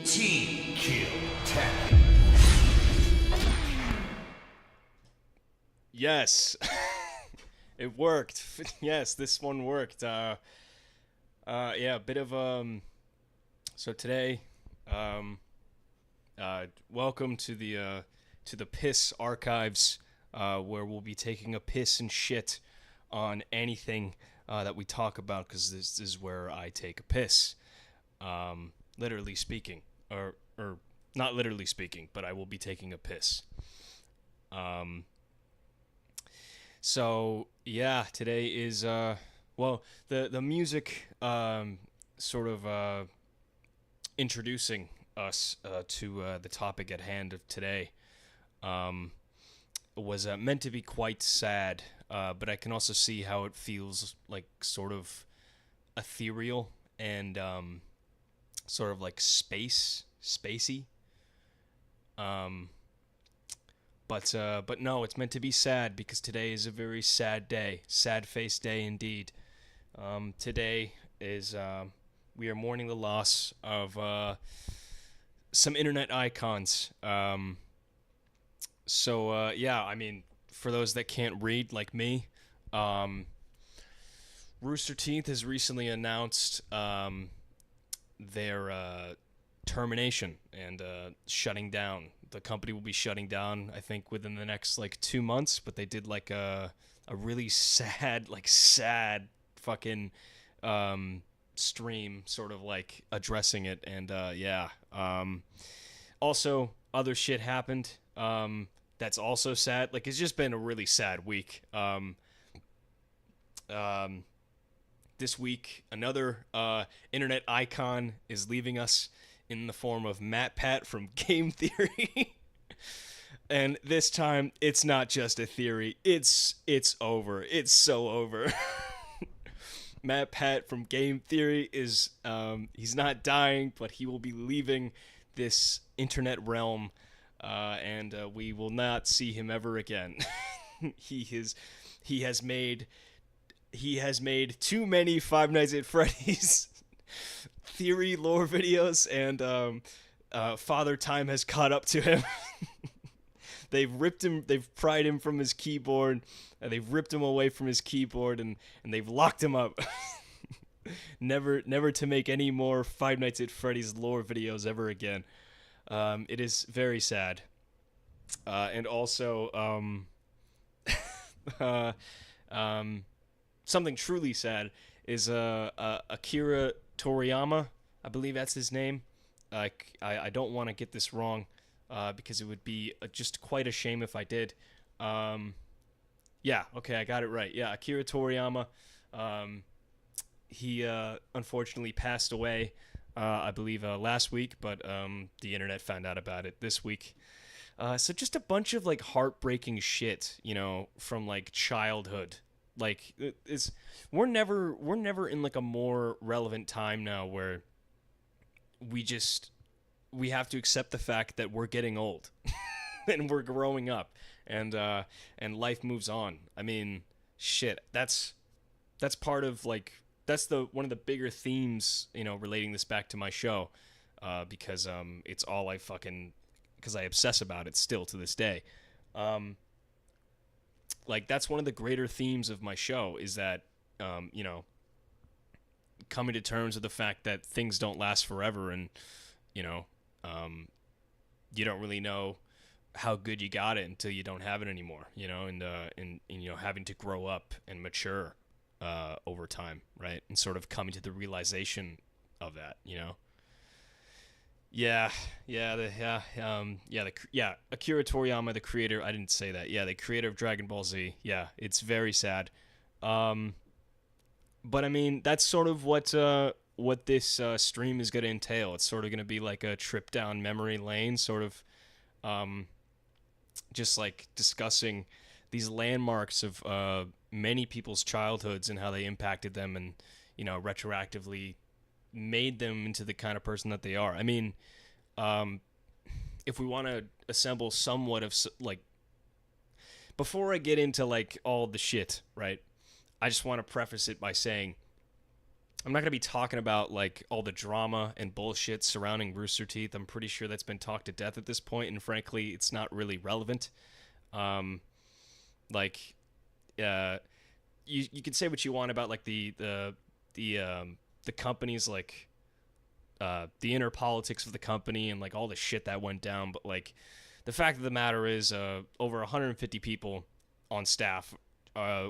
Team kill tactic. Yes, it worked. Yes, this one worked. Yeah, a bit of So today, um, welcome to the piss archives, where we'll be taking a piss and shit on anything that we talk about, because this is where I take a piss. Literally speaking, or not literally speaking, but I will be taking a piss. Um, So yeah, today is well, the music sort of introducing us to the topic at hand of today um, was meant to be quite sad, but I can also see how it feels like sort of ethereal and sort of like spacey. Um, but no, it's meant to be sad because today is a very sad day, sad face day indeed. Today is we are mourning the loss of some internet icons. Yeah, I mean, for those that can't read like me, um, Rooster Teeth has recently announced their termination and shutting down. The company will be shutting down, I think, within the next like 2 months. But they did like a really sad, like sad fucking stream, sort of like addressing it. And yeah, also other shit happened. That's also sad. Like it's just been a really sad week. Um, this week, another internet icon is leaving us in the form of Matt Pat from Game Theory. And this time, it's not just a theory. It's over. It's so over. Matt Pat from Game Theory is he's not dying, but he will be leaving this internet realm, and we will not see him ever again. He has made he has made too many Five Nights at Freddy's theory lore videos, and Father Time has caught up to him. They've pried him from his keyboard, and they've ripped him away from his keyboard, and they've locked him up. Never to make any more Five Nights at Freddy's lore videos ever again. It is very sad. And also, uh, something truly sad is Akira Toriyama. I believe that's his name. I don't want to get this wrong, because it would be just quite a shame if I did. Yeah, okay, I got it right. Yeah, Akira Toriyama. He unfortunately passed away, I believe, last week, but the internet found out about it this week. So just a bunch of like heartbreaking shit, from like childhood. Like we're never in like a more relevant time now where we have to accept the fact that we're getting old and we're growing up, and life moves on. I mean, shit, that's part of like that's the one of the bigger themes, relating this back to my show, because it's all I fucking because I obsess about it still to this day. Like that's one of the greater themes of my show is that coming to terms with the fact that things don't last forever, and you know you don't really know how good you got it until you don't have it anymore, and having to grow up and mature over time, right? And sort of coming to the realization of that. Akira Toriyama, the creator. I didn't say that. Yeah, the creator of Dragon Ball Z. Yeah, it's very sad. But I mean, that's sort of what this stream is going to entail. It's sort of going to be like a trip down memory lane, sort of, just like discussing these landmarks of many people's childhoods and how they impacted them, and retroactively made them into the kind of person that they are. I mean, if we want to assemble somewhat of like, before I get into like all the shit, right? I just want to preface it by saying I'm not gonna be talking about like all the drama and bullshit surrounding Rooster Teeth. I'm pretty sure that's been talked to death at this point, and frankly, it's not really relevant. Um, like, uh, you can say what you want about like the company's like the inner politics of the company and like all the shit that went down, but like the fact of the matter is, over 150 people on staff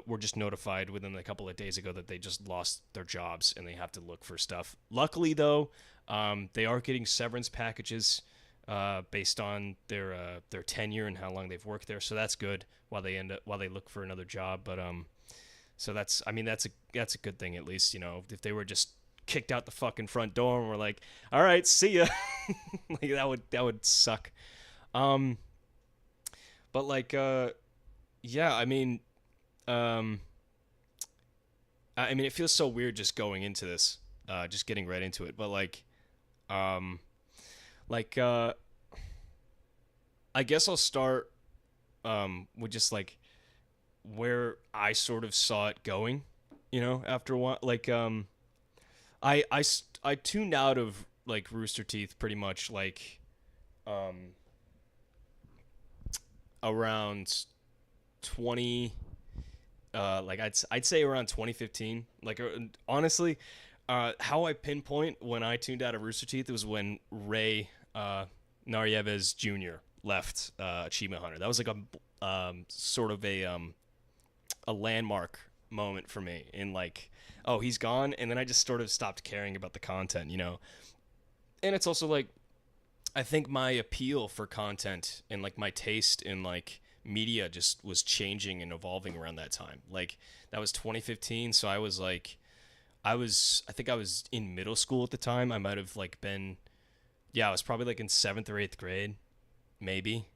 were just notified within a couple of days ago that they just lost their jobs and they have to look for stuff. Luckily, though, they are getting severance packages based on their tenure and how long they've worked there, so that's good while they look for another job. But so that's a good thing, at least. If they were just kicked out the fucking front door and were like, all right, see ya, like that would suck. Um, but like, yeah, um, it feels so weird just going into this, just getting right into it. But um, like, I guess I'll start, with just like where I sort of saw it going, after a while. Like, I tuned out of like Rooster Teeth pretty much like, um, around 20 like I'd say around 2015. Like, honestly, how I pinpoint when I tuned out of Rooster Teeth was when Ray Naryeves Jr. left Achievement Hunter. That was like a sort of a landmark moment for me in like, oh, he's gone, and then I just sort of stopped caring about the content. And it's also like, I think my appeal for content and like my taste in like media just was changing and evolving around that time. Like, that was 2015, so I think I was in middle school at the time. I might have like been, yeah, I was probably like in 7th or 8th grade, maybe.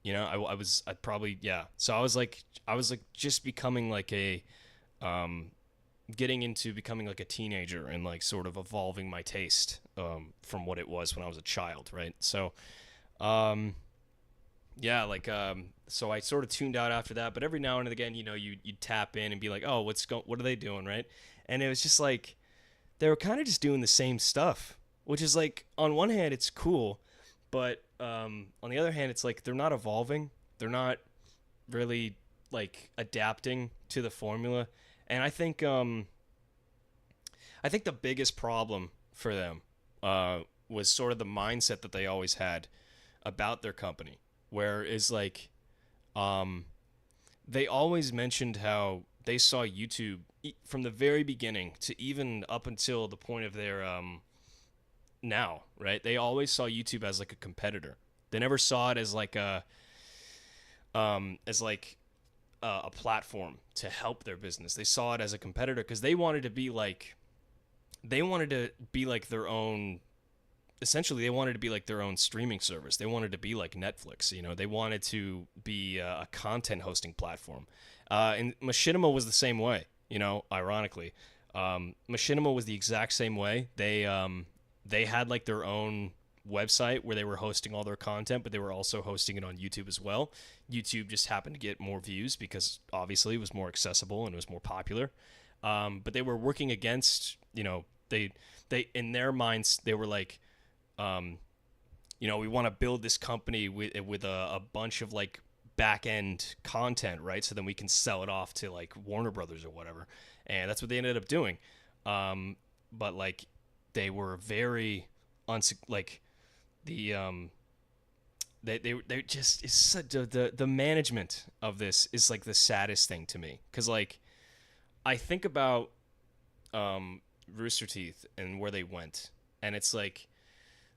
I probably, yeah. So I was like just becoming like getting into becoming like a teenager and like sort of evolving my taste from what it was when I was a child, right? So, yeah, like, so I sort of tuned out after that, but every now and again, you tap in and be like, oh, what are they doing, right? And it was just like they were kind of just doing the same stuff, which is like, on one hand it's cool, but on the other hand it's like they're not evolving, they're not really like adapting to the formula. And I think the biggest problem for them was sort of the mindset that they always had about their company, where is like, they always mentioned how they saw YouTube from the very beginning to even up until the point of their now, right? They always saw YouTube as like a competitor. They never saw it as like a platform to help their business. They saw it as a competitor because they wanted to be like their own. Essentially, they wanted to be like their own streaming service. They wanted to be like Netflix. They wanted to be a content hosting platform. And Machinima was the same way. Ironically, Machinima was the exact same way. They had like their own website where they were hosting all their content, but they were also hosting it on YouTube as well. YouTube just happened to get more views because obviously it was more accessible and it was more popular. But they were working against, they in their minds they were like, we want to build this company with a bunch of like back end content, right? So then we can sell it off to like Warner Brothers or whatever, and that's what they ended up doing. But like they were very like the they just, it's such, the management of this is like the saddest thing to me, because like I think about Rooster Teeth and where they went, and it's like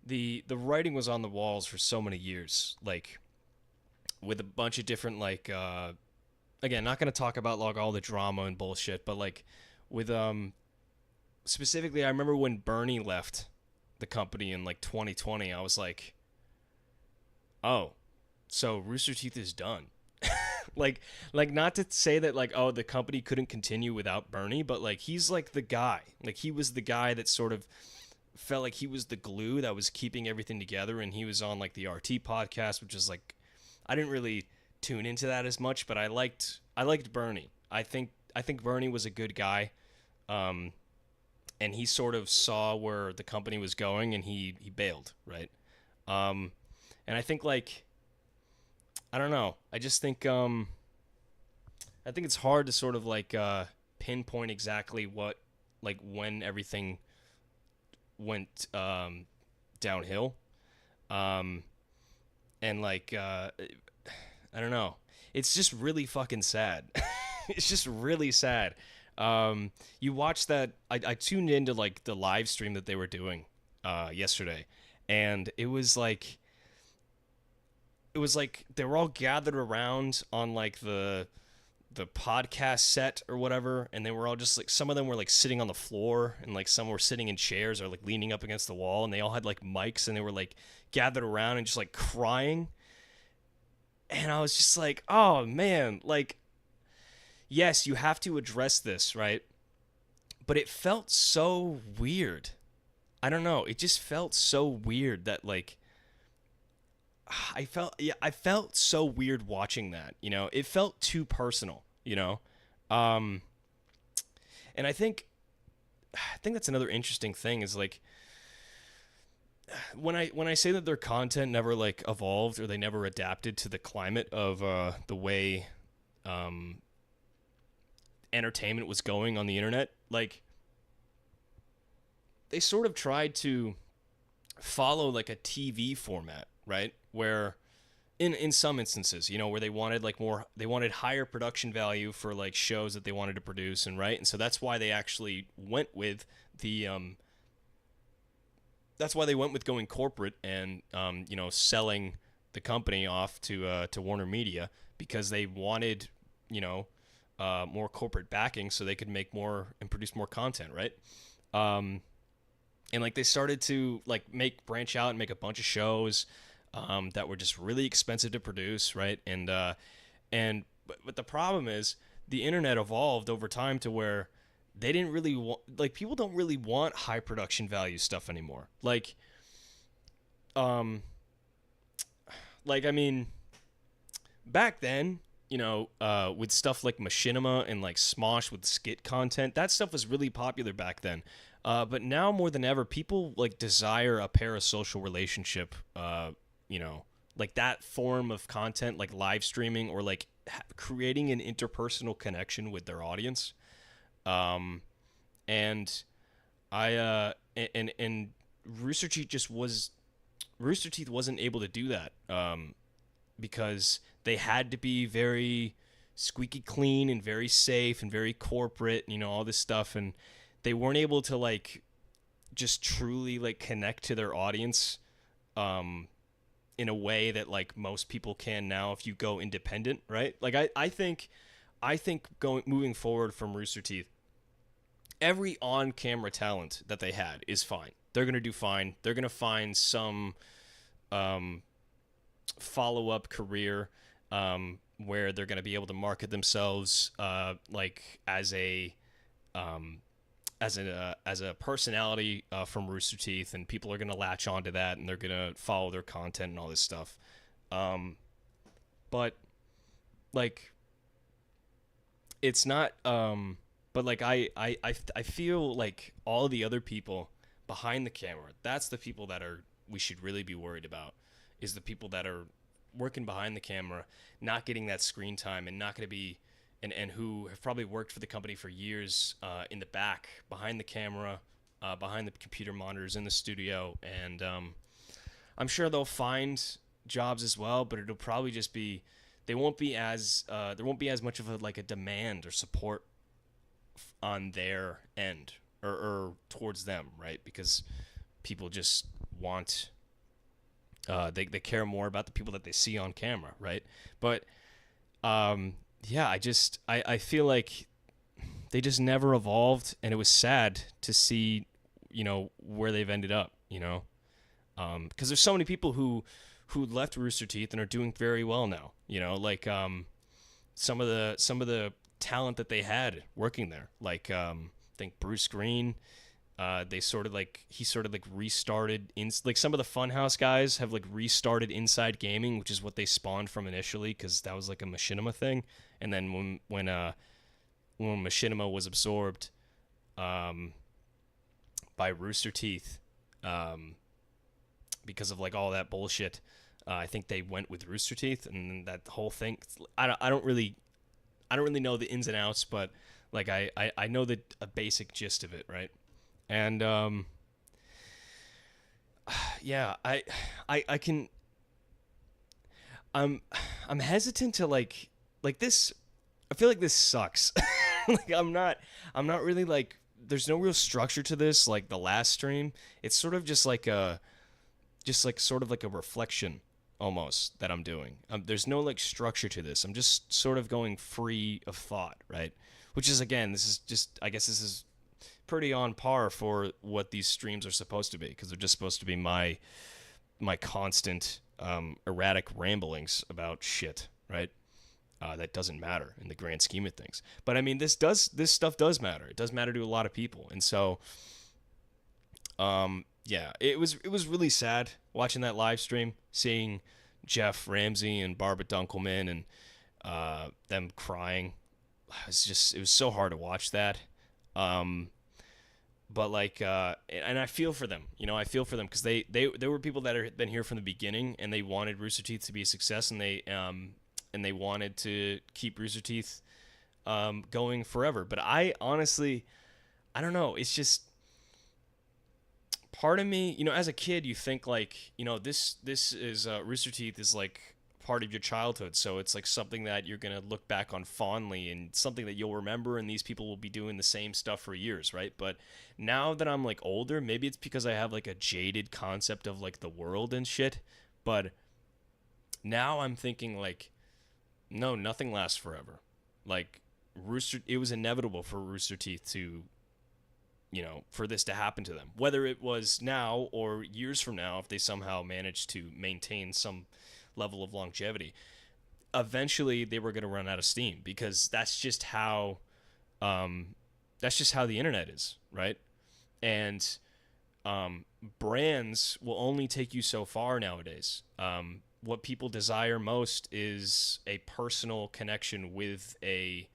the writing was on the walls for so many years, like with a bunch of different like again, not going to talk about like all the drama and bullshit, but like with specifically, I remember when Bernie left the company in like 2020, I was like, oh, so Rooster Teeth is done. like not to say that like, oh, the company couldn't continue without Bernie, but like he's like the guy. Like he was the guy that sort of felt like he was the glue that was keeping everything together, and he was on like the RT podcast, which is like, I didn't really tune into that as much, but I liked Bernie. I think Bernie was a good guy. and he sort of saw where the company was going, and he bailed, right? And I think, like, I don't know. I just think I think it's hard to sort of like pinpoint exactly what, like, when everything went downhill. Um, and like I don't know. It's just really fucking sad. It's just really sad. You watch that. I tuned into like the live stream that they were doing yesterday, and it was like they were all gathered around on like the podcast set or whatever, and they were all just like, some of them were like sitting on the floor, and like some were sitting in chairs or like leaning up against the wall, and they all had like mics, and they were like gathered around and just like crying. And I was just like, oh man, like, yes, you have to address this, right? But it felt so weird. I don't know, it just felt so weird that like I felt so weird watching that, It felt too personal. Um and I think that's another interesting thing is like when I say that their content never like evolved or they never adapted to the climate of the way entertainment was going on the internet, like they sort of tried to follow like a TV format, right? Where in some instances, where they wanted like they wanted higher production value for like shows that they wanted to produce, and right? And so that's why they actually went with the that's why they went with going corporate and selling the company off to Warner Media, because they wanted more corporate backing so they could make more and produce more content, right? And like they started to like branch out and make a bunch of shows that were just really expensive to produce, right? But the problem is the internet evolved over time to where they didn't really want, like, people don't really want high production value stuff anymore. I mean, back then, with stuff like machinima and like Smosh with skit content, that stuff was really popular back then. But now more than ever, people like desire a parasocial relationship, like that form of content, like live streaming or like creating an interpersonal connection with their audience. And I and Rooster Teeth wasn't able to do that, because they had to be very squeaky clean and very safe and very corporate, all this stuff, and they weren't able to like just truly like connect to their audience in a way that like most people can now if you go independent, right? Like I think moving forward from Rooster Teeth, every on-camera talent that they had is fine. They're going to do fine. They're going to find some follow-up career where they're going to be able to market themselves like as a personality from Rooster Teeth, and people are going to latch onto that, and they're going to follow their content and all this stuff. But like it's not but like I feel like all the other people behind the camera, that's the people that we should really be worried about, is the people that are working behind the camera, not getting that screen time, and not going to be and who have probably worked for the company for years in the back, behind the camera, behind the computer monitors in the studio. And I'm sure they'll find jobs as well, but it'll probably just be, there won't be as much of a demand or support on their end or towards them, right? Because people just want they care more about the people that they see on camera, right? But yeah, I feel like they just never evolved, and it was sad to see where they've ended up, because there's so many people who left Rooster Teeth and are doing very well now, like some of the talent that they had working there, like I think Bruce Green, he sort of restarted in, like, some of the Funhouse guys have like restarted Inside Gaming, which is what they spawned from initially, because that was like a machinima thing. And then when machinima was absorbed, by Rooster Teeth, because of like all that bullshit. I think they went with Rooster Teeth and that whole thing. I don't really know the ins and outs, but like I know a basic gist of it, right? And yeah, I can. I'm hesitant to like this. I feel like this sucks. Like I'm not really like. There's no real structure to this. Like the last stream, it's sort of just like sort of like a reflection almost that I'm doing. There's no like structure to this. I'm just sort of going free of thought, right? Which is again, this is just I guess this is pretty on par for what these streams are supposed to be, because they're just supposed to be my constant erratic ramblings about shit, right? That doesn't matter in the grand scheme of things. But I mean, this stuff does matter. It does matter to a lot of people, and so, yeah, it was really sad watching that live stream, seeing Jeff Ramsey and Barbara Dunkelman and them crying. It was so hard to watch that. But like, and I feel for them, I feel for them because they were people that have been here from the beginning, and they wanted Rooster Teeth to be a success, and they wanted to keep Rooster Teeth going forever. But I honestly, I don't know. It's just part of me, as a kid, you think like, this is Rooster Teeth is like part of your childhood, so it's like something that you're gonna look back on fondly and something that you'll remember, and these people will be doing the same stuff for years, right? But now that I'm like older, maybe it's because I have like a jaded concept of like the world and shit, but now I'm thinking like, no, nothing lasts forever. Like it was inevitable for Rooster Teeth to, for this to happen to them, whether it was now or years from now, if they somehow managed to maintain some level of longevity. Eventually they were going to run out of steam, because that's just how the internet is, right? And brands will only take you so far nowadays. What people desire most is a personal connection with a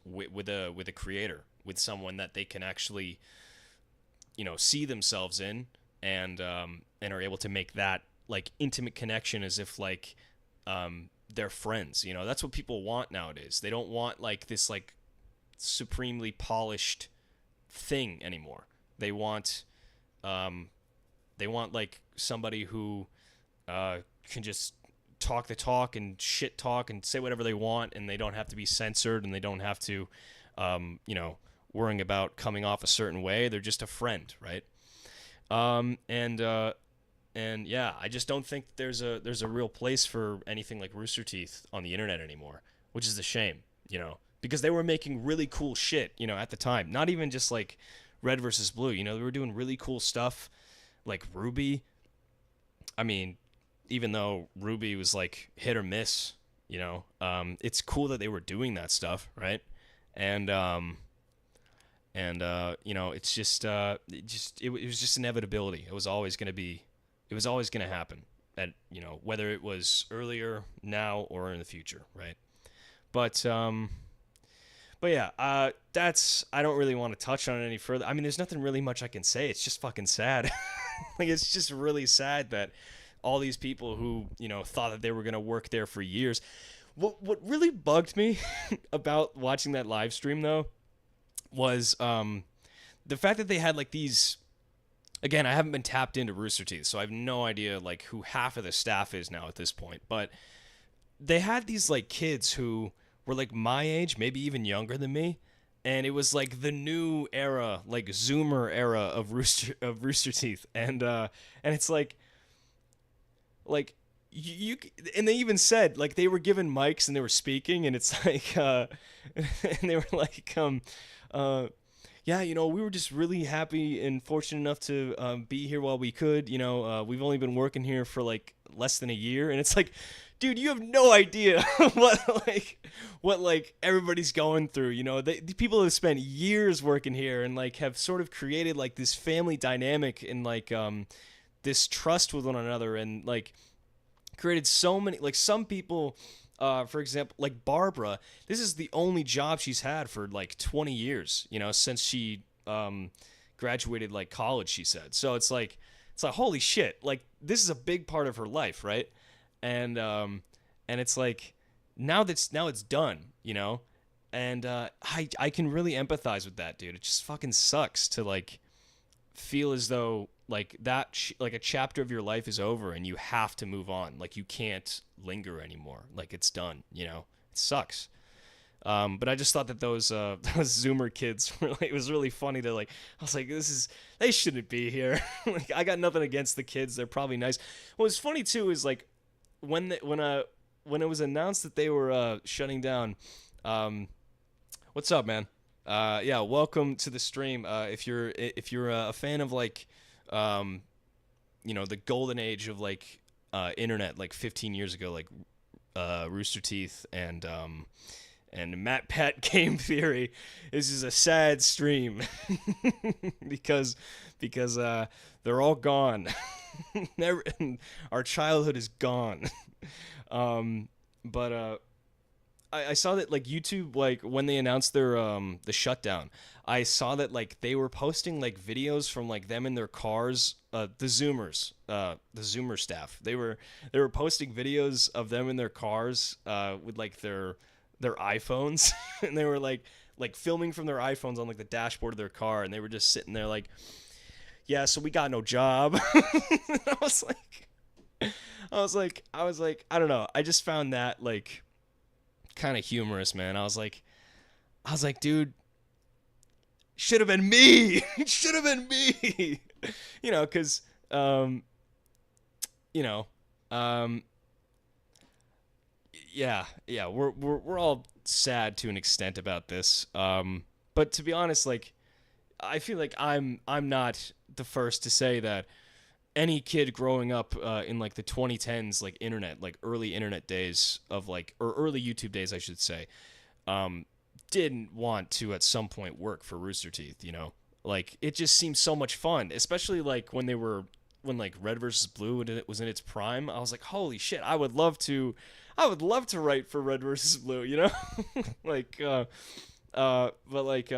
with a creator, with someone that they can actually see themselves in, and are able to make that like intimate connection as if like they're friends. That's what people want nowadays. They don't want like this like supremely polished thing anymore. They want like somebody who can just talk the talk and shit talk and say whatever they want, and they don't have to be censored, and they don't have to worrying about coming off a certain way. They're just a friend, right? And yeah, I just don't think there's a real place for anything like Rooster Teeth on the internet anymore, which is a shame, because they were making really cool shit, at the time. Not even just like Red versus Blue, they were doing really cool stuff like Ruby. I mean, even though Ruby was like hit or miss, it's cool that they were doing that stuff, right? And it's just it was just inevitability. It was always going to happen, that whether it was earlier, now, or in the future, right? But yeah, I don't really want to touch on it any further. I mean, there's nothing really much I can say. It's just fucking sad. Like, it's just really sad that all these people who thought that they were gonna work there for years. What really bugged me about watching that live stream though was the fact that they had like these. Again, I haven't been tapped into Rooster Teeth, so I have no idea like who half of the staff is now at this point. But they had these like kids who were like my age, maybe even younger than me, and it was like the new era, like Zoomer era of Rooster Teeth, and it's like you and they even said like they were given mics and they were speaking, and it's like and they were like yeah, we were just really happy and fortunate enough to be here while we could. We've only been working here for like less than a year, and it's like, dude, you have no idea what everybody's going through. The people have spent years working here and like have sort of created like this family dynamic and like this trust with one another, and like created so many like some people. For example, like Barbara, this is the only job she's had for like 20 years, since she graduated like college, she said. So it's like holy shit, like this is a big part of her life, right? And it's like now it's done, you know. And I can really empathize with that, dude. It just fucking sucks to like feel as though like like a chapter of your life is over and you have to move on. Like you can't linger anymore. Like it's done, you know. It sucks. But I just thought that those those Zoomer kids were like, it was really funny to like, I was like, they shouldn't be here. Like I got nothing against the kids. They're probably nice. What was funny too is like when it was announced that they were shutting down, what's up, man? Yeah, welcome to the stream. If you're a fan of like, you know, the golden age of like internet, like 15 years ago, like Rooster Teeth and Matt Pat Game Theory, this is a sad stream because they're all gone. Our childhood is gone. But I saw that like YouTube, like when they announced their the shutdown, I saw that like they were posting like videos from like them in their cars, the Zoomer staff. They were posting videos of them in their cars with like their iPhones and they were like filming from their iPhones on like the dashboard of their car, and they were just sitting there like, yeah, so we got no job. I was like, I don't know. I just found that like kind of humorous, man. I was like, dude, should have been me. It should have been me. You know, because, you know, yeah, we're all sad to an extent about this. But to be honest, like, I feel like I'm not the first to say that any kid growing up in like the 2010s, like internet, like early internet days of like, or early YouTube days, I should say, didn't want to at some point work for Rooster Teeth, you know? Like, it just seemed so much fun, especially like when like Red versus Blue and it was in its prime. I was like, holy shit, I would love to write for Red versus Blue, you know? Like, but like,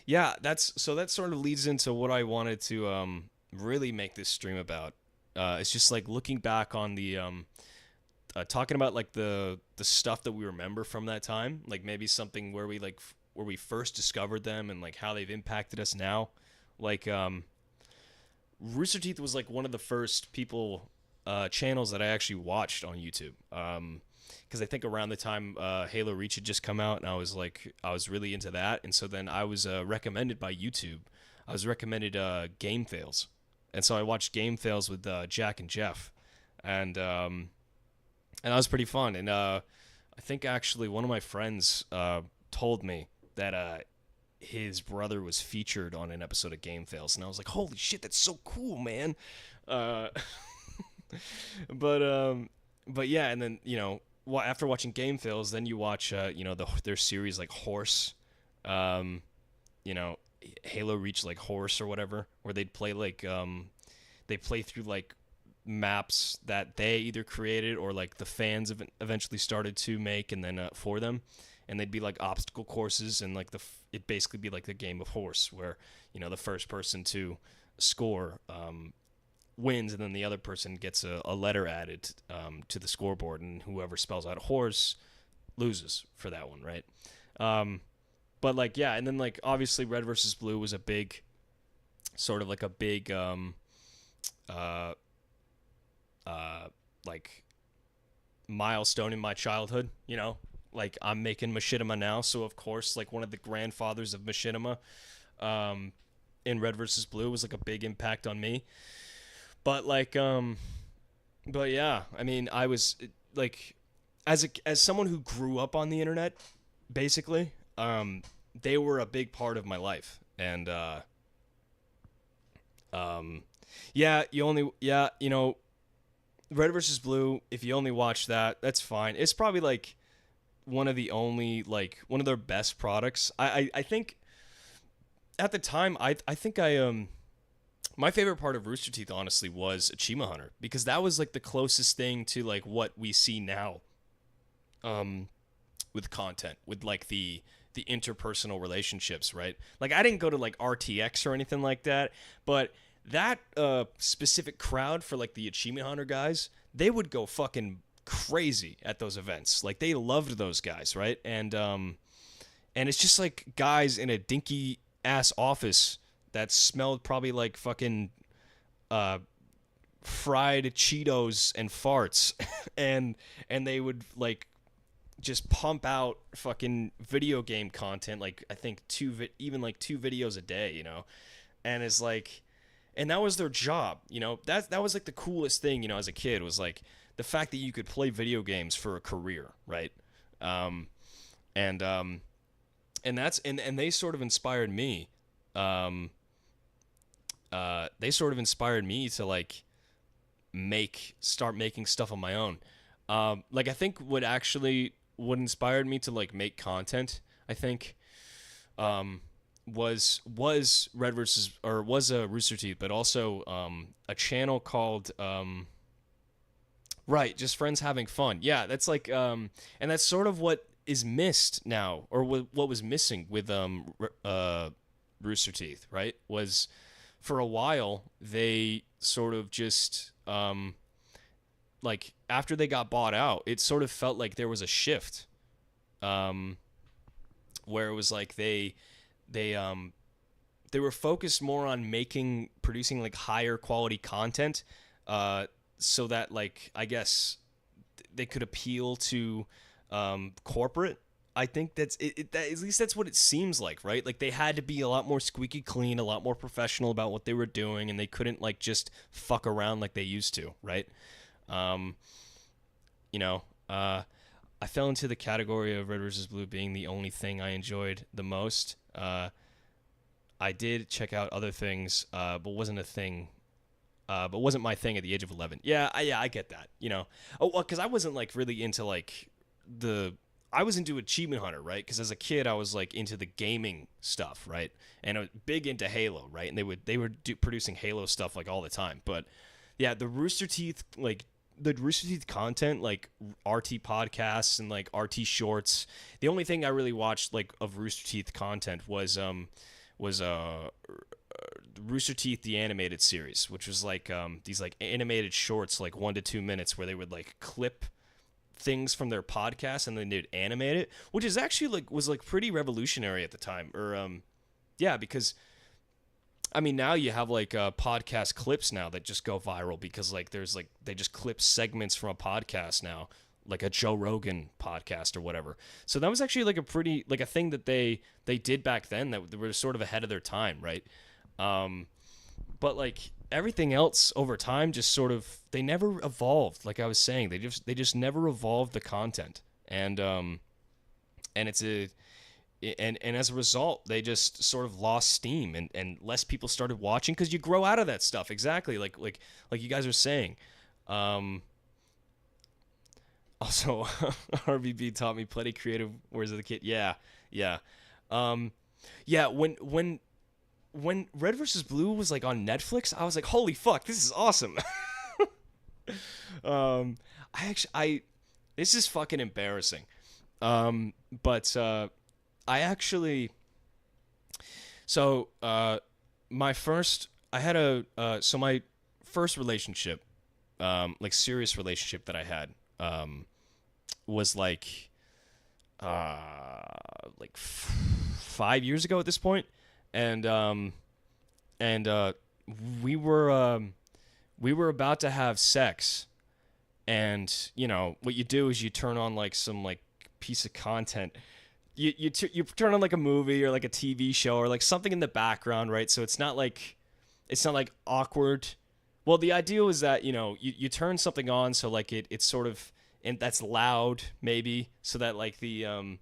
yeah, that sort of leads into what I wanted to, really make this stream about. It's just like looking back on the talking about like the stuff that we remember from that time, like maybe something where we first discovered them and like how they've impacted us now. Like Rooster Teeth was like one of the first channels that I actually watched on YouTube, because I think around the time Halo Reach had just come out, and I was really into that, and so then I was recommended by YouTube. I was recommended Game Fails. And so I watched Game Fails with Jack and Jeff, and that was pretty fun. And I think actually one of my friends told me that his brother was featured on an episode of Game Fails, and I was like, "Holy shit, that's so cool, man!" But yeah, and then you know, after watching Game Fails, then you watch you know their series like Horse, you know. Halo Reach like Horse or whatever, where they'd play like they play through like maps that they either created or like the fans eventually started to make and then for them, and they'd be like obstacle courses, and like it'd basically be like the game of Horse, where you know the first person to score wins, and then the other person gets a letter added to the scoreboard, and whoever spells out Horse loses for that one, right? But like, yeah, and then like obviously Red versus Blue was a big, sort of like a big, like milestone in my childhood. You know, like I'm making machinima now, so of course, like one of the grandfathers of machinima, in Red versus Blue was like a big impact on me. But like, but yeah, I mean, I was like, as someone who grew up on the internet, basically. They were a big part of my life, and yeah, you know, Red versus Blue, if you only watch that, that's fine. It's probably like one of their best products. I think at the time, I think my favorite part of Rooster Teeth honestly was Achievement Hunter, because that was like the closest thing to like what we see now with content, with like the the interpersonal relationships, right? Like, I didn't go to like RTX or anything like that, but that specific crowd for like the Achievement Hunter guys, they would go fucking crazy at those events. Like, they loved those guys, right? And it's just like guys in a dinky ass office that smelled probably like fucking fried Cheetos and farts, and they would like just pump out fucking video game content, like I think even like 2 videos a day, you know, and it's like, and that was their job, you know. That was like the coolest thing, you know, as a kid, was like the fact that you could play video games for a career, right? And that's and they sort of inspired me. They sort of inspired me to like start making stuff on my own. Like, I think what inspired me to like make content, I think, was a Rooster Teeth, but also a channel called just friends having fun. Yeah, that's like and that's sort of what is missed now, or what was missing with Rooster Teeth, right? Was, for a while, they sort of just like, after they got bought out, it sort of felt like there was a shift, where it was like they were focused more on producing like higher quality content, so that, like, I guess they could appeal to corporate. I think that's it, that, at least that's what it seems like, right? Like, they had to be a lot more squeaky clean, a lot more professional about what they were doing, and they couldn't like just fuck around like they used to, right? You know, I fell into the category of Red vs. Blue being the only thing I enjoyed the most. I did check out other things, but wasn't my thing at the age of 11. Yeah, I get that, you know. Oh, well, because I wasn't like really into like I was into Achievement Hunter, right? Because as a kid, I was like into the gaming stuff, right? And I was big into Halo, right? And they were producing Halo stuff like all the time. But yeah, the Rooster Teeth content, like RT podcasts and like RT shorts. The only thing I really watched like of Rooster Teeth content was Rooster Teeth the animated series, which was like these like animated shorts, like 1 to 2 minutes, where they would like clip things from their podcast and then they'd animate it, which is actually like was like pretty revolutionary at the time. Or yeah, because I mean, now you have like podcast clips now that just go viral, because like there's like they just clip segments from a podcast now, like a Joe Rogan podcast or whatever. So that was actually like a pretty like a thing that they did back then that they were sort of ahead of their time, right? But like everything else over time just sort of, they never evolved. Like I was saying, they just never evolved the content, and it's and as a result, they just sort of lost steam, and less people started watching, because you grow out of that stuff. Exactly, like you guys are saying. Also, RBB taught me plenty creative words as a kid. Yeah. Yeah, when Red vs. Blue was like on Netflix, I was like, holy fuck, this is awesome. This is fucking embarrassing. But I actually, my first relationship, like serious relationship that I had, was like 5 years ago at this point. And we were about to have sex, and you know what you do is you turn on like some like piece of content, you turn on like a movie or like a TV show or like something in the background, right? So it's not like awkward. Well, the idea is that, you know, you turn something on so like it's sort of, and that's loud maybe, so that like the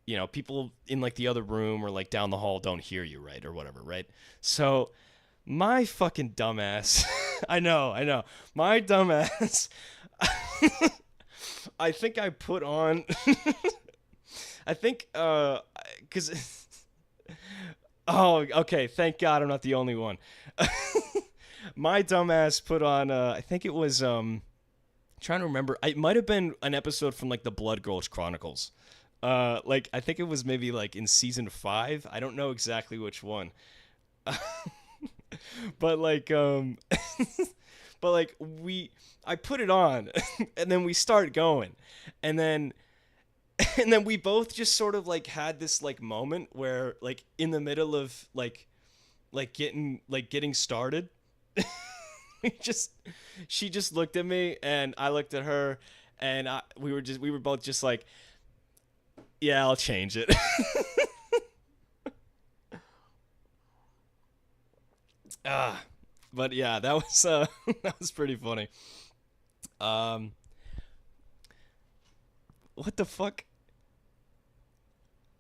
you know, people in like the other room or like down the hall don't hear you, right? Or whatever, right? So my fucking dumbass, I know, my dumbass, I think I put on, I think, cause, oh, okay, thank God I'm not the only one. My dumbass put on, I think it was, trying to remember, it might have been an episode from like the Blood Gulch Chronicles. like I think it was maybe like in season 5. I don't know exactly which one. But like but like I put it on and then we start going. And then and then we both just sort of like had this like moment where like in the middle of getting started, we just she just looked at me and I looked at her, and we were both just like, yeah, I'll change it. Ah, but yeah, that was that was pretty funny. Um, what the fuck?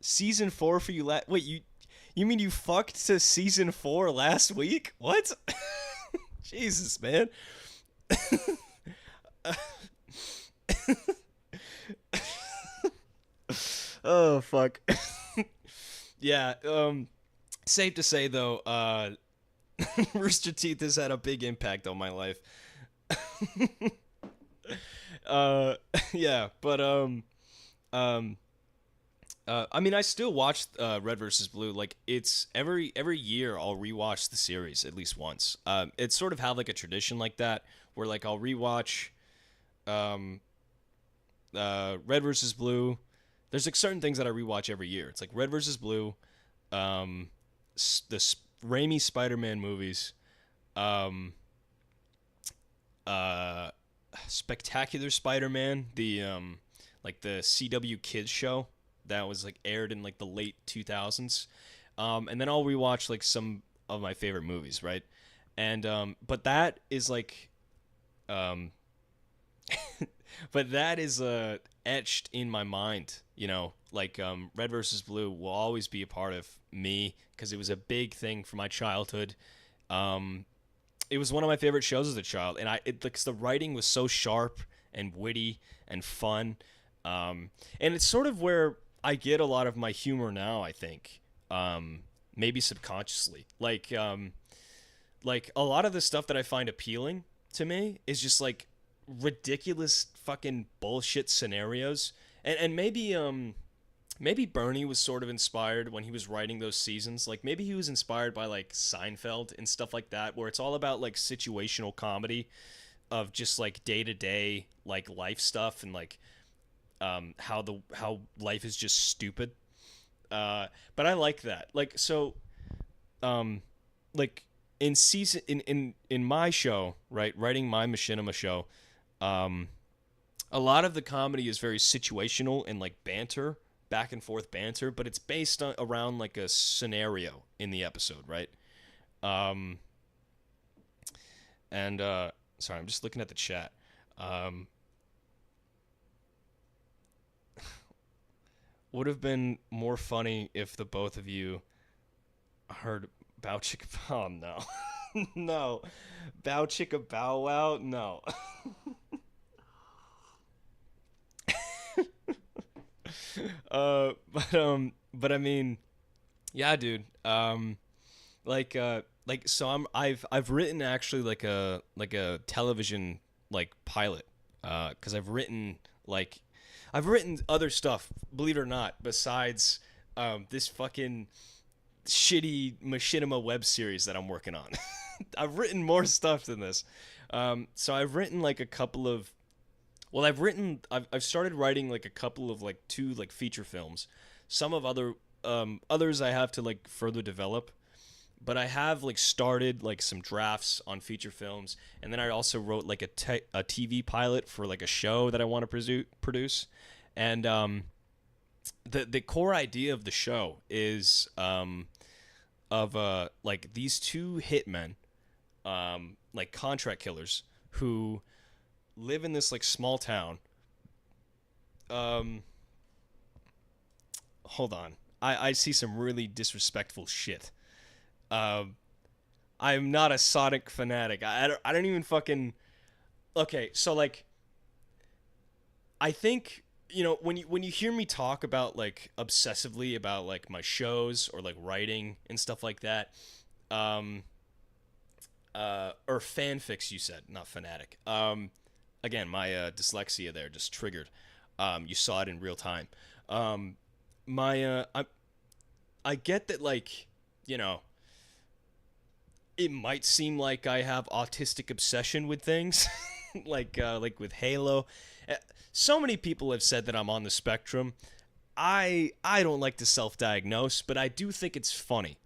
Season 4 for you wait, you mean you fucked to season 4 last week? What? Jesus, man. Oh fuck. Yeah, safe to say though, Rooster Teeth has had a big impact on my life. uh yeah, but um I mean, I still watch Red versus Blue. Like, it's every year I'll rewatch the series at least once. It's sort of have like a tradition like that where like I'll rewatch um, Red versus Blue. There's like certain things that I rewatch every year. It's like Red versus Blue, the Raimi Spider-Man movies, um, uh, Spectacular Spider-Man, the like the CW Kids show that was like aired in like the late 2000s. And then I'll rewatch like some of my favorite movies, right? And but that is like um but that is etched in my mind, you know, like Red versus Blue will always be a part of me because it was a big thing for my childhood. Um it was one of my favorite shows as a child, and like the writing was so sharp and witty and fun. And it's sort of where I get a lot of my humor now, I think. Maybe subconsciously. Like a lot of the stuff that I find appealing to me is just like ridiculous fucking bullshit scenarios. And maybe Bernie was sort of inspired when he was writing those seasons. Like maybe he was inspired by like Seinfeld and stuff like that, where it's all about like situational comedy of just like day to day like life stuff, and like how life is just stupid. But I like that. Like so, like in season in my show, right, writing my machinima show, um, a lot of the comedy is very situational and like banter, back and forth banter, but it's based on around like a scenario in the episode, right? Um, and sorry, I'm just looking at the chat. Um, would have been more funny if the both of you heard Bow Chicka. Oh no, no, Bow Chicka Bow Wow. No. But I mean, yeah, dude. So I've written actually like a television like pilot. Because like I've written other stuff, believe it or not, besides this fucking shitty machinima web series that I'm working on. I've written more stuff than this. So I've written like a couple of well, I've started writing like a couple of like two like feature films. Some of others I have to like further develop, but I have like started like some drafts on feature films, and then I also wrote like a TV pilot for like a show that I want to produce. And the core idea of the show is of like these two hitmen, like contract killers who live in this like small town. Hold on, I see some really disrespectful shit. Um, I'm not a Sonic fanatic. I don't even fucking. Okay, so like, I think you know when you hear me talk about like obsessively about like my shows or like writing and stuff like that, um, or fanfics, you said, not fanatic. Again, my dyslexia there just triggered. You saw it in real time. I get that, like, you know, it might seem like I have autistic obsession with things, like with Halo. Uh, So many people have said that I'm on the spectrum. I don't like to self-diagnose, but I do think it's funny.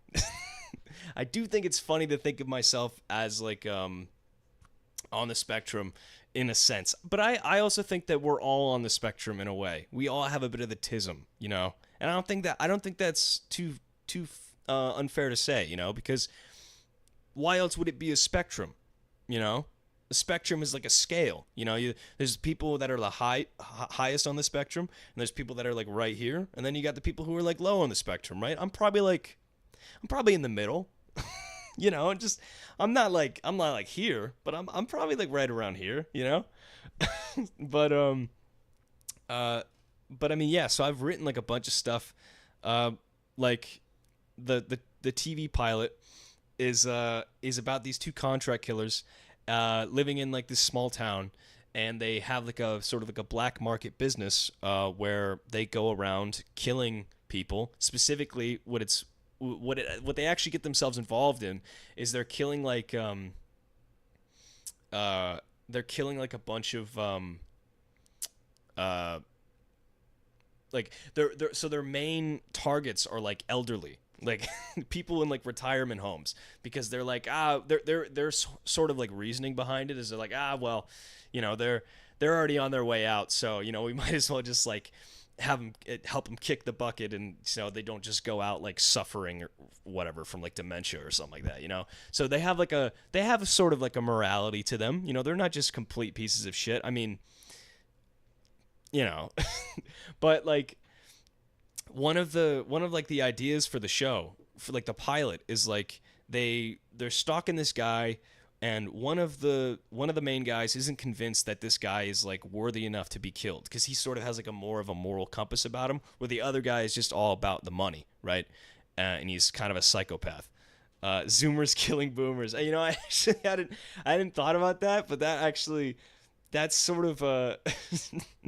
I do think it's funny to think of myself as like on the spectrum in a sense. But I also think that we're all on the spectrum in a way. We all have a bit of the tism, you know. And I don't think that's too unfair to say, you know, because why else would it be a spectrum, you know? A spectrum is like a scale, you know. There's people that are the highest on the spectrum, and there's people that are like right here, and then you got the people who are like low on the spectrum, right? I'm probably in the middle, you know. Just I'm not like here, but I'm probably like right around here, you know. but uh but I mean, yeah, so I've written like a bunch of stuff, like the TV pilot is about these two contract killers living in like this small town, and they have like a sort of like a black market business where they go around killing people. Specifically, what they actually get themselves involved in is they're killing like a bunch of uh like their main targets are like elderly, like people in like retirement homes, because they're like they're sort of like reasoning behind it is they're like, well, you know, they're already on their way out, so, you know, we might as well just like help them kick the bucket, and so they don't just go out like suffering or whatever from like dementia or something like that, you know. So they have sort of like a morality to them, you know. They're not just complete pieces of shit. I mean, you know. But like one of like the ideas for the show, for like the pilot, is like they're stalking this guy, and one of the main guys isn't convinced that this guy is like worthy enough to be killed, because he sort of has like a more of a moral compass about him, where the other guy is just all about the money, right? And he's kind of a psychopath. Zoomers killing boomers. You know, I actually hadn't thought about that, but that's sort of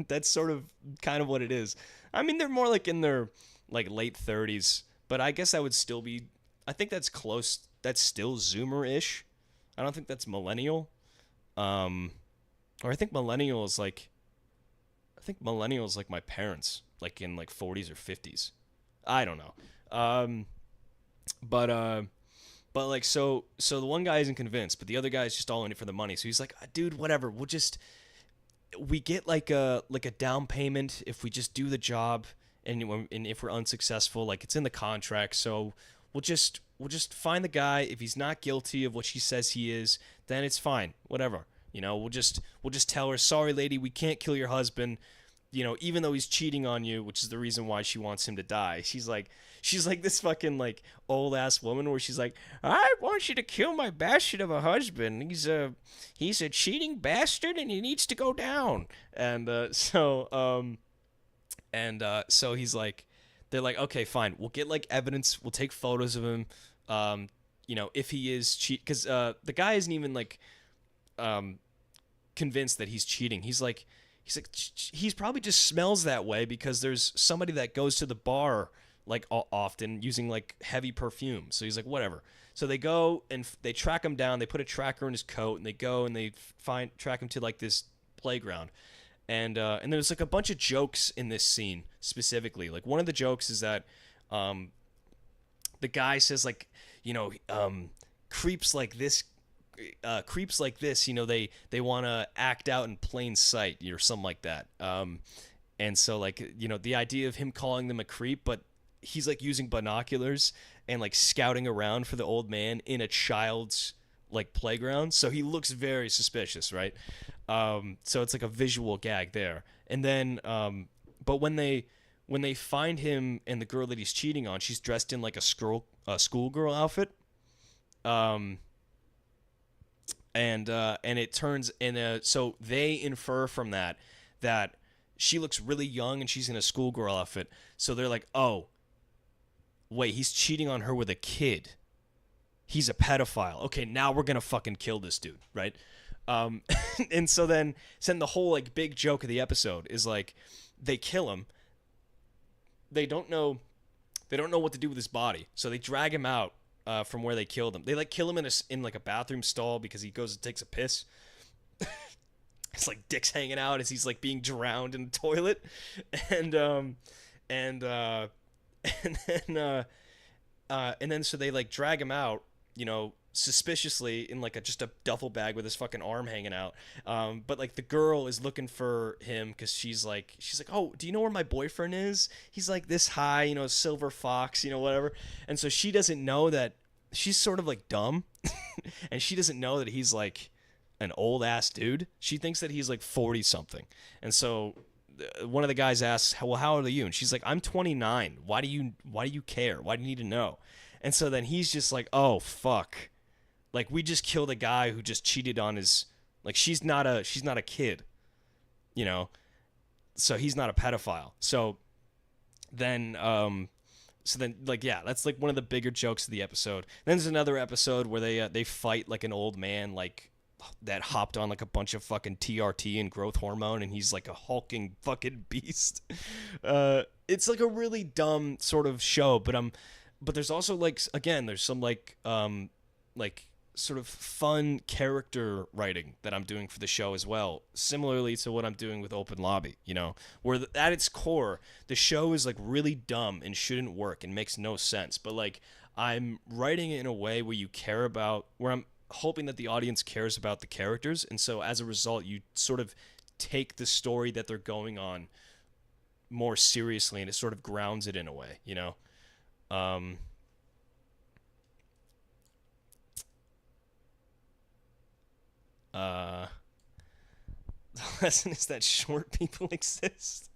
that's sort of kind of what it is. I mean, they're more like in their like late 30s, but I guess that would still be, I think that's close. That's still Zoomer-ish. I don't think that's millennial. Or I think millennial is like my parents, like in like 40s or 50s. I don't know. But like, so the one guy isn't convinced, but the other guy is just all in it for the money. So he's like, dude, whatever. We get like a down payment if we just do the job, and if we're unsuccessful, like it's in the contract. So we'll just find the guy. If he's not guilty of what she says he is, then it's fine. Whatever. You know, we'll just tell her, sorry, lady, we can't kill your husband. You know, even though he's cheating on you, which is the reason why she wants him to die. She's like this fucking like old ass woman where she's like, I want you to kill my bastard of a husband. He's a cheating bastard and he needs to go down. And so he's like, they're like, okay, fine, we'll get like evidence, we'll take photos of him. You know, if he is because the guy isn't even like convinced that he's cheating. He's like he's probably just smells that way because there's somebody that goes to the bar like often using like heavy perfume. So he's like, whatever. So they go and they track him down. They put a tracker in his coat, and they go and they track him to like this playground. And there's like a bunch of jokes in this scene specifically. Like one of the jokes is that the guy says like, you know, creeps like this, you know, they want to act out in plain sight or something like that. And so like, you know, the idea of him calling them a creep, but he's like using binoculars and like scouting around for the old man in a child's like playground. So he looks very suspicious, right? So it's like a visual gag there. And then, but when they find him and the girl that he's cheating on, she's dressed in like a schoolgirl outfit. And it turns so they infer from that she looks really young and she's in a schoolgirl outfit. So they're like, oh, wait, he's cheating on her with a kid. He's a pedophile. Okay, now we're gonna fucking kill this dude, right? And so then the whole like big joke of the episode is like they kill him, they don't know what to do with his body, so they drag him out from where they killed him. They like kill him in like a bathroom stall because he goes and takes a piss. It's like dicks hanging out as he's like being drowned in the toilet, and and uh, and then so they like drag him out, suspiciously in like just a duffel bag with his fucking arm hanging out. But like the girl is looking for him because she's like, oh, do you know where my boyfriend is? He's like this high, silver fox, whatever. And so she doesn't know that she's sort of like dumb, and she doesn't know that he's like an old ass dude. She thinks that he's like 40 something, and so one of the guys asks, well, how old are you? And she's like, I'm 29. Why do you care? Why do you need to know? And so then he's just like, oh fuck, like we just killed a guy who just cheated on his, like she's not a kid, so he's not a pedophile. So then like, yeah, that's like one of the bigger jokes of the episode. Then there's another episode where they fight like an old man like that hopped on like a bunch of fucking TRT and growth hormone, and he's like a hulking fucking beast. It's like a really dumb sort of show, but there's also like, again, there's some like sort of fun character writing that I'm doing for the show as well, similarly to what I'm doing with Open Lobby, where at its core the show is like really dumb and shouldn't work and makes no sense, but like I'm writing it in a way where I'm hoping that the audience cares about the characters, and so as a result you sort of take the story that they're going on more seriously, and it sort of grounds it in a way, the lesson is that short people exist.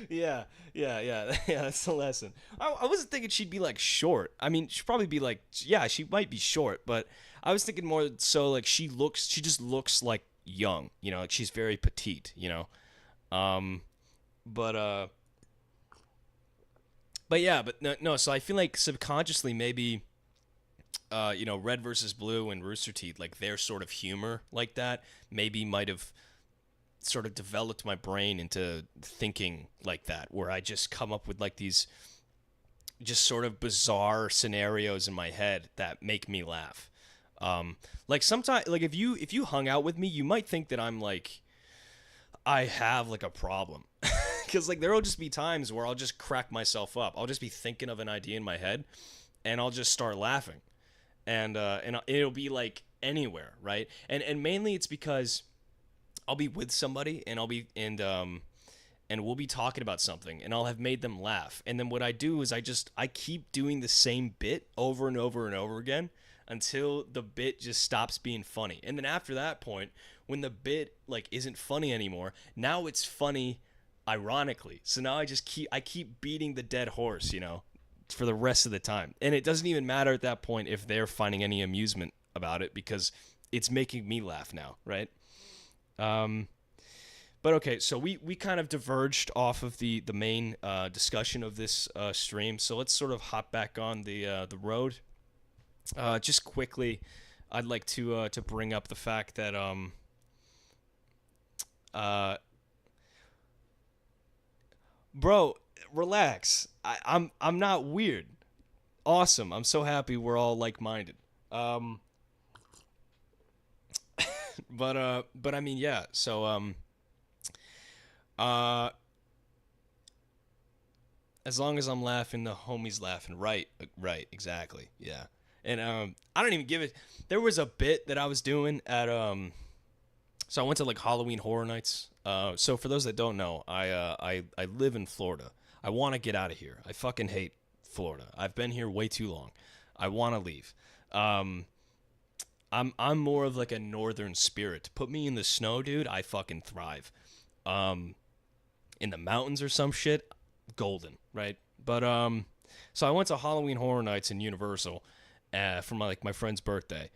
Yeah, that's the lesson. I wasn't thinking she'd be like short. I mean, she'd probably be like, yeah, she might be short, but I was thinking more so like she just looks like young, like she's very petite, but yeah, but no, so I feel like subconsciously maybe Red versus Blue and Rooster Teeth, like their sort of humor like that maybe might have sort of developed my brain into thinking like that, where I just come up with like these just sort of bizarre scenarios in my head that make me laugh. Like sometimes, like if you hung out with me, you might think that I'm like, I have like a problem. Because like there'll just be times where I'll just crack myself up. I'll just be thinking of an idea in my head, and I'll just start laughing, and it'll be like anywhere, right? And mainly it's because I'll be with somebody, and and we'll be talking about something, and I'll have made them laugh, and then what I do is I keep doing the same bit over and over and over again until the bit just stops being funny. And then after that point, when the bit like isn't funny anymore, now it's funny ironically. So now I keep beating the dead horse, for the rest of the time. And it doesn't even matter at that point if they're finding any amusement about it, because it's making me laugh now, right? But okay, so we kind of diverged off of the main discussion of this stream. So let's sort of hop back on the road. Just quickly, I'd like to bring up the fact that bro, relax. I'm not weird. Awesome. I'm so happy we're all like-minded. But I mean, yeah. So as long as I'm laughing, the homie's laughing. Right, exactly. Yeah. And I don't even give it. There was a bit that I was doing at so I went to like Halloween Horror Nights. So for those that don't know, I live in Florida. I want to get out of here. I fucking hate Florida. I've been here way too long. I want to leave. I'm more of like a northern spirit. Put me in the snow, dude. I fucking thrive. In the mountains or some shit, golden, right? But so I went to Halloween Horror Nights in Universal for my friend's birthday,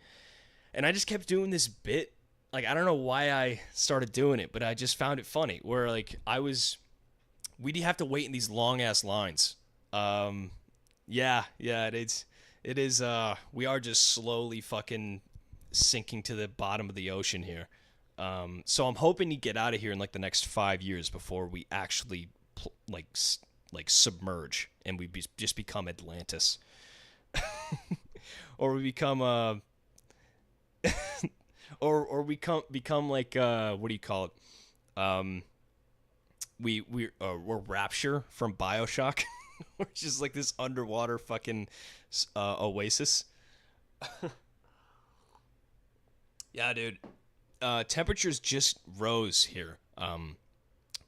and I just kept doing this bit. Like I don't know why I started doing it, but I just found it funny. Where like we'd have to wait in these long ass lines. Yeah, it is. We are just slowly fucking sinking to the bottom of the ocean here. So I'm hoping to get out of here in like the next 5 years before we actually like submerge and just become Atlantis, or we become or we become like what do you call it? We're Rapture from BioShock, which is like this underwater fucking oasis. Yeah, dude. Temperatures just rose here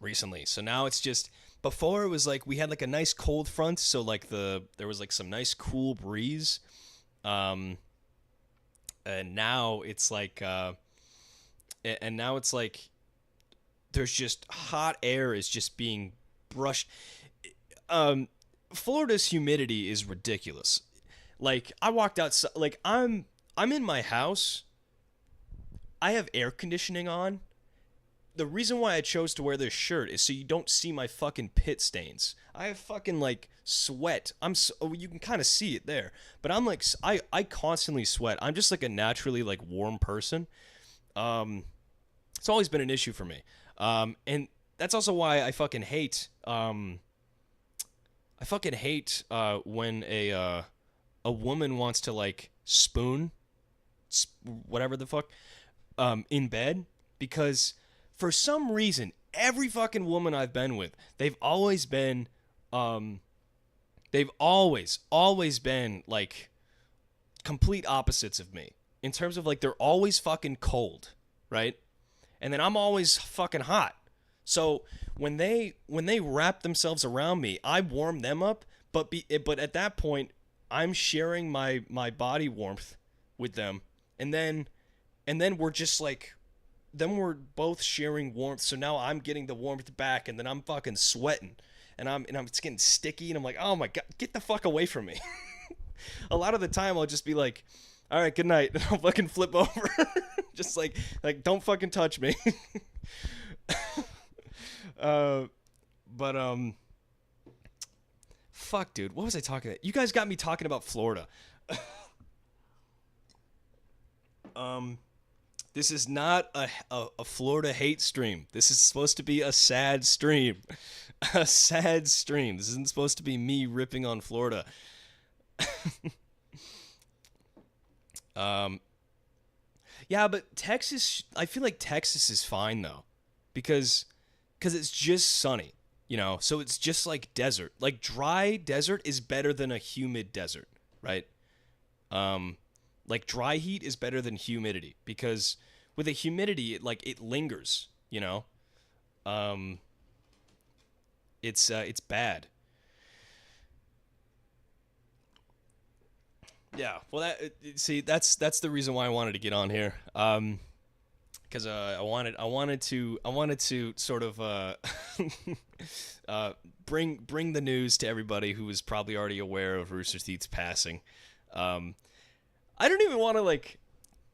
recently, so now it's just. Before it was like we had like a nice cold front, so like there was like some nice cool breeze, and now it's like there's just hot air is just being brushed. Florida's humidity is ridiculous. Like I walked outside, like I'm in my house. I have air conditioning on. The reason why I chose to wear this shirt is so you don't see my fucking pit stains. I have fucking like sweat. You can kind of see it there, but I'm like I constantly sweat. I'm just like a naturally like warm person. It's always been an issue for me. And that's also why I fucking hate when a woman wants to like spoon whatever the fuck in bed, because for some reason every fucking woman I've been with, they've always been like complete opposites of me in terms of like they're always fucking cold, right? And then I'm always fucking hot. So when they wrap themselves around me, I warm them up, but at that point I'm sharing my body warmth with them, and then we're just like, then we're both sharing warmth. So now I'm getting the warmth back, and then I'm fucking sweating, and it's getting sticky, and I'm like, oh my god, get the fuck away from me. A lot of the time I'll just be like, all right, good night, and I'll fucking flip over. Just like don't fucking touch me. Fuck, dude, what was I talking about? You guys got me talking about Florida. This is not a Florida hate stream. This is supposed to be a sad stream. A sad stream. This isn't supposed to be me ripping on Florida. Yeah, but Texas, I feel like Texas is fine though, because it's just sunny, so it's just like desert. Like dry desert is better than a humid desert, right? Like dry heat is better than humidity, because with a humidity it lingers, it's bad. Yeah, well, that's the reason why I wanted to get on here, because I wanted to sort of bring the news to everybody who was probably already aware of Rooster Teeth's passing. I don't even want to like.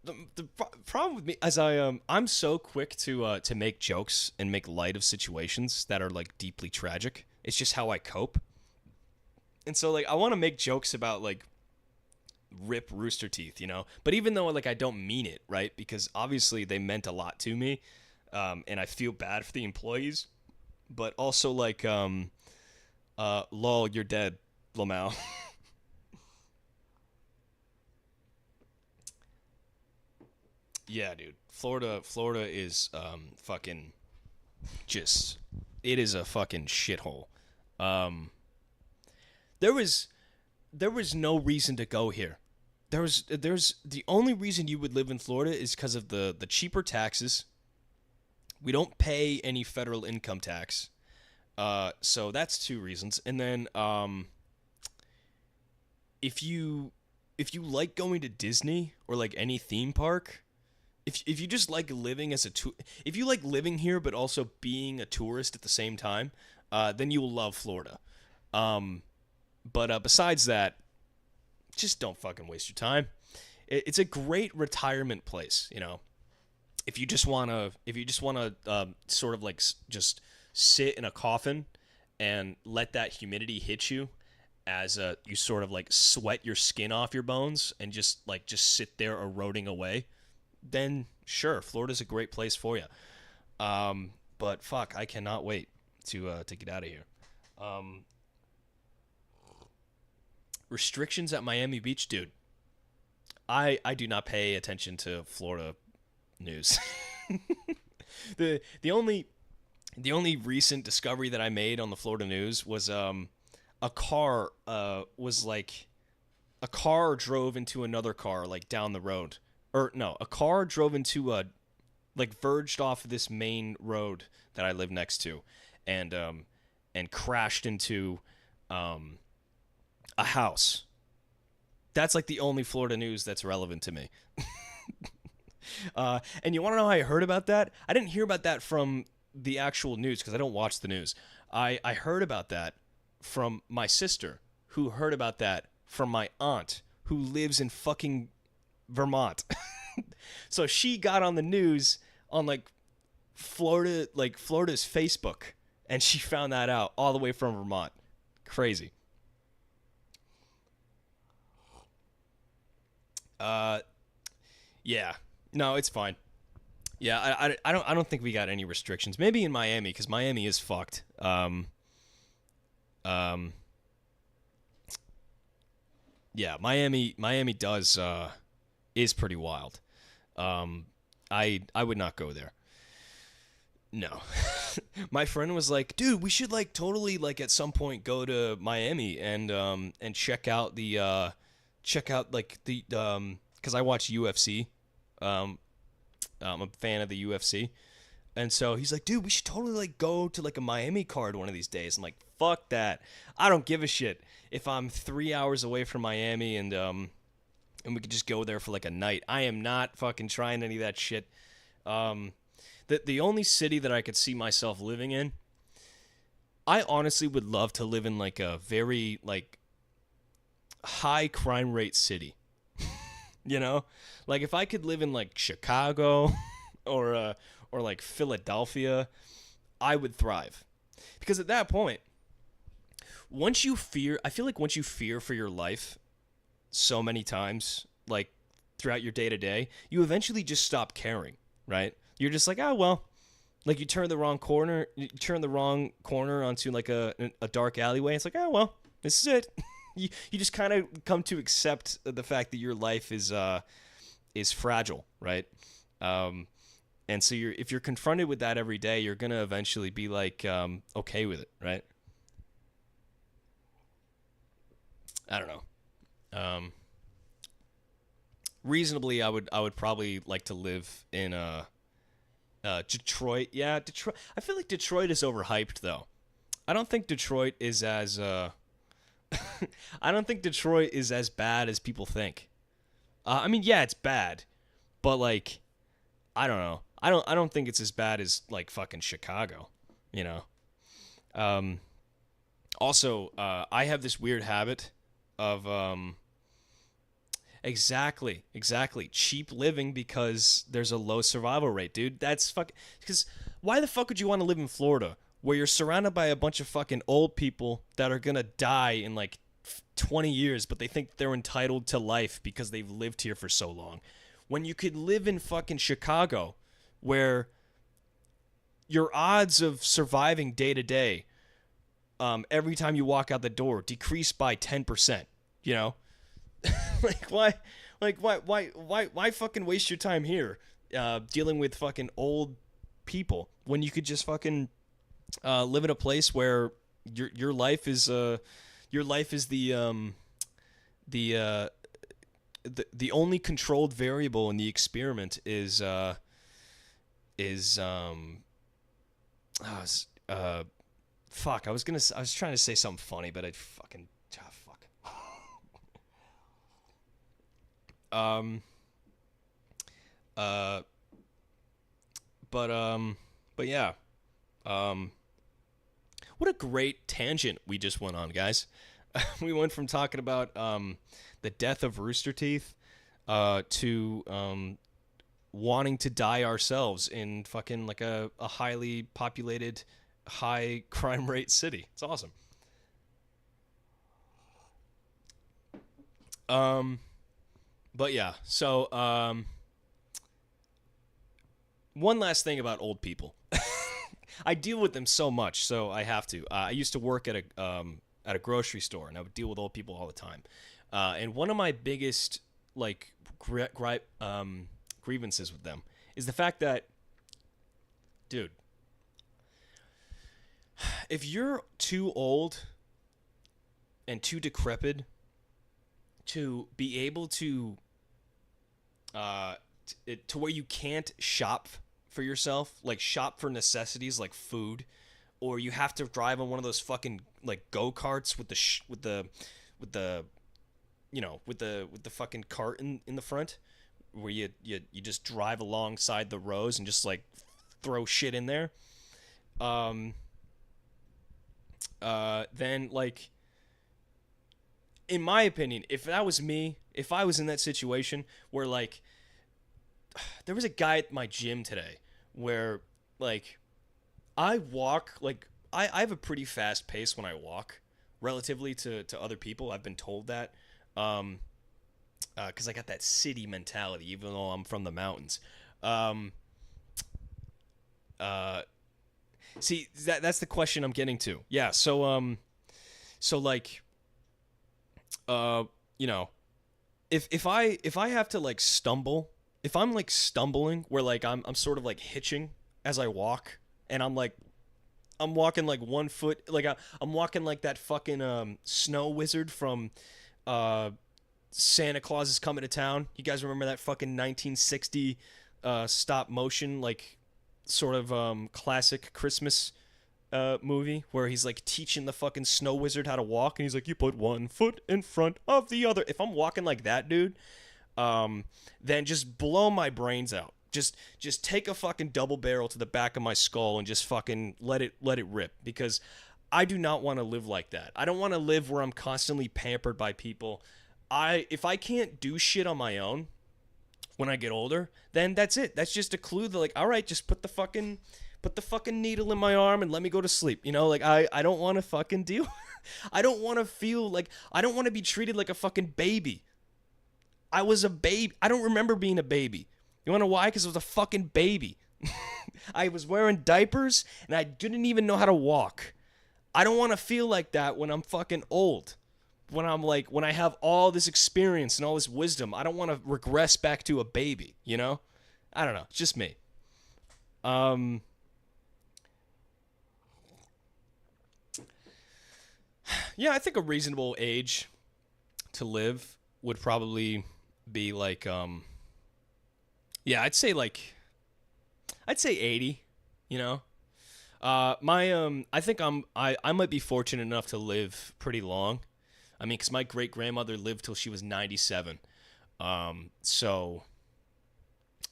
The problem with me is I'm so quick to make jokes and make light of situations that are like deeply tragic. It's just how I cope. And so like I want to make jokes about like rip Rooster Teeth, But even though like I don't mean it, right? Because obviously they meant a lot to me, and I feel bad for the employees, but also like lol, you're dead, Lamau. Yeah, dude. Florida is fucking just, it is a fucking shithole. There was no reason to go here. There's the only reason you would live in Florida is because of the cheaper taxes. We don't pay any federal income tax. So that's two reasons. And then if you like going to Disney or like any theme park, if you just like living as if you like living here but also being a tourist at the same time, then you will love Florida. But besides that, just don't fucking waste your time. It's a great retirement place, If you just wanna sort of like just sit in a coffin and let that humidity hit you as you sort of like sweat your skin off your bones and just sit there eroding away, then sure, Florida's a great place for you. But fuck, I cannot wait to get out of here. Restrictions at Miami Beach, dude. I do not pay attention to Florida news. The only recent discovery that I made on the Florida news was a car a car drove into another car like down the road. Or no, a car drove into a like verged off this main road that I live next to and crashed into a house. That's like the only Florida news that's relevant to me. And you want to know how I heard about that? I didn't hear about that from the actual news because I don't watch the news. I heard about that from my sister, who heard about that from my aunt, who lives in fucking Vermont. So she got on the news on Florida's Facebook, and she found that out all the way from Vermont. Crazy. Yeah. No, it's fine. Yeah, I don't think we got any restrictions. Maybe in Miami, because Miami is fucked. Yeah, Miami does is pretty wild. I would not go there. No. My friend was like, dude, we should totally at some point go to Miami and check out the because I watch UFC. I'm a fan of the UFC. And so he's like, dude, we should totally go to a Miami card one of these days. I'm like, fuck that. I don't give a shit if I'm 3 hours away from Miami and we could just go there for a night. I am not fucking trying any of that shit. The only city that I could see myself living in, I honestly would love to live in a very high crime rate city. You know? If I could live in Chicago or Philadelphia, I would thrive. Because at that point, I feel like once you fear for your life so many times, throughout your day to day, you eventually just stop caring, right? You're just oh, well, you turn the wrong corner onto a dark alleyway. It's oh, well, this is it. You just kind of come to accept the fact that your life is fragile, right? And so if you're confronted with that every day, you're gonna eventually be okay with it, right? I don't know. Reasonably, I would probably like to live in Detroit. Yeah, Detroit. I feel like Detroit is overhyped, though. I don't think Detroit is as I don't think Detroit is as bad as people think. I mean, yeah, it's bad, but I don't know. I don't think it's as bad as fucking Chicago, you know. Also, I have this weird habit of exactly cheap living because there's a low survival rate, dude. That's because why the fuck would you want to live in Florida where you're surrounded by a bunch of fucking old people that are gonna die in 20 years, but they think they're entitled to life because they've lived here for so long, when you could live in fucking Chicago where your odds of surviving day to day every time you walk out the door decrease by 10%, you know? Why fucking waste your time here dealing with fucking old people when you could just fucking live in a place where your life is the only controlled variable in the experiment is fuck. I was trying to say something funny, but I fucking fuck. But yeah. What a great tangent we just went on, guys. We went from talking about the death of Rooster Teeth to wanting to die ourselves in fucking a highly populated, high crime rate city. It's awesome. But yeah, so one last thing about old people. I deal with them so much, so I have to. I used to work at at a grocery store, and I would deal with old people all the time. And one of my biggest like grievances with them is the fact that, dude, if you're too old and too decrepit to be able to to where you can't shop for yourself, like shop for necessities like food, or you have to drive on one of those fucking like go-karts with the with the fucking cart in the front, where you just drive alongside the rows and just like throw shit in there. Then like, in my opinion, if that was me, if I was in that situation where like, there was a guy at my gym today where like I walk like I have a pretty fast pace when I walk relatively to other people. I've been told that. Because I got that city mentality, even though I'm from the mountains. See, that's the question I'm getting to. Yeah, so like, you know, if I have to like stumble, if I'm like stumbling, where like I'm sort of like hitching as I walk, and I'm walking like 1 foot, like I'm walking like that fucking snow wizard from Santa Claus is Coming to Town. You guys remember that fucking 1960 stop motion like sort of classic Christmas movie where he's like teaching the fucking snow wizard how to walk, and he's like, you put 1 foot in front of the other. If I'm walking like that, dude, then just blow my brains out. Just take a fucking double barrel to the back of my skull and just fucking let it rip, because I do not want to live like that. I don't want to live where I'm constantly pampered by people. If I can't do shit on my own when I get older, then that's it. That's just a clue that like, all right, just put the fucking needle in my arm and let me go to sleep. You know, like I don't want to fucking deal. I don't want to feel like, I don't want to be treated like a fucking baby. I was a baby. I don't remember being a baby. You want to know why? Because I was a fucking baby. I was wearing diapers and I didn't even know how to walk. I don't want to feel like that when I'm fucking old. When I'm like, when I have all this experience and all this wisdom, I don't want to regress back to a baby, you know? I don't know. It's just me. Yeah, I think a reasonable age to live would probably be like, yeah, I'd say 80, you know? I think I might be fortunate enough to live pretty long. I mean, because my great-grandmother lived till she was 97. So,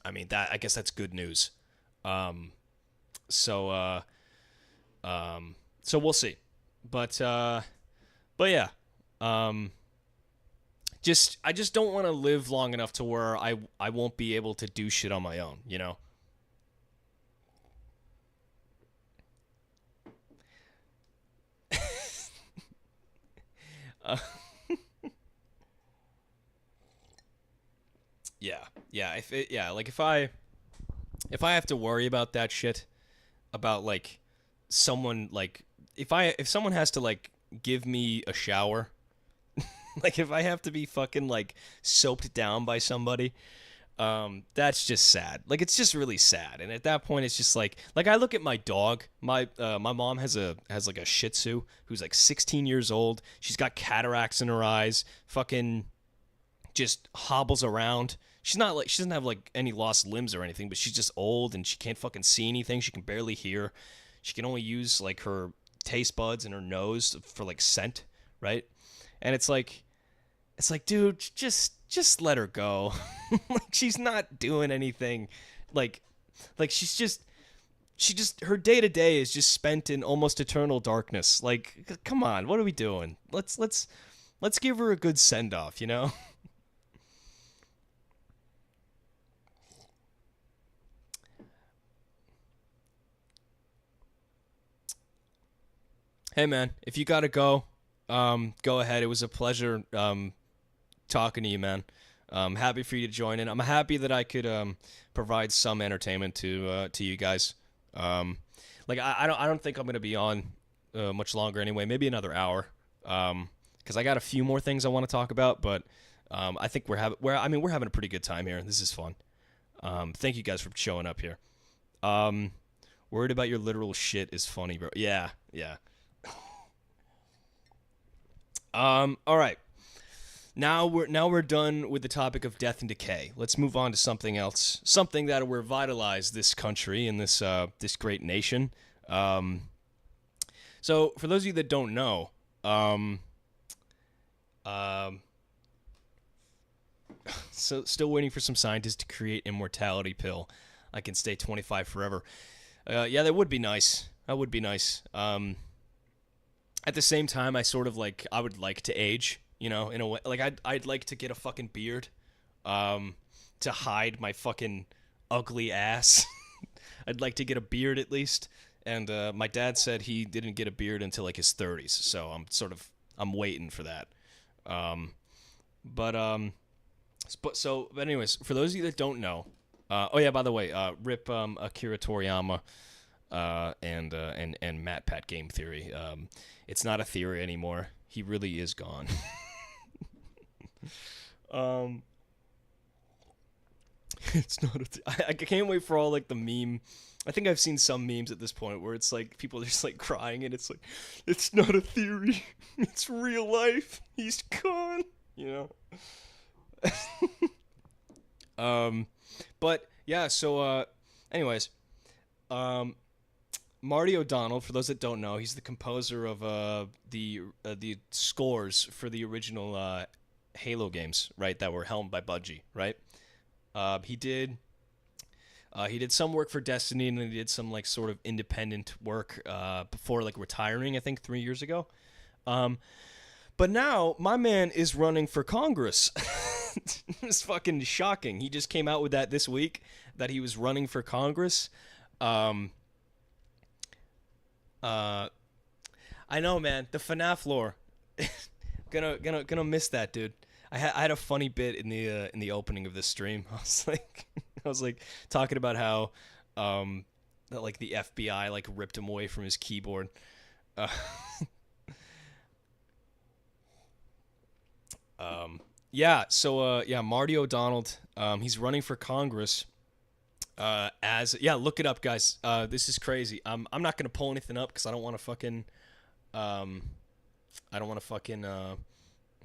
I mean, I guess that's good news. So we'll see. But yeah. I just don't want to live long enough to where I won't be able to do shit on my own, you know? Yeah. Like if I have to worry about that shit, about like someone, like if someone has to like give me a shower, like if I have to be fucking like soaped down by somebody, that's just sad. Like it's just really sad. And at that point, it's just like I look at my dog. My mom has like a Shih Tzu who's like 16 years old. She's got cataracts in her eyes. Fucking just hobbles around. She doesn't have like any lost limbs or anything, but she's just old and she can't fucking see anything. She can barely hear. She can only use like her taste buds and her nose for like scent, right? And it's like, dude, just let her go. Like she's not doing anything. Like her day to day is just spent in almost eternal darkness. Like, come on, what are we doing? Let's give her a good send off, you know? Hey man, if you gotta go, go ahead. It was a pleasure talking to you, man. Happy for you to join in. I'm happy that I could provide some entertainment to you guys. Like I don't think I'm gonna be on much longer anyway. Maybe another hour. because I got a few more things I want to talk about, but I think we're having a pretty good time here. This is fun. Thank you guys for showing up here. Worried about your literal shit is funny, bro. Yeah. All right. Now we're done with the topic of death and decay. Let's move on to something else. Something that will revitalize this country and this great nation. So for those of you that don't know, so still waiting for some scientists to create immortality pill. I can stay 25 forever. Yeah, that would be nice. That would be nice. At the same time, I would like to age, in a way. Like, I'd like to get a fucking beard, to hide my fucking ugly ass. I'd like to get a beard at least. And, my dad said he didn't get a beard until, like, his 30s. So I'm waiting for that. But anyways, for those of you that don't know, oh yeah, by the way, rip, Akira Toriyama, and Matt Pat Game Theory. It's not a theory anymore. He really is gone. It's not I can't wait for all, like, the meme. I think I've seen some memes at this point where it's like people are just like crying and it's like, it's not a theory. It's real life. He's gone. But yeah, so anyways, Marty O'Donnell, for those that don't know, he's the composer of the scores for the original Halo games, right, that were helmed by Bungie, right? He did some work for Destiny, and then he did some, like, sort of independent work before, like, retiring, I think 3 years ago. But now my man is running for Congress. It's fucking shocking. He just came out with that this week, that he was running for Congress. I know, man. The FNAF lore. gonna miss that, dude. I had a funny bit in the opening of this stream. I was like talking about how that, like, the FBI, like, ripped him away from his keyboard. Yeah, so Marty O'Donnell, he's running for Congress. Look it up, guys. This is crazy. I'm not gonna pull anything up because I don't want to fucking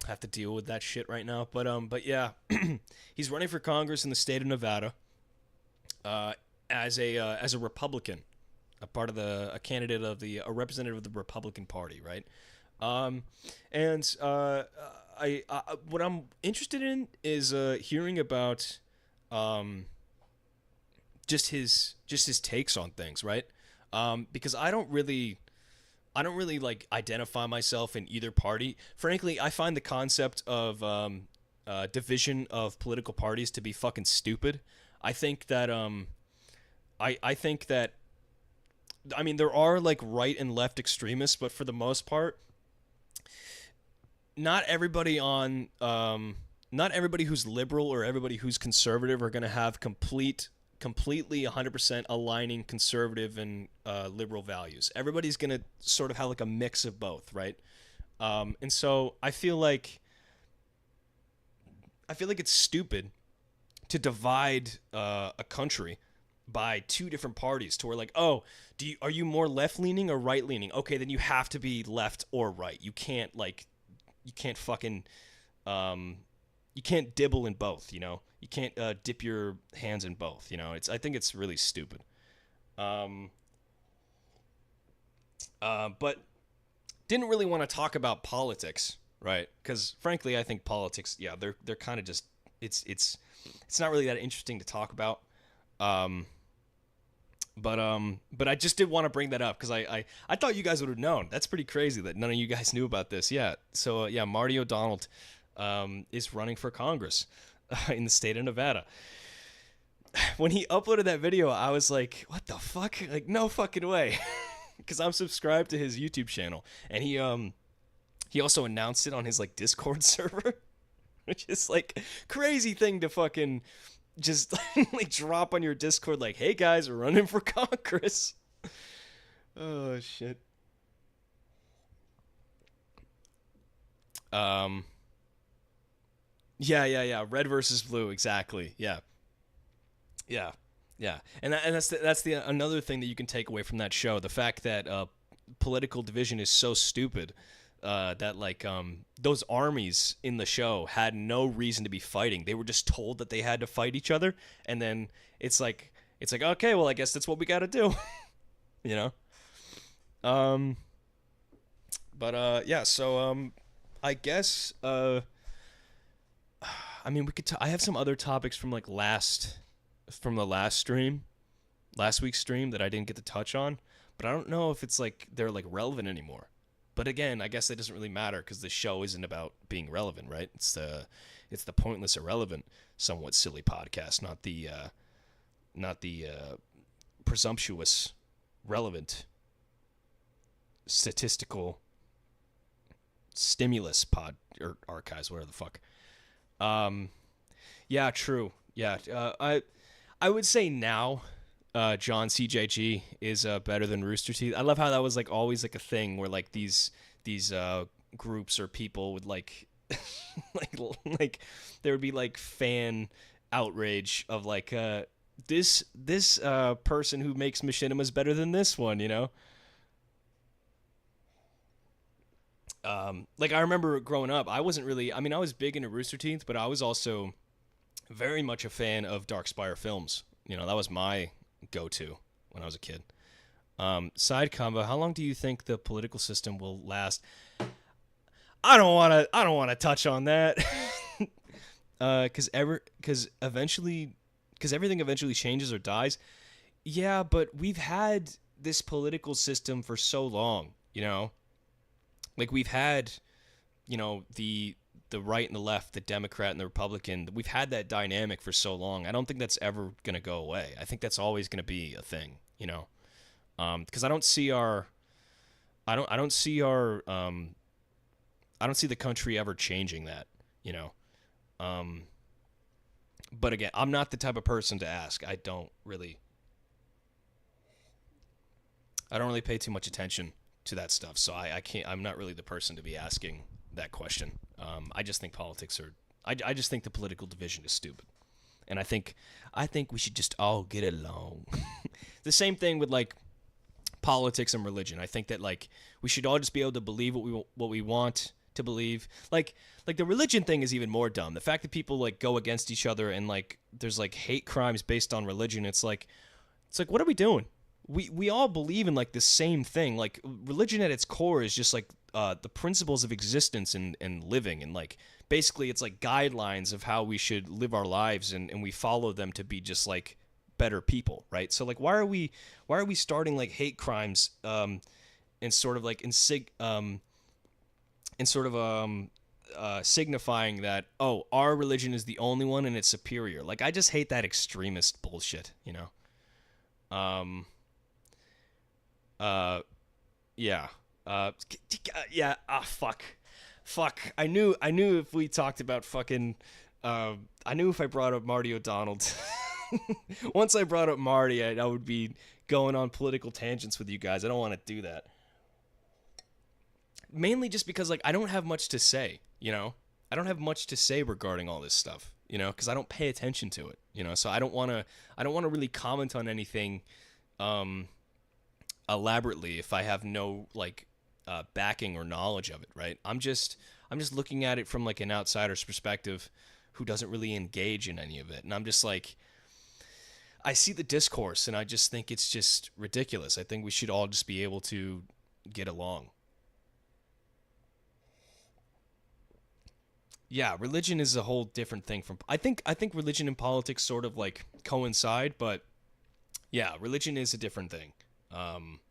have to deal with that shit right now. But yeah, he's running for Congress in the state of Nevada. As a Republican, a representative of the Republican Party, right? What I'm interested in is hearing about just his takes on things, right? Because I don't really like identify myself in either party. Frankly, I find the concept of division of political parties to be fucking stupid. I think that I mean, there are, like, right and left extremists, but for the most part, not everybody who's liberal or everybody who's conservative are going to have completely 100% aligning conservative and liberal values. Everybody's going to sort of have, like, a mix of both, right? And so I feel like it's stupid to divide a country by two different parties to where, like, oh, are you more left leaning or right leaning? Okay, then you have to be left or right. You can't fucking you can't dibble in both, you can't dip your hands in both, I think it's really stupid. But didn't really want to talk about politics, right? Because frankly, I think politics, yeah, they're kind of just, it's not really that interesting to talk about. But I just did want to bring that up because I thought you guys would have known. That's pretty crazy that none of you guys knew about this. Yeah. So yeah, Marty O'Donnell is running for Congress in the state of Nevada. When he uploaded that video, I was like, what the fuck? Like, no fucking way. Because I'm subscribed to his YouTube channel, and he also announced it on his, like, Discord server, which is, like, crazy thing to fucking just like drop on your Discord, like, hey guys, we're running for Congress. Oh shit. Um, yeah. Red versus blue, exactly. Yeah, yeah, yeah. And that's the another thing that you can take away from that show. The fact that political division is so stupid. That like those armies in the show had no reason to be fighting. They were just told that they had to fight each other, and then it's like okay, well I guess that's what we got to do, you know. Um, but yeah, so I guess I mean we could. I have some other topics from like from the last week's stream that I didn't get to touch on, but I don't know if it's like they're like relevant anymore. But again, I guess that doesn't really matter because the show isn't about being relevant, right? It's the pointless, irrelevant, somewhat silly podcast, not the presumptuous, relevant, statistical stimulus pod or archives, whatever the fuck. Um, yeah, true. Yeah, I would say now, John CJG is better than Rooster Teeth. I love how that was like always like a thing where like these groups or people would like like there would be like fan outrage of like this person who makes machinima is better than this one, you know. Like I remember growing up, I wasn't really. I mean, I was big into Rooster Teeth, but I was also very much a fan of Dark Spire films. You know, that was my go-to when I was a kid. Side combo: how long do you think the political system will last? I don't want to. I don't want to touch on that. Because everything eventually changes or dies. Yeah, but we've had this political system for so long. You know, like we've had, you know, the right and the left, the Democrat and the Republican. We've had that dynamic for so long. I don't think that's ever gonna go away. I think that's always gonna be a thing. You know, because I don't see the country ever changing that. You know. But again, I'm not the type of person to ask. I don't really pay too much attention to that stuff. So I can't. I'm not really the person to be asking that question. I just think politics are. I just think the political division is stupid, and I think we should just all get along. The same thing with like politics and religion. I think that like we should all just be able to believe what we want to believe. Like the religion thing is even more dumb. The fact that people like go against each other and like there's like hate crimes based on religion. It's like what are we doing? We all believe in like the same thing. Like religion at its core is just like the principles of existence and living, and like basically it's like guidelines of how we should live our lives, and we follow them to be just like better people, right? So like why are we starting like hate crimes and sort of like signifying that, oh, our religion is the only one and it's superior. Like I just hate that extremist bullshit, you know. Yeah. Yeah. Ah, fuck. I knew if we talked about fucking, I knew if I brought up Marty O'Donnell, once I brought up Marty, I would be going on political tangents with you guys. I don't want to do that. Mainly just because like I don't have much to say, you know. I don't have much to say regarding all this stuff, you know, because I don't pay attention to it, you know. So I don't want to really comment on anything elaborately if I have no like backing or knowledge of it, right? I'm just looking at it from like an outsider's perspective who doesn't really engage in any of it, and I'm just like, I see the discourse and I just think it's just ridiculous. I think we should all just be able to get along. Yeah, religion is a whole different thing from I think religion and politics sort of like coincide, but yeah, religion is a different thing. Um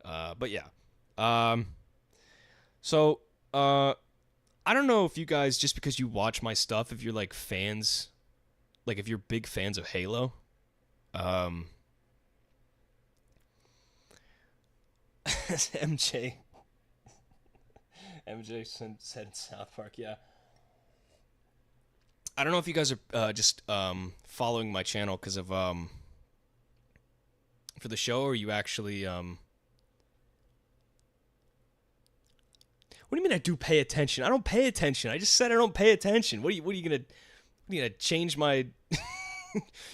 but yeah. Um so I don't know if you guys, just because you watch my stuff, if you're like fans, like if you're big fans of Halo. Um MJ MJ said South Park, yeah. I don't know if you guys are just following my channel because of for the show, or you actually What do you mean I do pay attention? I don't pay attention. I just said I don't pay attention. What are you gonna change my?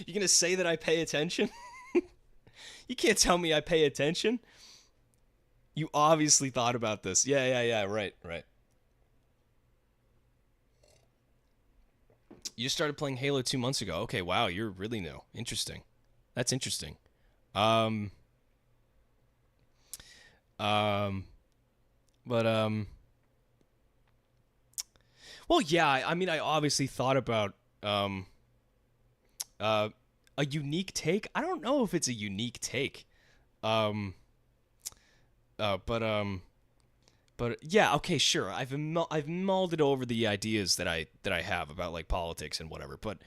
You gonna say that I pay attention? You can't tell me I pay attention. You obviously thought about this. Yeah. Right. You just started playing Halo 2 months ago. Okay, wow, you're really new. Interesting. That's interesting. Um, but well, yeah. I mean, I obviously thought about a unique take. I don't know if it's a unique take. Um, but yeah, okay, sure. I've mulled over the ideas that I have about like politics and whatever. But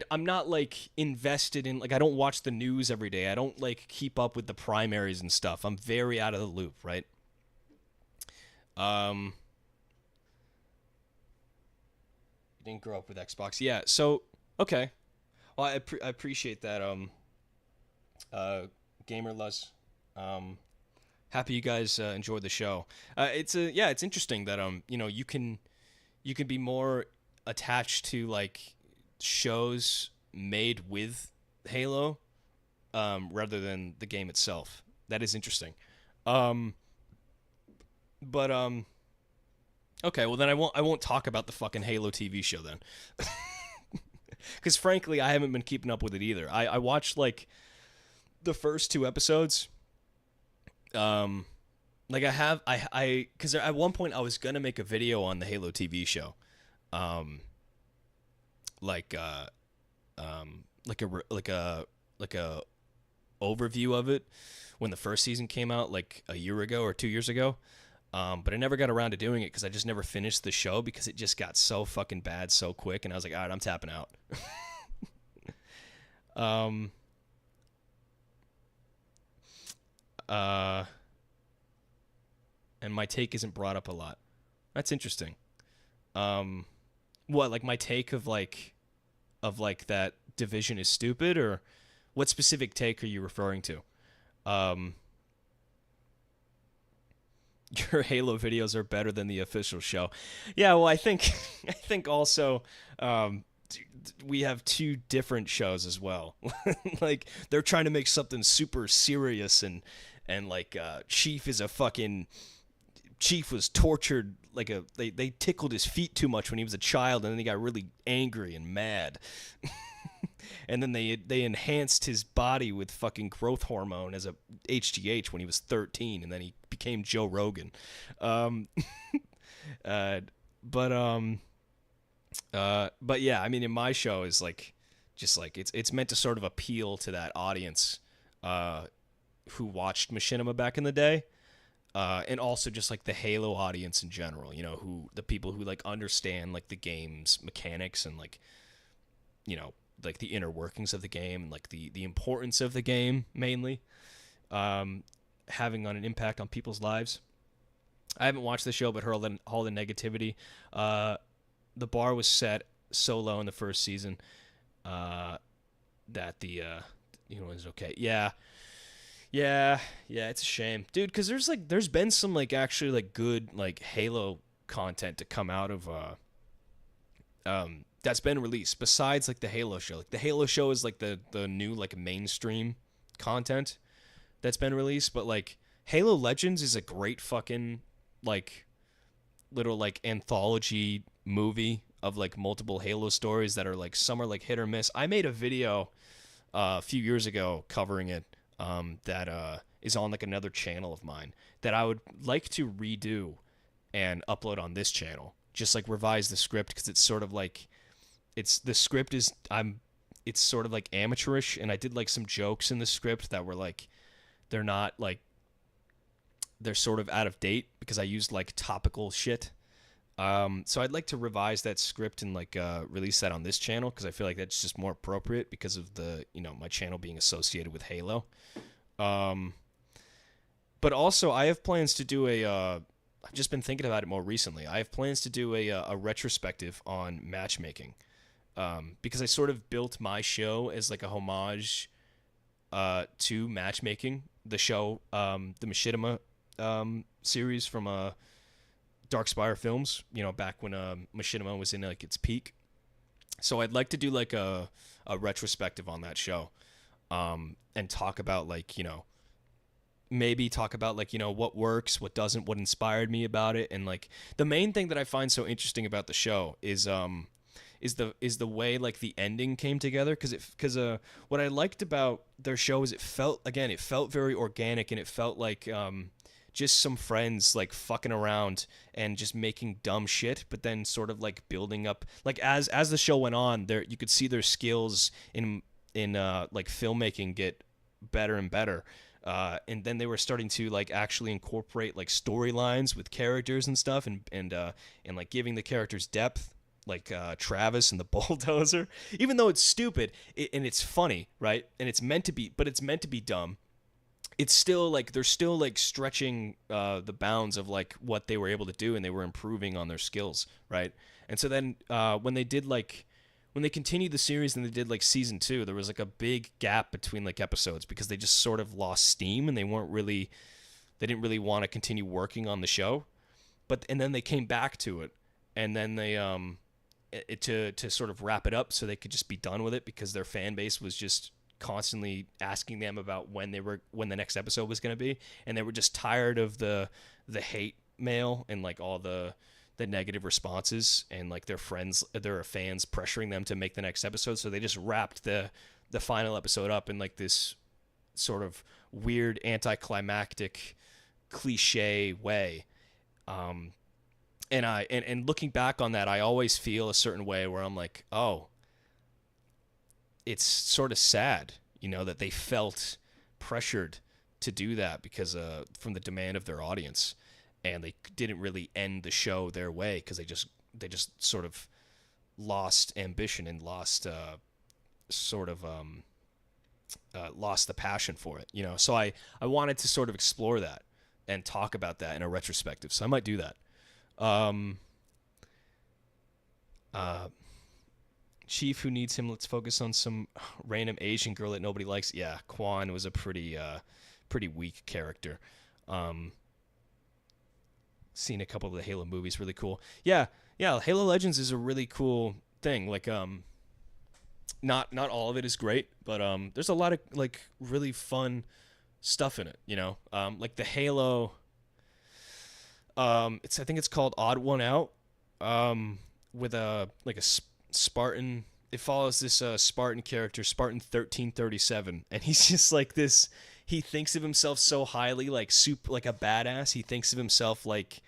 I'm not like invested in, like, I don't watch the news every day. I don't like keep up with the primaries and stuff. I'm very out of the loop, right? Um, didn't grow up with Xbox. Yeah, so okay. Well, I appreciate that. Gamer Luz. Happy you guys enjoyed the show. It's interesting that you can be more attached to like shows made with Halo rather than the game itself. That is interesting. Um, but okay, well then I won't talk about the fucking Halo TV show then. Because frankly, I haven't been keeping up with it either. I watched like the first two episodes. Like because at one point I was gonna make a video on the Halo TV show, like like a overview of it when the first season came out like a year ago or 2 years ago. But I never got around to doing it because I just never finished the show because it just got so fucking bad so quick, and I was like, all right, I'm tapping out. um. And my take isn't brought up a lot. That's interesting. What, like my take of that Division is stupid, or what specific take are you referring to? Your Halo videos are better than the official show. Yeah, well, I think I think also we have two different shows as well. Like they're trying to make something super serious and like Chief was tortured like they tickled his feet too much when he was a child, and then he got really angry and mad. And then they enhanced his body with fucking growth hormone as a HGH when he was 13, and then he became Joe Rogan. Um, but yeah, I mean, in my show is like just like it's meant to sort of appeal to that audience who watched Machinima back in the day. And also just like the Halo audience in general, who the people who like understand like the game's mechanics and like, like the inner workings of the game and like the importance of the game mainly, having on an impact on people's lives. I haven't watched the show, but heard all the negativity. The bar was set so low in the first season that the it was okay. Yeah, it's a shame, dude. Because there's been some like actually like good like Halo content to come out of that's been released besides like the Halo show. Like the Halo show is like the new like mainstream content that's been released, but like Halo Legends is a great fucking like little like anthology movie of like multiple Halo stories that are like some are like hit or miss. I made a video a few years ago covering it. That is on like another channel of mine that I would like to redo and upload on this channel. Just like revise the script because it's sort of like it's sort of like amateurish, and I did like some jokes in the script that were like they're not like they're sort of out of date because I used like topical shit. So I'd like to revise that script and like release that on this channel because I feel like that's just more appropriate because of the my channel being associated with Halo. But also I have plans to do I've just been thinking about it more recently. I have plans to do a retrospective on matchmaking because I sort of built my show as like a homage to matchmaking. The show, the Machinima series from Darkspire Films, back when Machinima was in like its peak. So I'd like to do like a retrospective on that show, and talk about like, maybe talk about like, what works, what doesn't, what inspired me about it. And like the main thing that I find so interesting about the show is the way like the ending came together, because what I liked about their show is it felt very organic, and it felt like just some friends like fucking around and just making dumb shit, but then sort of like building up, like as the show went on, there you could see their skills in like filmmaking get better and better. And then they were starting to like actually incorporate like storylines with characters and stuff, and like giving the characters depth, like Travis and the bulldozer. Even though it's stupid, and it's funny, right? And it's meant to be dumb. It's still like they're still like stretching the bounds of like what they were able to do, and they were improving on their skills, right? And so then when they continued the series and they did like season 2, there was like a big gap between like episodes, because they just sort of lost steam, and they didn't really want to continue working on the show. And then they came back to it, and then they to sort of wrap it up so they could just be done with it, because their fan base was just constantly asking them about when the next episode was going to be, and they were just tired of the hate mail and like all the negative responses, and like their fans pressuring them to make the next episode. So they just wrapped the final episode up in like this sort of weird anticlimactic cliche way. And looking back on that, I always feel a certain way where I'm like, oh, it's sort of sad, that they felt pressured to do that because from the demand of their audience, and they didn't really end the show their way, because they just sort of lost ambition and lost lost the passion for it, So I wanted to sort of explore that and talk about that in a retrospective. So I might do that. Chief, who needs him? Let's focus on some random Asian girl that nobody likes. Yeah, Quan was a pretty weak character. Seen a couple of the Halo movies, really cool. Yeah, Halo Legends is a really cool thing. Like, not all of it is great, but there's a lot of like really fun stuff in it. Like the Halo. I think it's called Odd One Out. With a Spartan. It follows this Spartan character, Spartan 1337, and he's just like this. He thinks of himself so highly, like like a badass. He thinks of himself like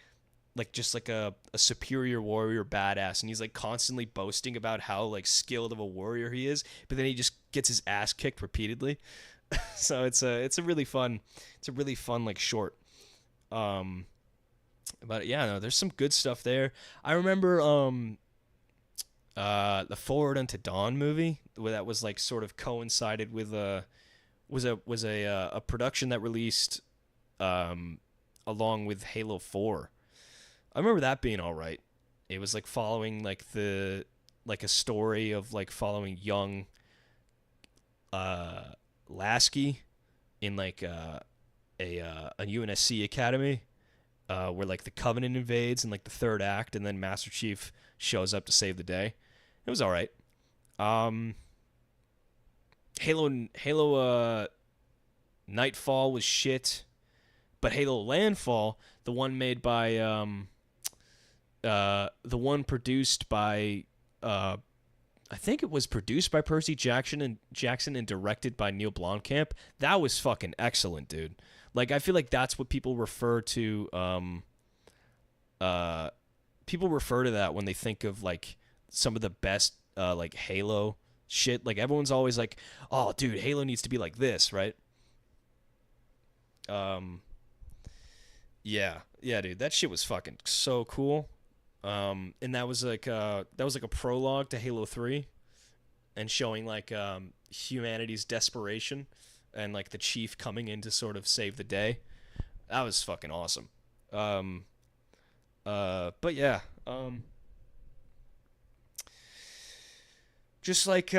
just like a superior warrior badass, and he's like constantly boasting about how like skilled of a warrior he is. But then he just gets his ass kicked repeatedly. So it's a really fun like short. But yeah, no, there's some good stuff there. I remember the Forward Unto Dawn movie, where that was like sort of coincided with a production that released along with Halo 4. I remember that being all right. It was like following like a story of like following young Lasky in like a UNSC academy, where like the Covenant invades in like the third act, and then Master Chief shows up to save the day. It was all right. Halo Nightfall was shit, but Halo Landfall, the one made by the one produced by I think it was produced by Percy Jackson and directed by Neil Blomkamp. That was fucking excellent, dude. Like, I feel like that's what people refer to. People refer to that when they think of like some of the best like Halo shit. Like, everyone's always like, "Oh, dude, Halo needs to be like this," right? Yeah, dude, that shit was fucking so cool. And that was like a prologue to Halo 3, and showing like humanity's desperation, and like the Chief coming in to sort of save the day. That was fucking awesome. But yeah, just like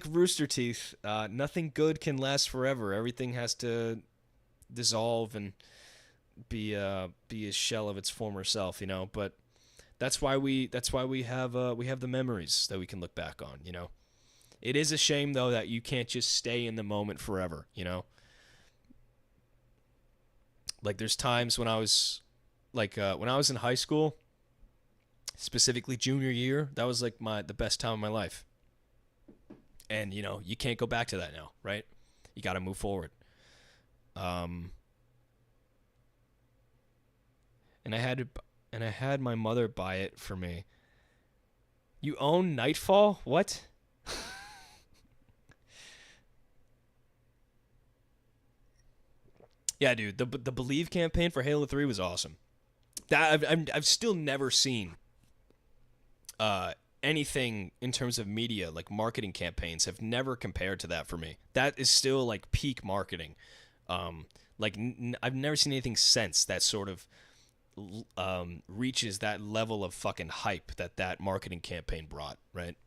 Rooster Teeth, nothing good can last forever. Everything has to dissolve, and be a shell of its former self, you know. But that's why we have the memories that we can look back on, you know. It is a shame though that you can't just stay in the moment forever, you know. Like there's times when I was when I was in high school, specifically junior year, that was like the best time of my life. And you know, you can't go back to that now, right? You got to move forward. And I had my mother buy it for me. You own Nightfall? What? Yeah, dude, the Believe campaign for Halo 3 was awesome. That I've still never seen anything in terms of media, like marketing campaigns have never compared to that for me. That is still like peak marketing. I've never seen anything since that sort of reaches that level of fucking hype that marketing campaign brought, right?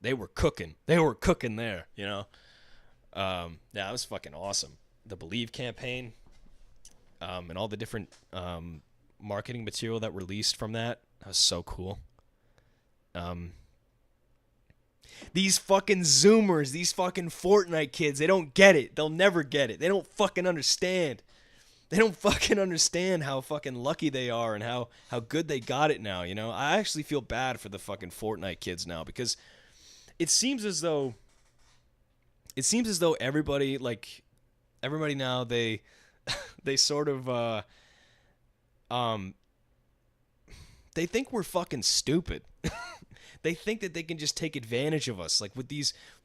They were cooking. They were cooking there, you know? Yeah, it was fucking awesome. The Believe campaign, and all the different marketing material that released from that was so cool. These fucking Zoomers, these fucking Fortnite kids, they don't get it. They'll never get it. They don't fucking understand. They don't fucking understand how fucking lucky they are and how good they got it now, you know? I actually feel bad for the fucking Fortnite kids now because it seems as though everybody now they sort of they think we're fucking stupid. They think that they can just take advantage of us, like with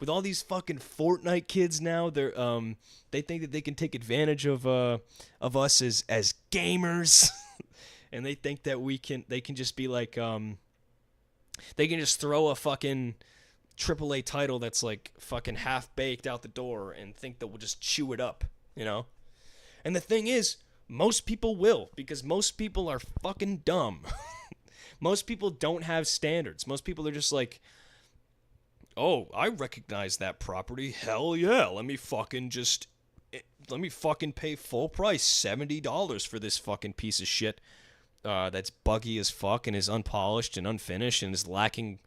all these fucking Fortnite kids now. They think that they can take advantage of us as gamers, and they think that they can just be like they can just throw a fucking AAA title that's like fucking half baked out the door and think that we'll just chew it up, you know. And the thing is, most people will, because most people are fucking dumb. Most people don't have standards. Most people are just like, oh, I recognize that property. Hell yeah. Let me fucking pay full price, $70 for this fucking piece of shit that's buggy as fuck and is unpolished and unfinished and is lacking,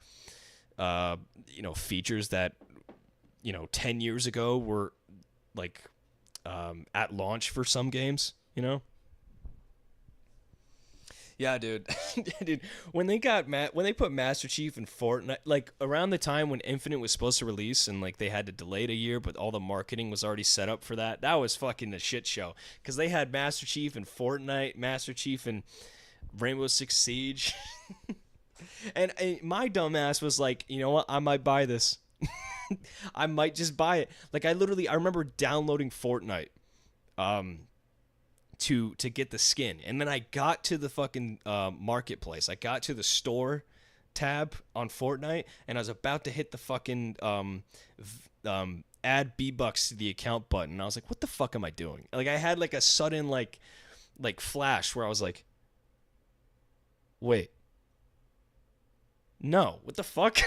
features that, 10 years ago were like at launch for some games, you know? Yeah, dude. Dude, when they put Master Chief in Fortnite, like around the time when Infinite was supposed to release and like they had to delay it a year, but all the marketing was already set up for that. That was fucking a shit show because they had Master Chief in Fortnite, Master Chief in Rainbow Six Siege, and my dumbass was like, you know what? I might buy this. I might just buy it. Like I remember downloading Fortnite, to get the skin, and then I got to the fucking marketplace. I got to the store tab on Fortnite, and I was about to hit the fucking add B-Bucks to the account button. And I was like, what the fuck am I doing? Like I had like a sudden like flash where I was like, wait, no, what the fuck?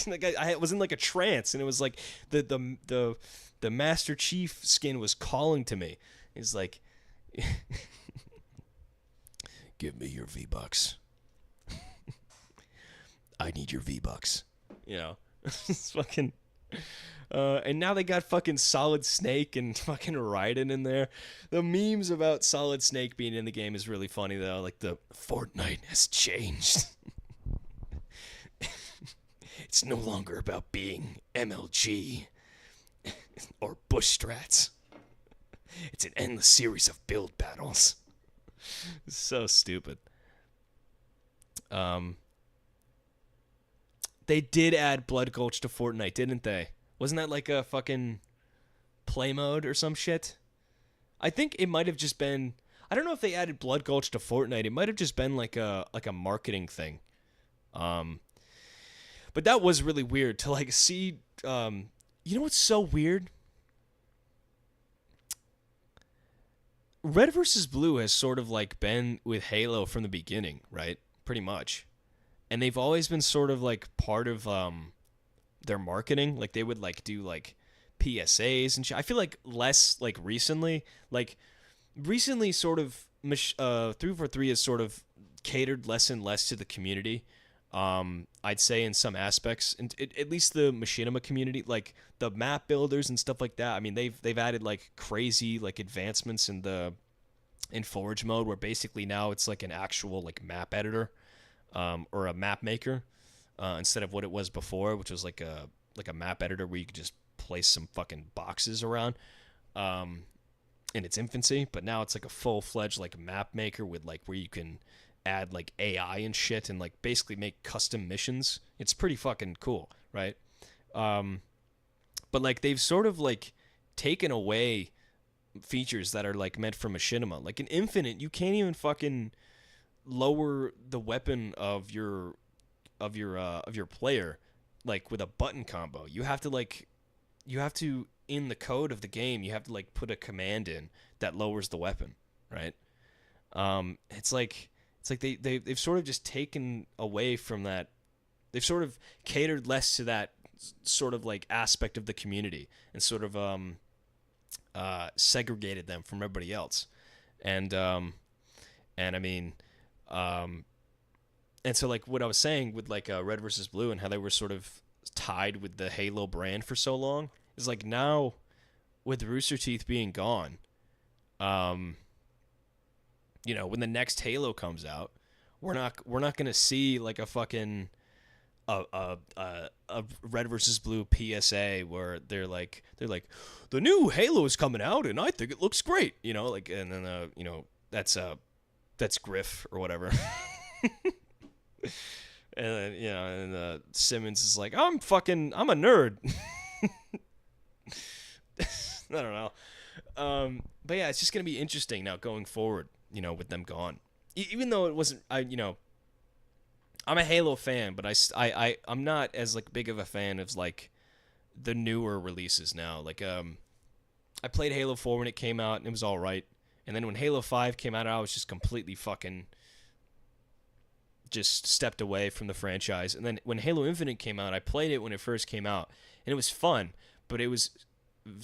Like I was in like a trance, and it was like the Master Chief skin was calling to me. It's like, give me your V-Bucks. I need your V-Bucks. You know, it's fucking. And now they got fucking Solid Snake and fucking Raiden in there. The memes about Solid Snake being in the game is really funny though. Like the Fortnite has changed. It's no longer about being MLG or Bush Strats. It's an endless series of build battles. It's so stupid. They did add Blood Gulch to Fortnite, didn't they? Wasn't that like a fucking play mode or some shit? I think it might have just been. I don't know if they added Blood Gulch to Fortnite. It might have just been like a marketing thing. But that was really weird to like see. You know what's so weird? Red versus Blue has sort of like been with Halo from the beginning, right? Pretty much. And they've always been sort of like part of their marketing. Like they would like do like PSAs and shit. I feel like less like recently. Like recently sort of 343 has sort of catered less and less to the community. I'd say in some aspects, and at least the machinima community, like the map builders and stuff like that. I mean, they've added like crazy like advancements in Forge mode, where basically now it's like an actual like map editor, or a map maker, instead of what it was before, which was like a map editor where you could just place some fucking boxes around. In its infancy, but now it's like a full-fledged like map maker with like where you can add like AI and shit and like basically make custom missions. It's pretty fucking cool, right? But like they've sort of like taken away features that are like meant for machinima. Like in Infinite, you can't even fucking lower the weapon of your player like with a button combo. You have to in the code of the game, you have to like put a command in that lowers the weapon, right? It's like they've sort of just taken away from that. They've sort of catered less to that sort of like aspect of the community and sort of segregated them from everybody else. And I mean, and so like what I was saying with like Red versus Blue and how they were sort of tied with the Halo brand for so long is like now with Rooster Teeth being gone, you know, when the next Halo comes out, we're not gonna see like a fucking a Red versus Blue PSA where they're like the new Halo is coming out and I think it looks great, you know, like, and then you know, that's Griff or whatever. And then, you know, and Simmons is like, I'm a nerd. I don't know. But yeah, it's just gonna be interesting now going forward, you know, with them gone. Even though it wasn't, you know, I'm a Halo fan, but I'm not as like big of a fan of like the newer releases now. Like I played Halo 4 when it came out and it was all right, and then when Halo 5 came out, I was just completely fucking just stepped away from the franchise. And then when Halo Infinite came out, I played it when it first came out, and it was fun, but it was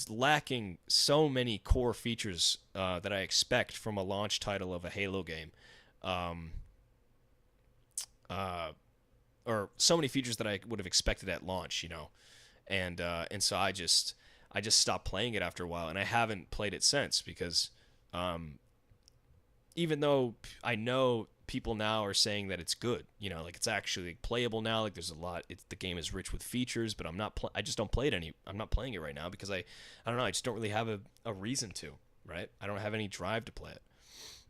lacking so many core features that I expect from a launch title of a Halo game, or so many features that I would have expected at launch, you know, and so I just stopped playing it after a while, and I haven't played it since because even though I know people now are saying that it's good, you know, like it's actually playable now, like there's a lot, the game is rich with features, but I just don't play it I'm not playing it right now because I don't know, I just don't really have a reason to, right? I don't have any drive to play it.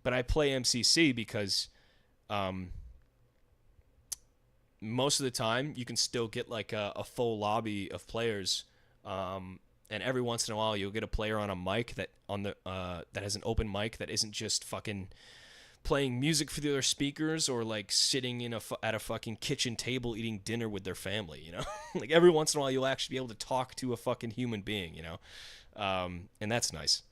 But I play MCC because most of the time you can still get like a full lobby of players, and every once in a while you'll get a player on a mic that has an open mic that isn't just fucking playing music for the other speakers or like sitting at a fucking kitchen table eating dinner with their family, you know. Like every once in a while you'll actually be able to talk to a fucking human being, you know, and that's nice.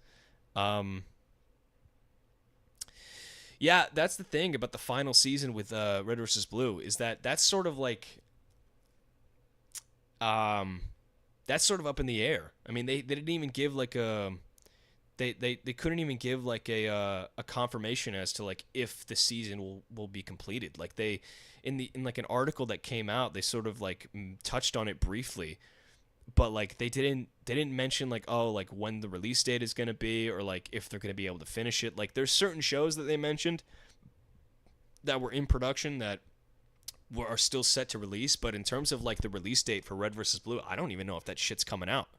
Yeah, that's the thing about the final season with Red vs. Blue is that's sort of like that's sort of up in the air. I mean, they didn't even give like they couldn't even give like a confirmation as to like if the season will be completed. Like they in like an article that came out, they sort of like touched on it briefly, but like they didn't mention like, oh, like when the release date is going to be, or like if they're going to be able to finish it. Like there's certain shows that they mentioned that were in production that are still set to release, but in terms of like the release date for Red vs. Blue, I don't even know if that shit's coming out,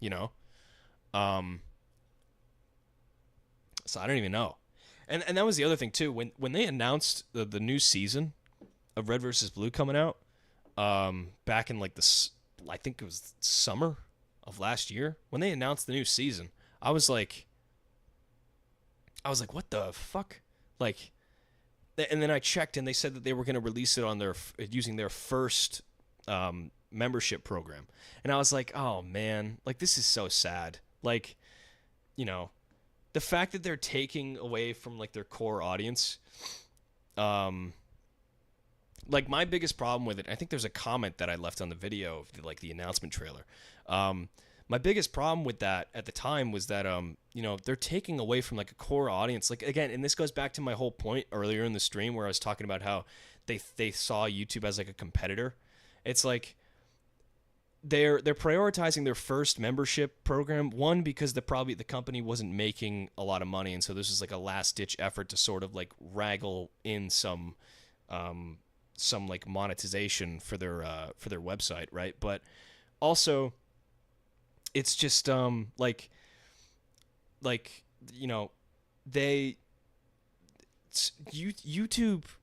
you know. So I don't even know. And that was the other thing too, when they announced the new season of Red vs. Blue coming out, back in like I think it was summer of last year, when they announced the new season, I was like, what the fuck? Like, and then I checked and they said that they were going to release it on using their first membership program. And I was like, oh man, like this is so sad. Like, you know, the fact that they're taking away from like their core audience, like my biggest problem with it, I think there's a comment that I left on the video of the announcement trailer. my biggest problem with that at the time was that they're taking away from like a core audience. Like again, and this goes back to my whole point earlier in the stream where I was talking about how they saw YouTube as like a competitor. It's like they're prioritizing their first membership program, one because the company wasn't making a lot of money, and so this is like a last ditch effort to sort of like wrangle in some like monetization for their website, right? But also it's just YouTube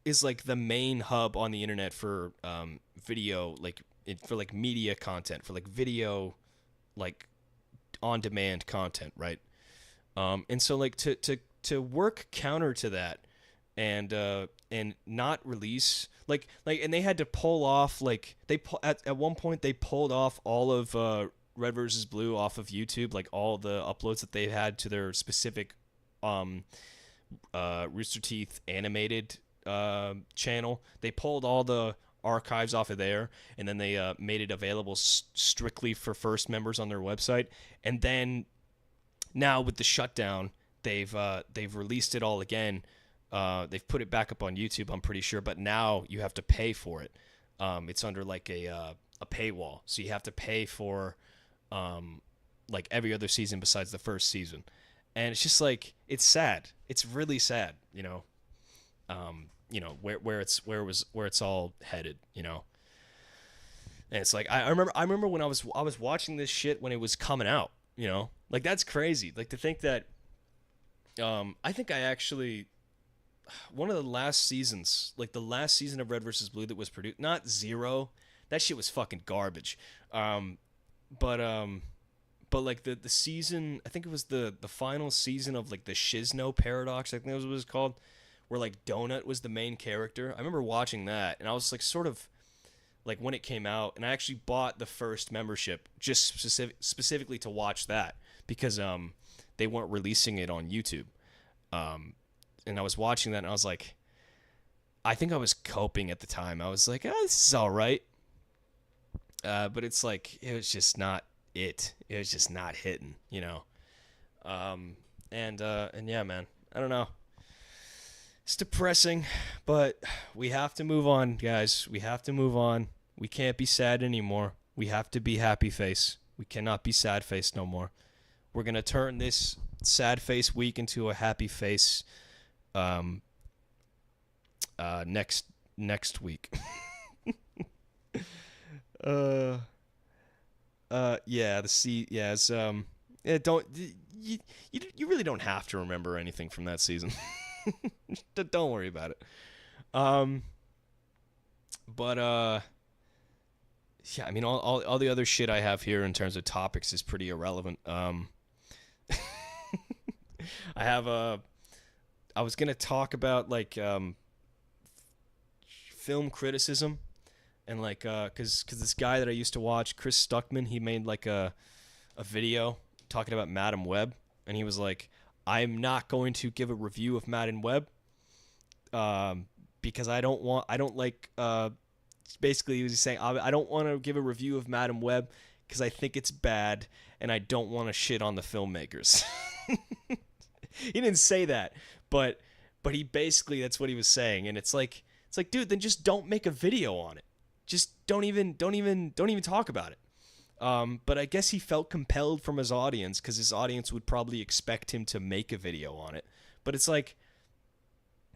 is like the main hub on the internet for video, for like media content, for like video, like on demand content, right? And so like to work counter to that and not release and they had to pull off at one point they pulled off all of Red versus Blue off of YouTube, like all the uploads that they had to their specific Rooster Teeth animated channel. They pulled all the archives off of there, and then they made it available strictly for first members on their website. And then now with the shutdown, they've released it all again. They've put it back up on YouTube, I'm pretty sure, but now you have to pay for it. It's under like a paywall, so you have to pay for like every other season besides the first season. And it's just like, it's sad. It's really sad, where it's all headed, And it's like I remember when I was watching this shit when it was coming out, like that's crazy. Like to think that I think I actually one of the last seasons, like the last season of Red versus Blue that was produced, not Zero, that shit was fucking garbage. But like the season, I think it was the final season of like the Shizno Paradox, I think that was what it was called, where like Donut was the main character. I remember watching that, and I was like sort of like when it came out, and I actually bought the first membership just specifically to watch that because they weren't releasing it on YouTube. And I was watching that, and I was like, I think I was coping at the time. I was like, oh, this is all right. But it's like, it was just not it. It was just not hitting, And yeah, man, I don't know. It's depressing, but we have to move on, guys. We have to move on. We can't be sad anymore. We have to be happy face. We cannot be sad face no more. We're going to turn this sad face week into a happy face next week. You really don't have to remember anything from that season. Don't worry about it. Yeah, I mean, all the other shit I have here in terms of topics is pretty irrelevant. I was gonna talk about like film criticism, and like cause this guy that I used to watch, Chris Stuckman, he made like a video talking about Madam Web, and he was like, I'm not going to give a review of Madam Web because I don't like basically he was saying I don't want to give a review of Madam Web because I think it's bad and I don't want to shit on the filmmakers. He didn't say that, but he basically, that's what he was saying. And it's like, dude, then just don't make a video on it. Just don't even talk about it. But I guess he felt compelled from his audience because his audience would probably expect him to make a video on it. But it's like,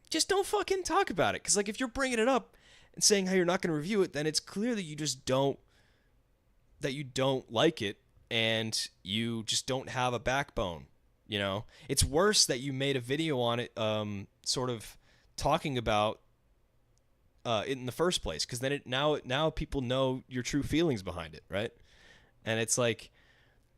just don't fucking talk about it. Because like, if you're bringing it up and saying how you're not going to review it, then it's clear that you don't like it, and you just don't have a backbone. It's worse that you made a video on it, sort of talking about it in the first place, because then now people know your true feelings behind it, right? And it's like,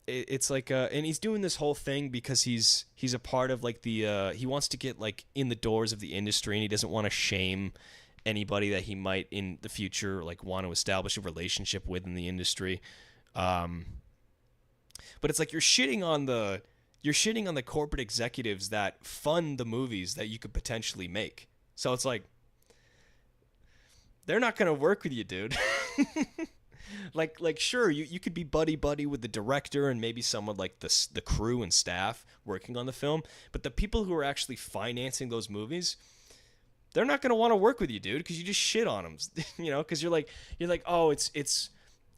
and he's doing this whole thing because he's a part of like he wants to get like in the doors of the industry, and he doesn't want to shame anybody that he might in the future like want to establish a relationship with in the industry. But it's like you're shitting on the corporate executives that fund the movies that you could potentially make. So it's like, they're not going to work with you, dude. like sure, you could be buddy buddy with the director and maybe someone like the crew and staff working on the film, but the people who are actually financing those movies, they're not going to want to work with you, dude, because you just shit on them. Because you're like, oh, it's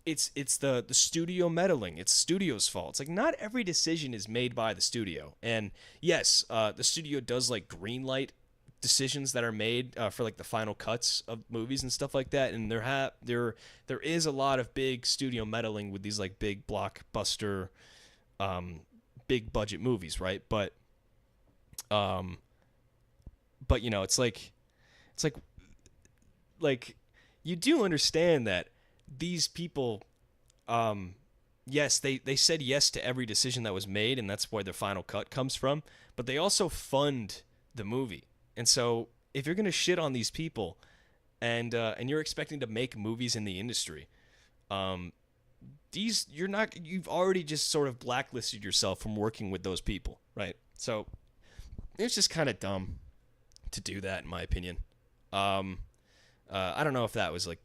the studio meddling. It's studio's fault. It's like, not every decision is made by the studio. And yes, the studio does like green light decisions that are made for like the final cuts of movies and stuff like that. And there is a lot of big studio meddling with these like big blockbuster, big budget movies, right? But it's like you do understand that these people, yes, they said yes to every decision that was made, and that's where the final cut comes from, but they also fund the movie. And so if you're going to shit on these people and you're expecting to make movies in the industry, you've already just sort of blacklisted yourself from working with those people, right? So it's just kind of dumb to do that, in my opinion. I don't know if that's like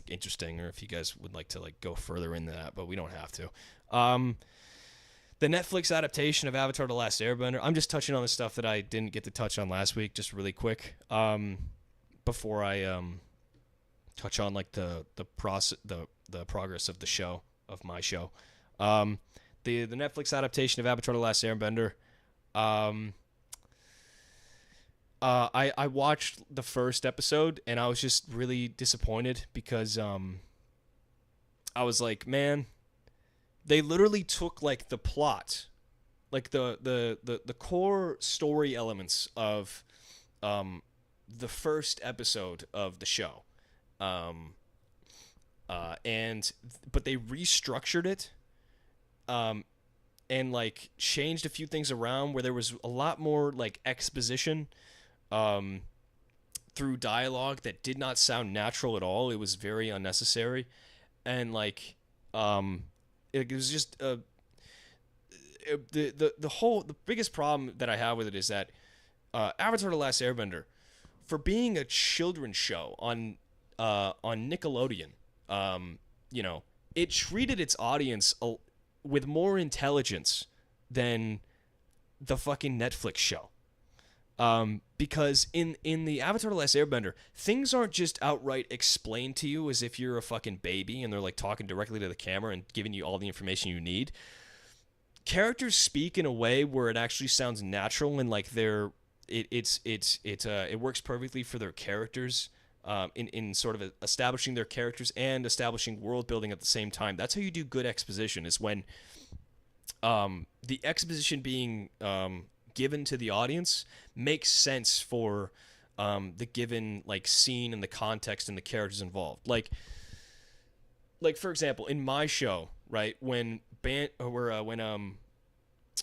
interesting, or if you guys would like to like go further into that, but we don't have to. The Netflix adaptation of Avatar: The Last Airbender. I'm just touching on the stuff that I didn't get to touch on last week, just really quick. Before I touch on like the progress of the show, of my show. The Netflix adaptation of Avatar: The Last Airbender. I watched the first episode and I was just really disappointed because I was like, man, they literally took like the plot, like the core story elements of the first episode of the show, but they restructured it, and like changed a few things around where there was a lot more like exposition through dialogue that did not sound natural at all. It was very unnecessary, and like it was just the biggest problem that I have with it is that Avatar: The Last Airbender, for being a children's show on Nickelodeon, it treated its audience with more intelligence than the fucking Netflix show. Because in the Avatar: The Last Airbender, things aren't just outright explained to you as if you're a fucking baby and they're like talking directly to the camera and giving you all the information you need. Characters speak in a way where it actually sounds natural and like it works perfectly for their characters, in sort of establishing their characters and establishing world building at the same time. That's how you do good exposition, is when the exposition being given to the audience makes sense for the given like scene and the context and the characters involved. Like for example, in my show, right, when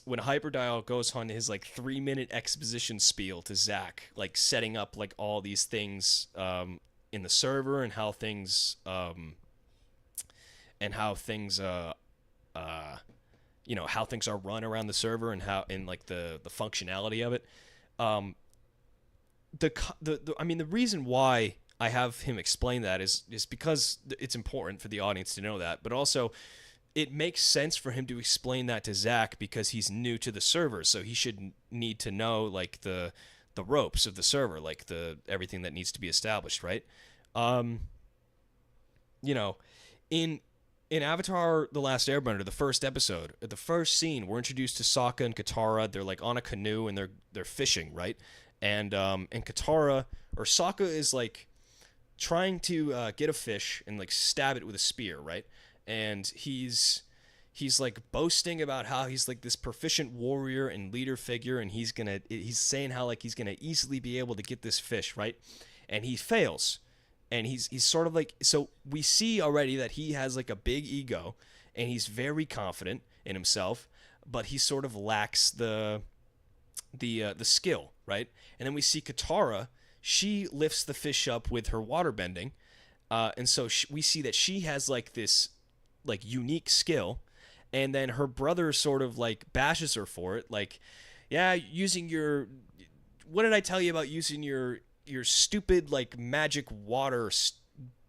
Hyperdial goes on his like 3-minute exposition spiel to Zach, like setting up like all these things in the server and how things how things are run around the server and how, and like the functionality of it. The reason why I have him explain that is because it's important for the audience to know that, but also it makes sense for him to explain that to Zach because he's new to the server, so he should need to know like the ropes of the server, like everything that needs to be established, right? In Avatar: The Last Airbender, the first episode, the first scene, we're introduced to Sokka and Katara. They're like on a canoe and they're fishing, right? And Katara, or Sokka, is like trying to get a fish and like stab it with a spear, right? And he's like boasting about how he's like this proficient warrior and leader figure, and he's saying how like he's gonna easily be able to get this fish, right? And he fails. And he's sort of like, so we see already that he has like a big ego and he's very confident in himself, but he sort of lacks the skill, right? And then we see Katara, she lifts the fish up with her water bending, and so we see that she has like this like unique skill, and then her brother sort of like bashes her for it, like, yeah, what did I tell you about using your stupid like magic water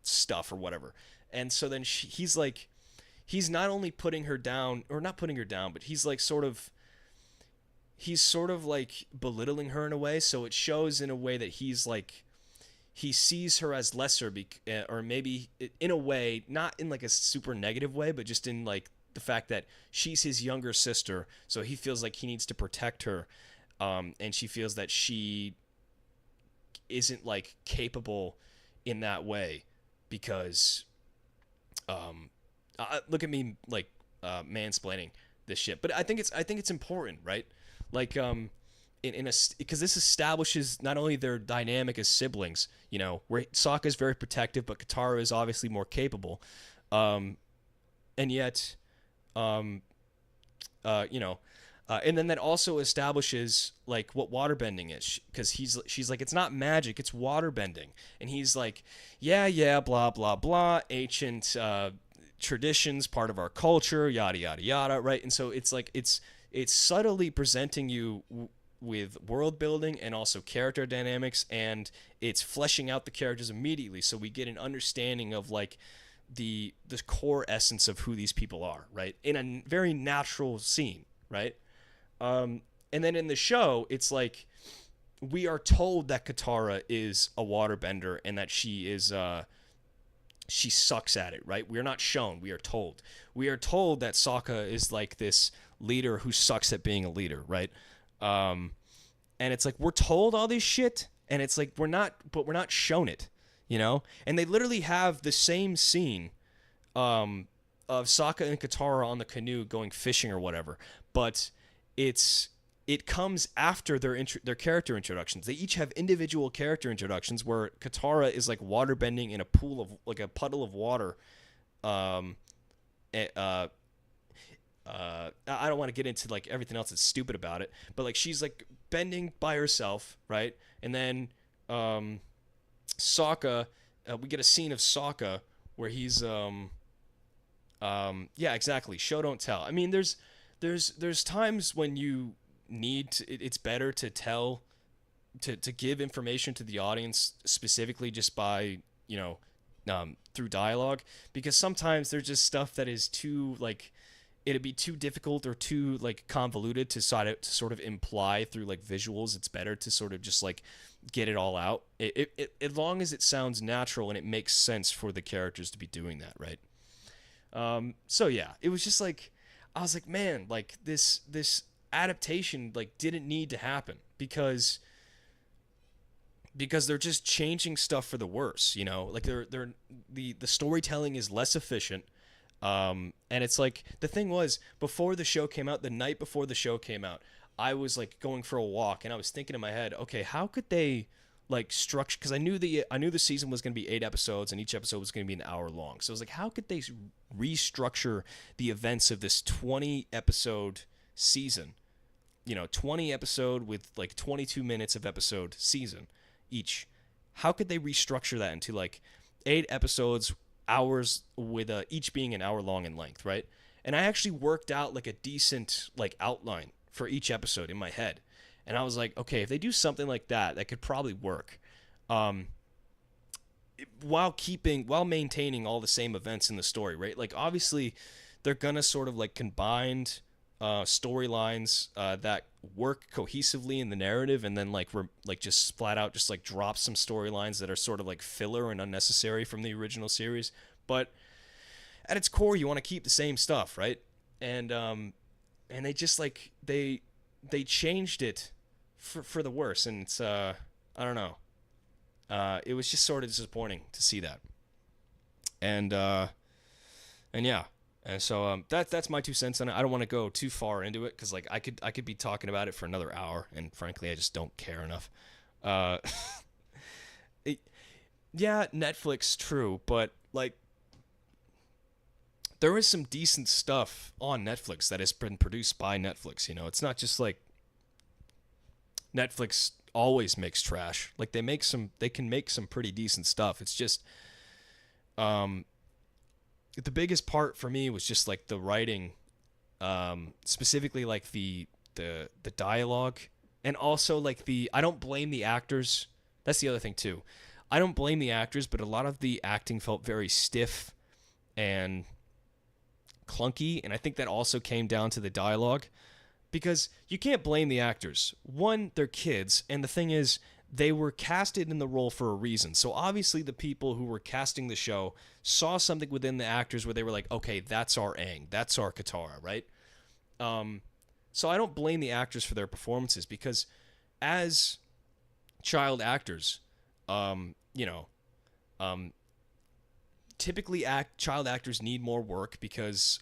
stuff or whatever? And so then he's not only putting her down, or not putting her down, but he's sort of like belittling her in a way. So it shows in a way that he sees her as lesser, or maybe in a way, not in like a super negative way, but just in like the fact that she's his younger sister. So he feels like he needs to protect her. And she feels that she isn't like capable in that way because, look at me like mansplaining this shit, but I think it's important, right? Like because this establishes not only their dynamic as siblings, where Sokka is very protective, but Katara is obviously more capable, and yet, and then that also establishes like what waterbending is, because she's like, it's not magic, it's waterbending, and he's like, yeah, blah blah blah, ancient traditions, part of our culture, yada yada yada, right? And so it's like it's subtly presenting you with world building and also character dynamics, and it's fleshing out the characters immediately, so we get an understanding of like the core essence of who these people are, right? In a very natural scene, right? And then in the show, it's like we are told that Katara is a waterbender and that she sucks at it, right? We're not shown. We are told. We are told that Sokka is like this leader who sucks at being a leader, right? And it's like we're told all this shit, and it's like we're not shown it, And they literally have the same scene of Sokka and Katara on the canoe going fishing or whatever, but it comes after their character introductions. They each have individual character introductions where Katara is like waterbending in a pool of like a puddle of water. I don't want to get into like everything else that's stupid about it, but like she's like bending by herself, right? And then Sokka, we get a scene of Sokka where he's yeah, exactly, show don't tell. I mean, there's times when you need it's better to tell to give information to the audience specifically just by through dialogue, because sometimes there's just stuff that is too like it'd be too difficult or too like convoluted to sort of imply through like visuals. It's better to sort of just like get it all out, as long as it sounds natural and it makes sense for the characters to be doing that, right? So yeah, it was just like I was like, man, like this adaptation like didn't need to happen, because they're just changing stuff for the worse, like the storytelling is less efficient. And it's like the thing was, before the show came out, the night before the show came out, I was like going for a walk and I was thinking in my head, okay, how could they like structure, because I knew the season was going to be 8 episodes and each episode was going to be an hour long. So I was like, how could they restructure the events of this 20 episode season, 20 episode with like 22 minutes of episode season each? How could they restructure that into like 8 episodes, hours, with each being an hour long in length, right? And I actually worked out like a decent like outline for each episode in my head, and I was like, okay, if they do something like that, that could probably work, while maintaining all the same events in the story, right? Like obviously they're gonna sort of like combined storylines that work cohesively in the narrative, and then like just flat out just like drop some storylines that are sort of like filler and unnecessary from the original series. But at its core, you want to keep the same stuff, right? And they just like they changed it for the worse, and it's I don't know. It was just sort of disappointing to see that, and yeah. And so that's my 2 cents on it. I don't want to go too far into it because like I could be talking about it for another hour, and frankly I just don't care enough. Yeah, Netflix, true, but like there is some decent stuff on Netflix that has been produced by Netflix. It's not just like Netflix always makes trash. Like they can make some pretty decent stuff. It's just the biggest part for me was just like the writing, specifically like the dialogue, and also like I don't blame the actors. That's the other thing too. I don't blame the actors, but a lot of the acting felt very stiff, and clunky, and I think that also came down to the dialogue, because you can't blame the actors. One, they're kids, and the thing is, they were casted in the role for a reason. So obviously the people who were casting the show saw something within the actors where they were like, okay, that's our Aang, that's our Katara, right? So I don't blame the actors for their performances, because as child actors, typically child actors need more work because,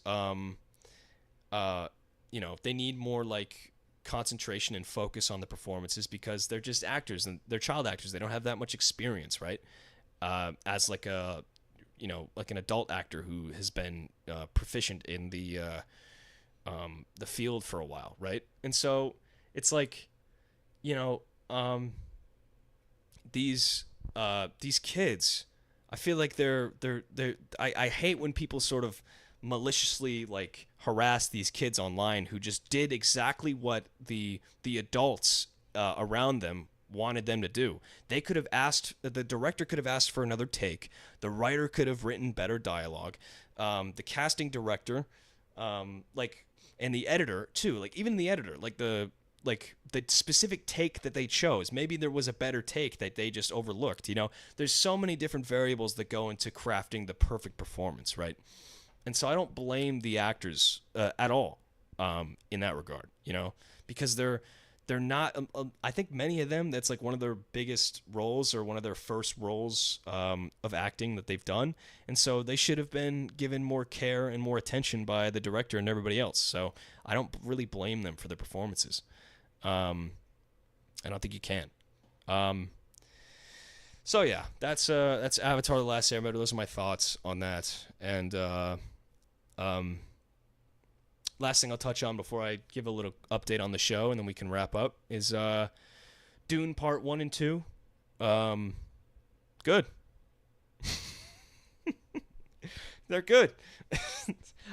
they need more like concentration and focus on the performances, because they're just actors and they're child actors. They don't have that much experience, right? As like like an adult actor who has been proficient in the field for a while, right? And so it's like, these kids, I feel like I hate when people sort of maliciously like harass these kids online who just did exactly what the adults around them wanted them to do. They could have asked, the director could have asked for another take. The writer could have written better dialogue. The casting director, and the editor too. Like even the editor, the specific take that they chose. Maybe there was a better take that they just overlooked. There's so many different variables that go into crafting the perfect performance, right? And so I don't blame the actors at all in that regard, because they're not. I think many of them, that's like one of their biggest roles or one of their first roles of acting that they've done, and so they should have been given more care and more attention by the director and everybody else. So I don't really blame them for their performances. I don't think you can. So yeah, that's Avatar: The Last Airbender. Those are my thoughts on that, and last thing I'll touch on before I give a little update on the show, and then we can wrap up, is Dune Part 1 and 2. Good. They're good.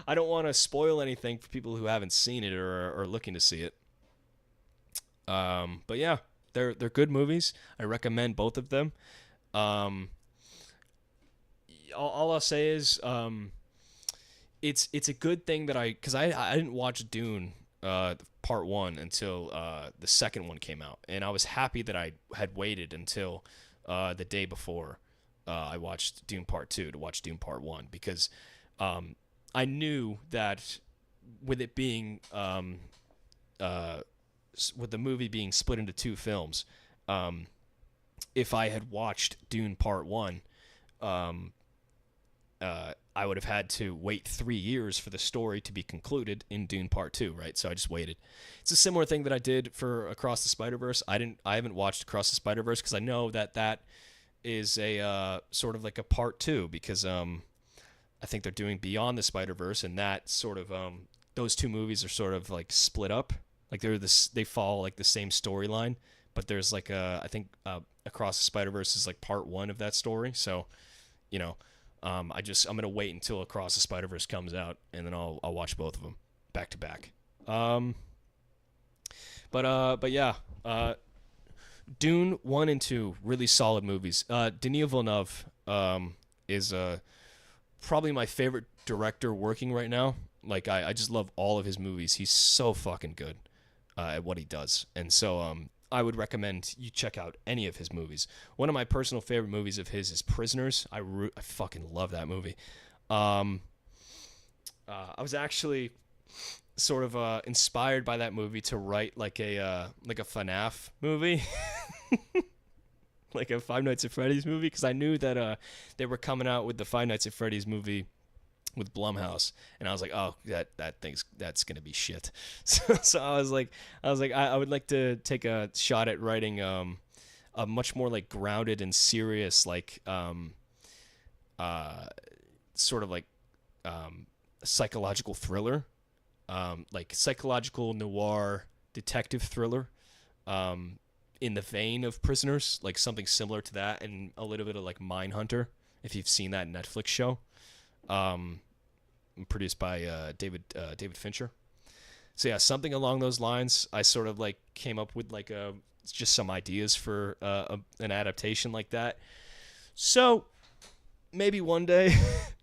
I don't want to spoil anything for people who haven't seen it or are looking to see it. But yeah, they're good movies. I recommend both of them. All I'll say is it's a good thing that because I didn't watch Dune Part 1 until the second one came out, and I was happy that I had waited until the day before I watched Dune Part 2 to watch Dune Part 1, because I knew that with it being with the movie being split into two films, if I had watched Dune Part 1, I would have had to wait 3 years for the story to be concluded in Dune Part 2, right? So I just waited. It's a similar thing that I did for Across the Spider-Verse. I haven't watched Across the Spider-Verse because I know that is a sort of like a part 2, because I think they're doing Beyond the Spider-Verse, and that sort of those two movies are sort of like split up. Like they follow like the same storyline, but there's like I think Across the Spider-Verse is like part 1 of that story. So, I'm gonna wait until Across the Spider-Verse comes out, and then I'll watch both of them back to back. But yeah, Dune 1 and 2, really solid movies. Denis Villeneuve is probably my favorite director working right now. Like I just love all of his movies. He's so fucking good at what he does, and so I would recommend you check out any of his movies. One of my personal favorite movies of his is Prisoners. I fucking love that movie. I was actually sort of inspired by that movie to write like a FNAF movie, like a Five Nights at Freddy's movie, because I knew that they were coming out with the Five Nights at Freddy's movie with Blumhouse, and I was like, oh, that's gonna be shit. So I was like, I would like to take a shot at writing a much more like grounded and serious, like sort of like psychological thriller, like psychological noir detective thriller, in the vein of Prisoners, like something similar to that, and a little bit of like Mindhunter, if you've seen that Netflix show. Produced by David Fincher. So yeah, something along those lines. I sort of like came up with like just some ideas for an adaptation like that. So maybe one day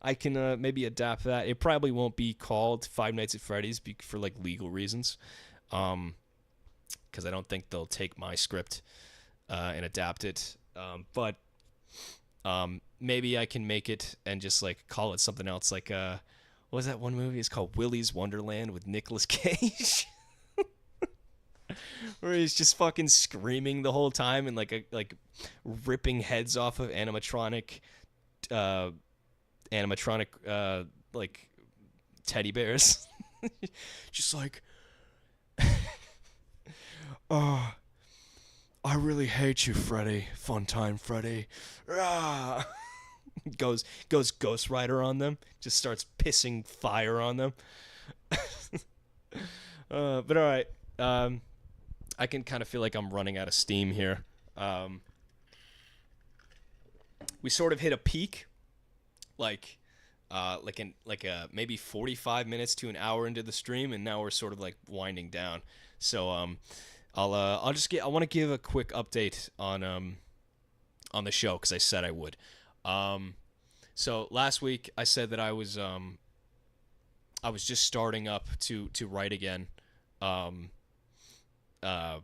I can maybe adapt that. It probably won't be called Five Nights at Freddy's for like legal reasons, because I don't think they'll take my script and adapt it. But maybe I can make it and just like call it something else. Like what was that one movie? It's called Willy's Wonderland with Nicolas Cage. Where he's just fucking screaming the whole time and like ripping heads off of animatronic like teddy bears. Just like, oh, I really hate you, Freddy. Fun time, Freddy. Ah. goes Ghost Rider on them. Just starts pissing fire on them. But all right. I can kind of feel like I'm running out of steam here. We sort of hit a peak, like maybe 45 minutes to an hour into the stream, and now we're sort of like winding down. So I want to give a quick update on the show because I said I would. So last week I said that I was just starting up to write again. I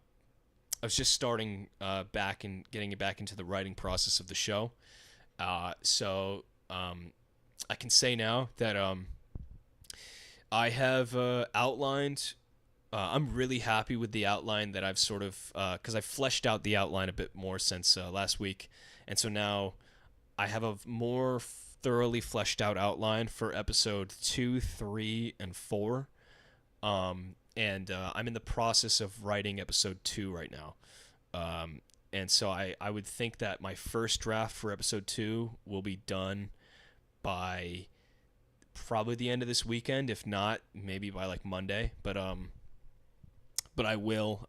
was just starting back and getting back into the writing process of the show. So I can say now that I have outlined. I'm really happy with the outline that I've sort of because I fleshed out the outline a bit more since last week, and so now I have a more thoroughly fleshed out outline for episode 2, 3, and 4. And I'm in the process of writing episode 2 right now. And so I would think that my first draft for episode 2 will be done by probably the end of this weekend, if not maybe by like Monday. But I will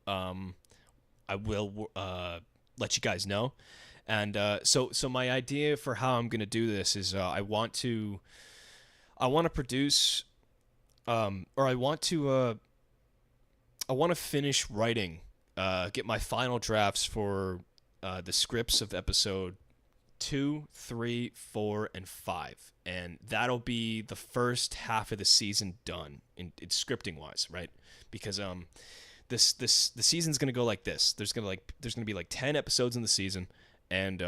let you guys know. And so my idea for how I'm gonna do this is I want to produce I want to finish writing, get my final drafts for the scripts of episode 2, 3, 4, and 5. And that'll be the first half of the season done in scripting wise, right? Because the season's gonna go like this. There's gonna be like 10 episodes in the season, and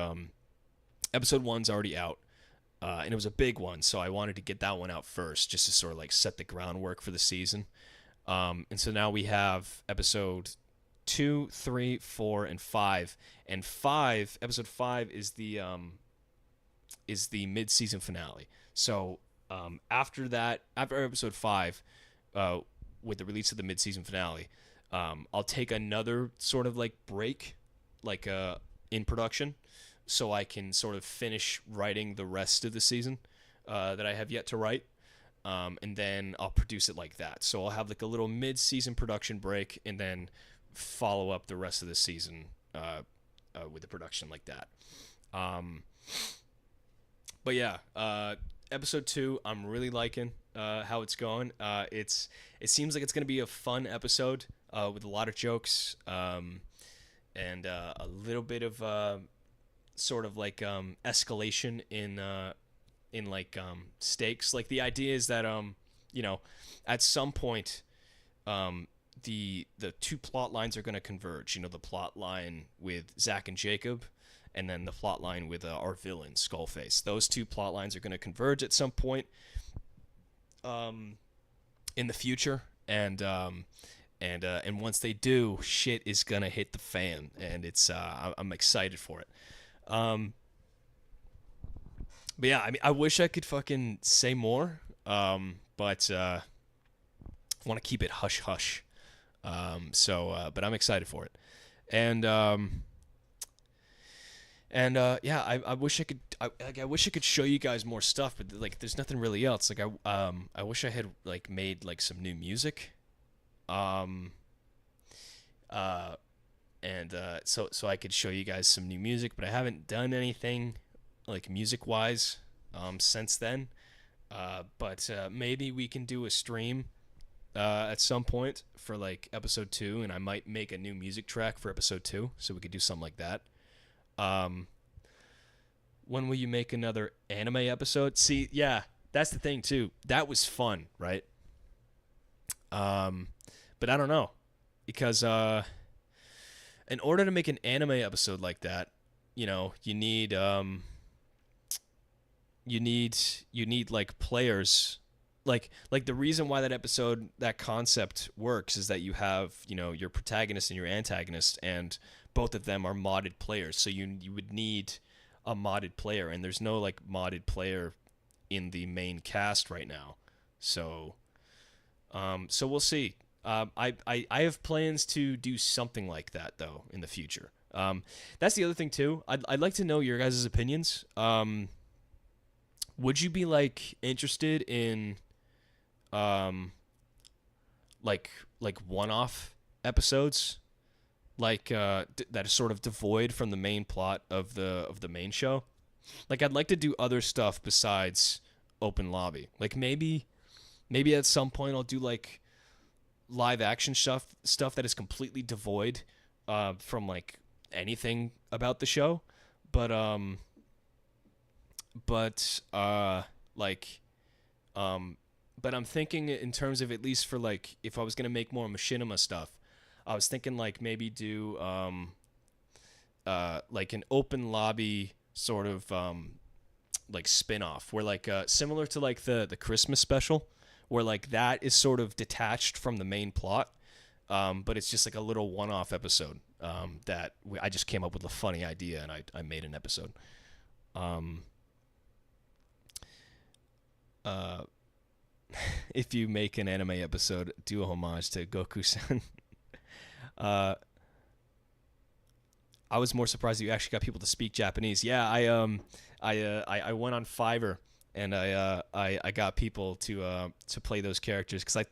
episode 1's already out. And it was a big one, so I wanted to get that one out first, just to sort of like set the groundwork for the season. And so now we have episode 2, 3, 4, and 5. And episode 5 is the mid-season finale. So after episode 5, with the release of the mid-season finale, I'll take another sort of like break, like in production, so I can sort of finish writing the rest of the season that I have yet to write. And then I'll produce it like that. So I'll have like a little mid-season production break and then follow up the rest of the season with the production like that. But yeah, episode 2, I'm really liking how it's going. It seems like it's going to be a fun episode with a lot of jokes and a little bit of sort of like escalation in like stakes. Like the idea is that at some point the two plot lines are going to converge. The plot line with Zach and Jacob, and then the plot line with our villain Skullface. Those two plot lines are going to converge at some point in the future, and once they do, shit is gonna hit the fan, and I'm excited for it. But yeah, I mean, I wish I could fucking say more, but I want to keep it hush hush. But I'm excited for it, and yeah, I wish I could. I wish I could show you guys more stuff, but like, there's nothing really else. Like, I wish I had like made like some new music, and so I could show you guys some new music, but I haven't done anything like music wise since then. But maybe we can do a stream at some point for like episode 2, and I might make a new music track for episode 2, so we could do something like that. when will you make another anime episode? See, yeah, that's the thing too. That was fun, right? But I don't know, because in order to make an anime episode like that, you need you need like players, like the reason why that concept works is that you have your protagonist and your antagonist, and both of them are modded players, so you would need a modded player, and there's no like modded player in the main cast right now. So we'll see. I have plans to do something like that though in the future. That's the other thing too. I'd like to know your guys' opinions. Would you be like interested in like one-off episodes, like that is sort of devoid from the main plot of the main show? Like, I'd like to do other stuff besides open lobby. Like maybe at some point I'll do like live action stuff that is completely devoid from like anything about the show, but but I'm thinking in terms of, at least for like, if I was gonna make more machinima stuff, I was thinking like maybe do like an open lobby sort of like spin-off, where like similar to like the Christmas special, where like that is sort of detached from the main plot, but it's just like a little one-off episode that I just came up with a funny idea and I made an episode. If you make an anime episode, do a homage to Goku-san. I was more surprised that you actually got people to speak Japanese. Yeah, I went on Fiverr and I got people to play those characters, because I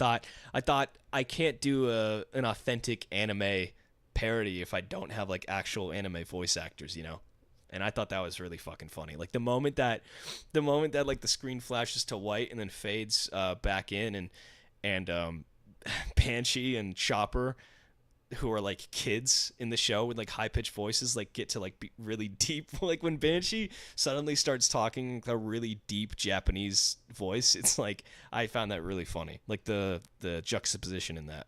thought I can't do an authentic anime parody if I don't have like actual anime voice actors, And I thought that was really fucking funny. Like the moment that like the screen flashes to white and then fades back in, and Banshee and Chopper, who are like kids in the show with like high pitched voices, like get to like be really deep. Like when Banshee suddenly starts talking a really deep Japanese voice, it's like, I found that really funny. Like the juxtaposition in that.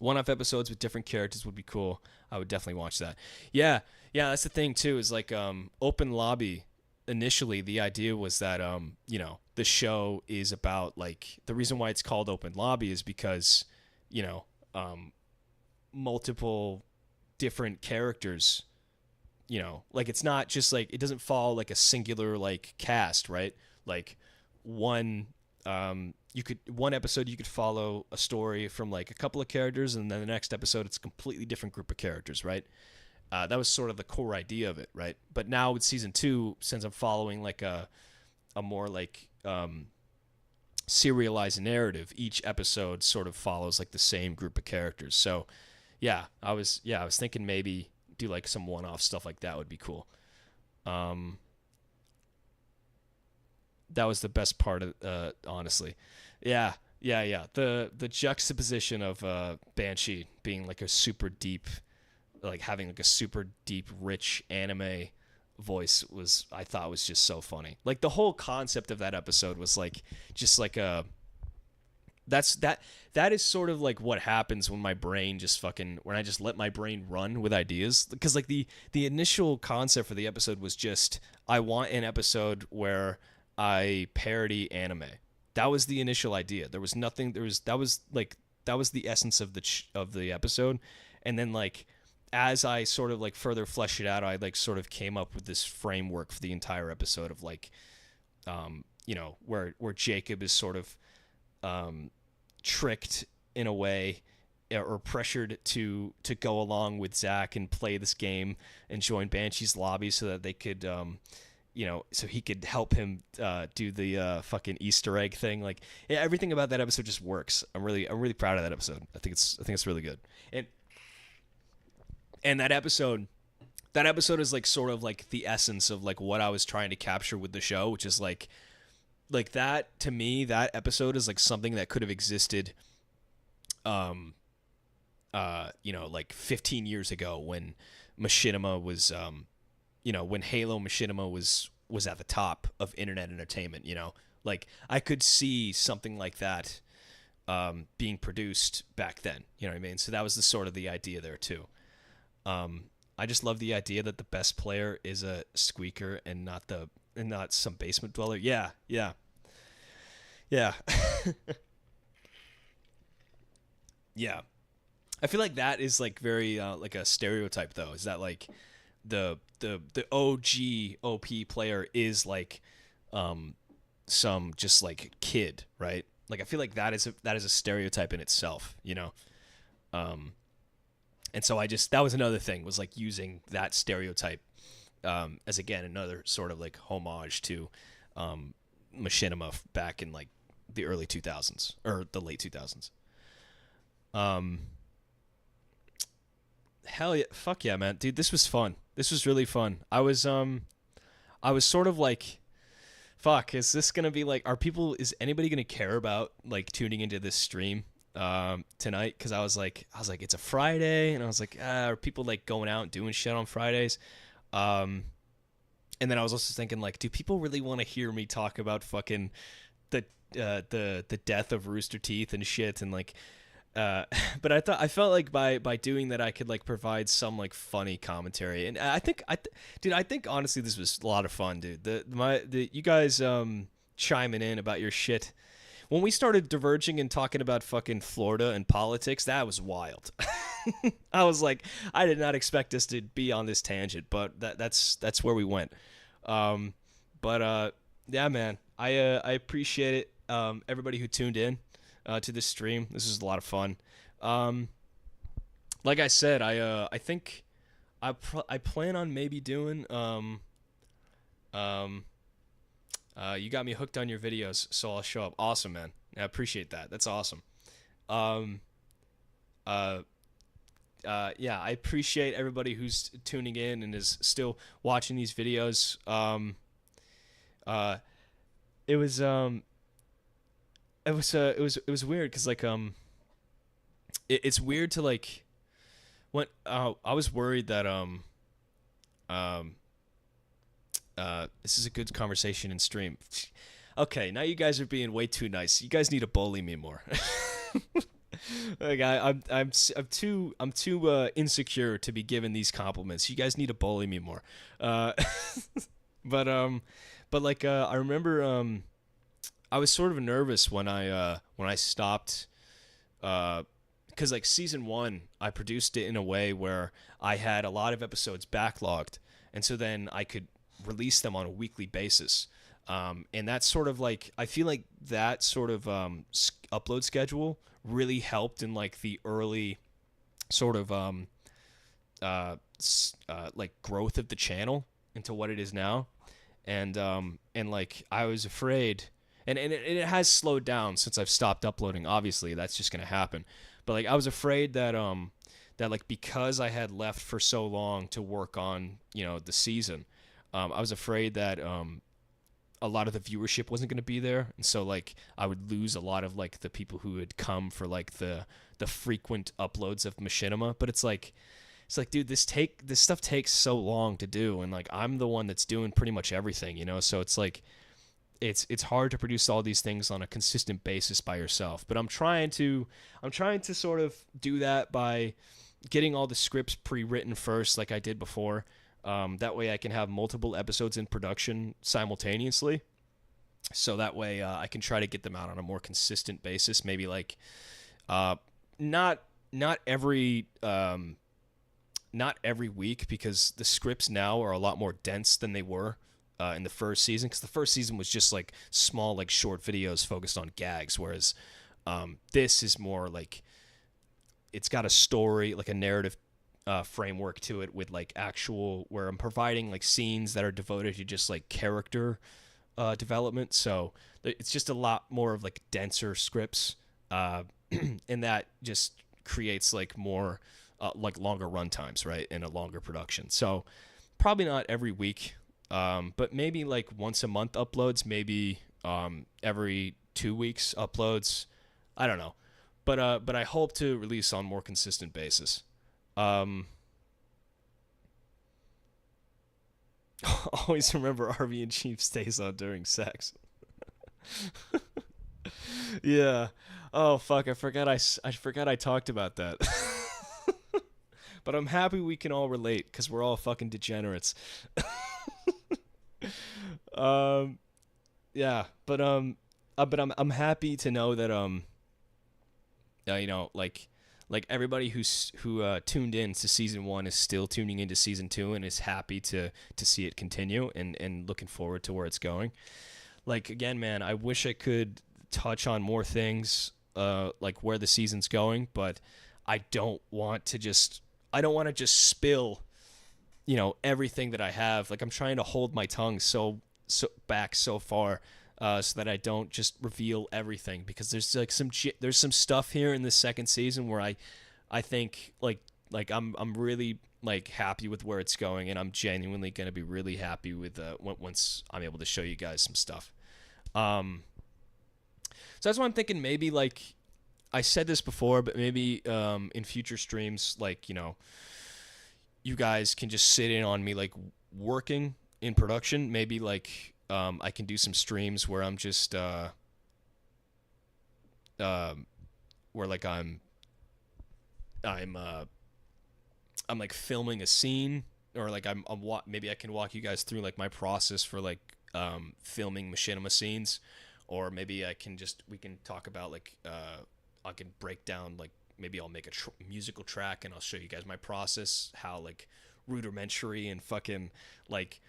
One-off episodes with different characters would be cool. I would definitely watch that. Yeah, that's the thing too, is like open lobby. Initially, the idea was that the show is about, like, the reason why it's called open lobby is because multiple different characters, like it's not just like, it doesn't follow like a singular like cast, right? Like one episode you could follow a story from like a couple of characters, and then the next episode it's a completely different group of characters, right? That was sort of the core idea of it, right? But now with season 2, since I'm following like a more like serialized narrative, each episode sort of follows like the same group of characters. So I was thinking maybe do like some one-off stuff like that would be cool. That was the best part of honestly. Yeah. The juxtaposition of Banshee being like a super deep, like having like a super deep, rich anime voice I thought was just so funny. Like the whole concept of that episode was like just like that is sort of like what happens when my brain just when I just let my brain run with ideas. Because like the initial concept for the episode was just, I want an episode where I parody anime. That was the initial idea. There was nothing. That was the essence of the episode. And then like, as I sort of like further flesh it out, I like sort of came up with this framework for the entire episode of like, where Jacob is sort of tricked in a way, or pressured to go along with Zach and play this game and join Banshee's lobby so that they could, so he could help him do the fucking Easter egg thing. Like, yeah, everything about that episode just works. I'm really proud of that episode. I think it's really good. And that episode is like sort of like the essence of like what I was trying to capture with the show, which is like that, to me, that episode is like something that could have existed like 15 years ago when machinima was when Halo Machinima was at the top of internet entertainment. Like I could see something like that being produced back then. You know what I mean? So that was the sort of the idea there too. I just love the idea that the best player is a squeaker and not some basement dweller. Yeah, yeah, yeah, yeah. I feel like that is like very like a stereotype though. Is that like the OG OP player is like some just like kid, right? Like I feel like that is a stereotype in itself. And so that was another thing, was like using that stereotype as again another sort of like homage to machinima back in like the early 2000s or the late 2000s. Hell yeah, fuck yeah, man, dude, this was fun. This was really fun. I was sort of like, fuck, is this gonna be like, is anybody gonna care about like tuning into this stream tonight? Because I was like it's a Friday, and I was like, are people like going out and doing shit on Fridays? And then I was also thinking, like, do people really want to hear me talk about fucking the death of Rooster Teeth and shit, and like but I felt like by doing that I could like provide some like funny commentary, and dude, I think honestly this was a lot of fun, dude. You guys chiming in about your shit when we started diverging and talking about fucking Florida and politics, that was wild. I was like, I did not expect us to be on this tangent, but that's where we went. Yeah, man, I appreciate it. Everybody who tuned in to this stream. This was a lot of fun. Like I said, I think I plan on maybe doing you got me hooked on your videos, so I'll show up. Awesome, man. I appreciate that. That's awesome. Yeah, I appreciate everybody who's tuning in and is still watching these videos. It was weird because like it's weird to like when I was worried that this is a good conversation in stream. Okay, now you guys are being way too nice. You guys need to bully me more. Like I'm too insecure to be given these compliments. You guys need to bully me more. But like I remember I was sort of nervous when I stopped because like season 1 I produced it in a way where I had a lot of episodes backlogged, and so then I could release them on a weekly basis. And that's sort of like, I feel like that sort of upload schedule really helped in like the early sort of like growth of the channel into what it is now. And like I was afraid, and it has slowed down since I've stopped uploading. Obviously, that's just gonna happen. But like I was afraid that that like because I had left for so long to work on the season, I was afraid that a lot of the viewership wasn't going to be there, and so like I would lose a lot of like the people who had come for like the frequent uploads of Machinima. But it's like dude, this stuff takes so long to do, and like I'm the one that's doing pretty much everything, so it's like it's hard to produce all these things on a consistent basis by yourself. But I'm trying to sort of do that by getting all the scripts pre-written first, like I did before. That way I can have multiple episodes in production simultaneously. So that way I can try to get them out on a more consistent basis. Maybe like not every week, because the scripts now are a lot more dense than they were in the first season. Because the first season was just like small, like short videos focused on gags, whereas this is more like it's got a story, like a narrative framework to it, with like actual, where I'm providing like scenes that are devoted to just like character development. So it's just a lot more of like denser scripts, and that just creates like more like longer run times, right, and a longer production. So probably not every week, but maybe like once a month uploads, maybe every 2 weeks uploads. I don't know, but I hope to release on more consistent basis. Always remember RV and Chief stays on during sex. Yeah. Oh fuck, I forgot I talked about that. But I'm happy we can all relate cuz we're all fucking degenerates. Um yeah, but I'm happy to know that you know, like everybody who tuned in to season 1 is still tuning into season 2 and is happy to see it continue and looking forward to where it's going. Like again, man, I wish I could touch on more things like where the season's going, but I don't want to just spill, you know, everything that I have. Like I'm trying to hold my tongue so back so far so that I don't just reveal everything, because there's like there's some stuff here in the second season where I think I'm really like happy with where it's going, and I'm genuinely going to be really happy with once I'm able to show you guys some stuff. Um, so that's why I'm thinking maybe like I said this before, but maybe in future streams, like, you know, you guys can just sit in on me like working in production. Maybe like I can do some streams where I'm just where like I'm I'm like filming a scene, or like maybe I can walk you guys through like my process for like filming machinima scenes, or maybe we can talk about like I can break down, like maybe I'll make a musical track and I'll show you guys my process, how like rudimentary and fucking like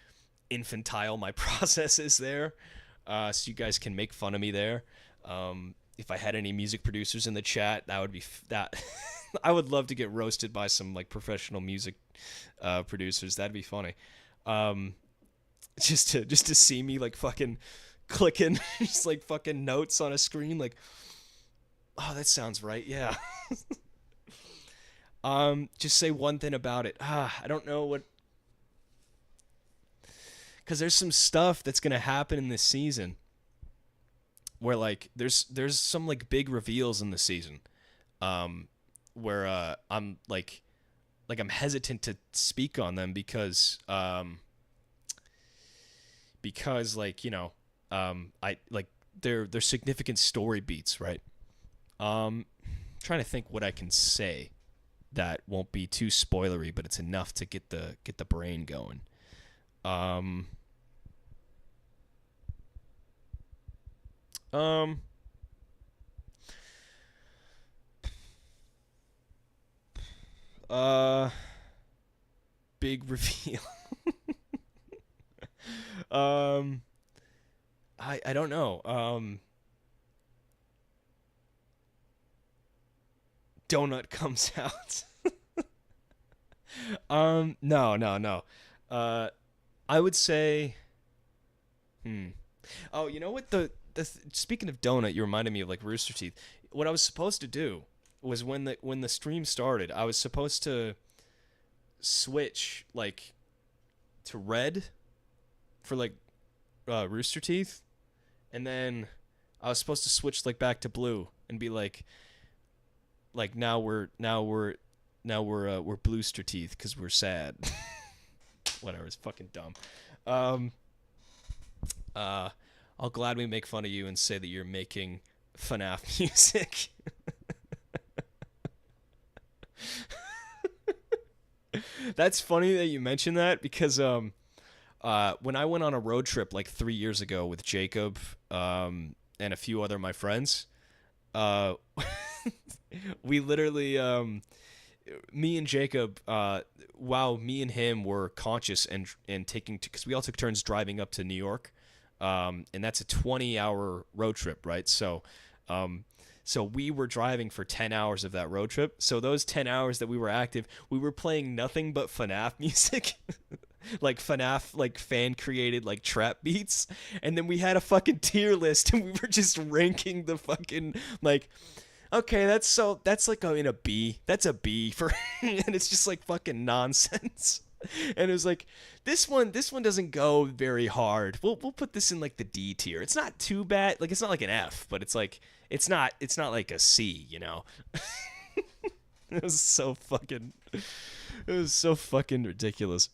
infantile my process is there, so you guys can make fun of me there. If I had any music producers in the chat, that would be that. I would love to get roasted by some like professional music producers. That'd be funny. Just to see me like fucking clicking just like fucking notes on a screen, like, oh, that sounds right, yeah. Just say one thing about it. I don't know what, because there's some stuff that's gonna happen in this season where like there's some like big reveals in the season, where I'm like I'm hesitant to speak on them because like, you know, I like they're significant story beats, right? Trying to think what I can say that won't be too spoilery, but it's enough to get the brain going. Um, um, uh, Big reveal. um, I don't know. Donut comes out. No, no, no. Uh, I would say, hmm. Oh, you know what? Speaking of donut, you reminded me of like Rooster Teeth. What I was supposed to do was when the stream started, I was supposed to switch like to red for like Rooster Teeth, and then I was supposed to switch like back to blue and be like we're Bluester Teeth because we're sad. Whatever, it's fucking dumb. Um, I'll gladly make fun of you and say that you're making FNAF music. That's funny that you mentioned that, because when I went on a road trip like 3 years ago with Jacob and a few other of my friends, uh, we literally me and Jacob, while me and him were conscious and taking, because we all took turns driving up to New York, and that's a 20-hour road trip, right? So we were driving for 10 hours of that road trip. So those 10 hours that we were active, we were playing nothing but FNAF music. Like FNAF, like fan created like trap beats. And then we had a fucking tier list and we were just ranking the fucking like, okay, that's like in a B. That's a B for and it's just like fucking nonsense. And it was like, this one doesn't go very hard. We'll put this in like the D tier. It's not too bad. Like, it's not like an F, but it's like it's not like a C, you know. It was so fucking ridiculous.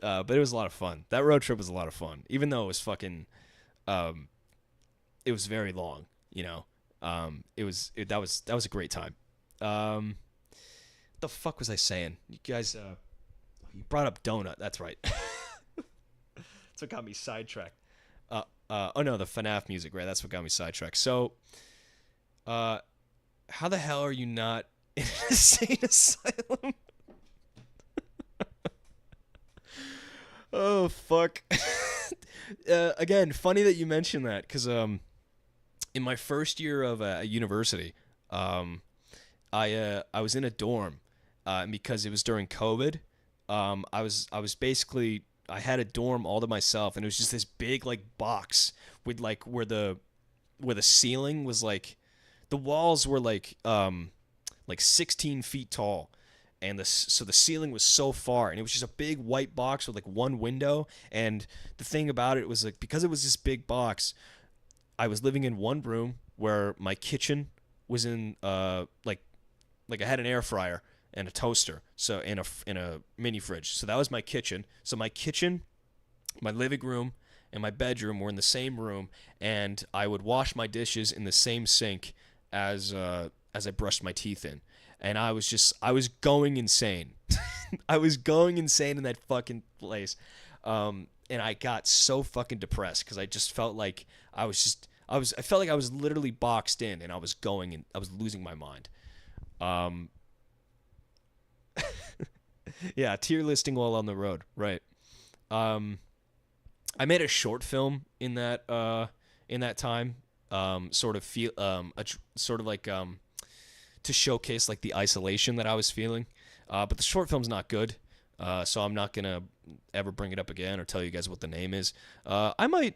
But it was a lot of fun. That road trip was a lot of fun, even though it was fucking. It was very long. You know. That was a great time. What the fuck was I saying? You guys. You brought up donut. That's right. That's what got me sidetracked. Oh no, the FNAF music, right? That's what got me sidetracked. So, how the hell are you not in an insane asylum? Oh fuck. Again, funny that you mentioned that, because in my first year of university, I was in a dorm, and because it was during COVID, I was basically, I had a dorm all to myself, and it was just this big like box with like where the ceiling was like, the walls were like 16 feet tall, and so the ceiling was so far, and it was just a big white box with like one window. And the thing about it was like, because it was this big box, I was living in one room where my kitchen was in like I had an air fryer and a toaster, so in a mini fridge. So that was my kitchen. So my kitchen, my living room, and my bedroom were in the same room, and I would wash my dishes in the same sink as I brushed my teeth in. And I was going insane. I was going insane in that fucking place. And I got so fucking depressed because I just felt like I felt like I was literally boxed in, and I was losing my mind. Yeah, tier listing while on the road, right? I made a short film in that time, sort of like to showcase like the isolation that I was feeling. But the short film's not good, so I'm not gonna ever bring it up again or tell you guys what the name is. I might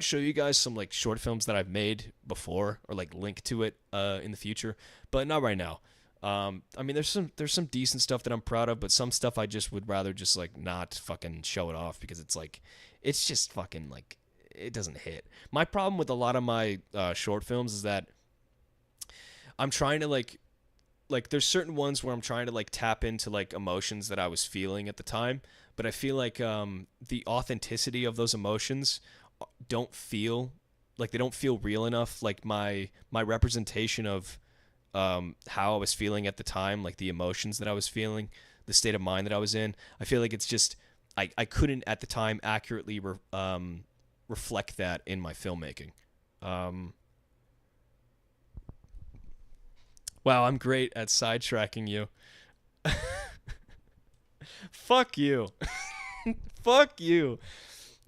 show you guys some like short films that I've made before, or like link to it in the future, but not right now. I mean, there's some decent stuff that I'm proud of, but some stuff I just would rather just like not fucking show it off, because it's like, it's just fucking like, it doesn't hit. My problem with a lot of my short films is that I'm trying to like there's certain ones where I'm trying to like tap into like emotions that I was feeling at the time, but I feel like the authenticity of those emotions don't feel real enough. Like my representation of how I was feeling at the time, like the emotions that I was feeling, the state of mind that I was in, I feel like it's just, I couldn't at the time accurately reflect that in my filmmaking. Wow, I'm great at sidetracking you. Fuck you. Fuck you.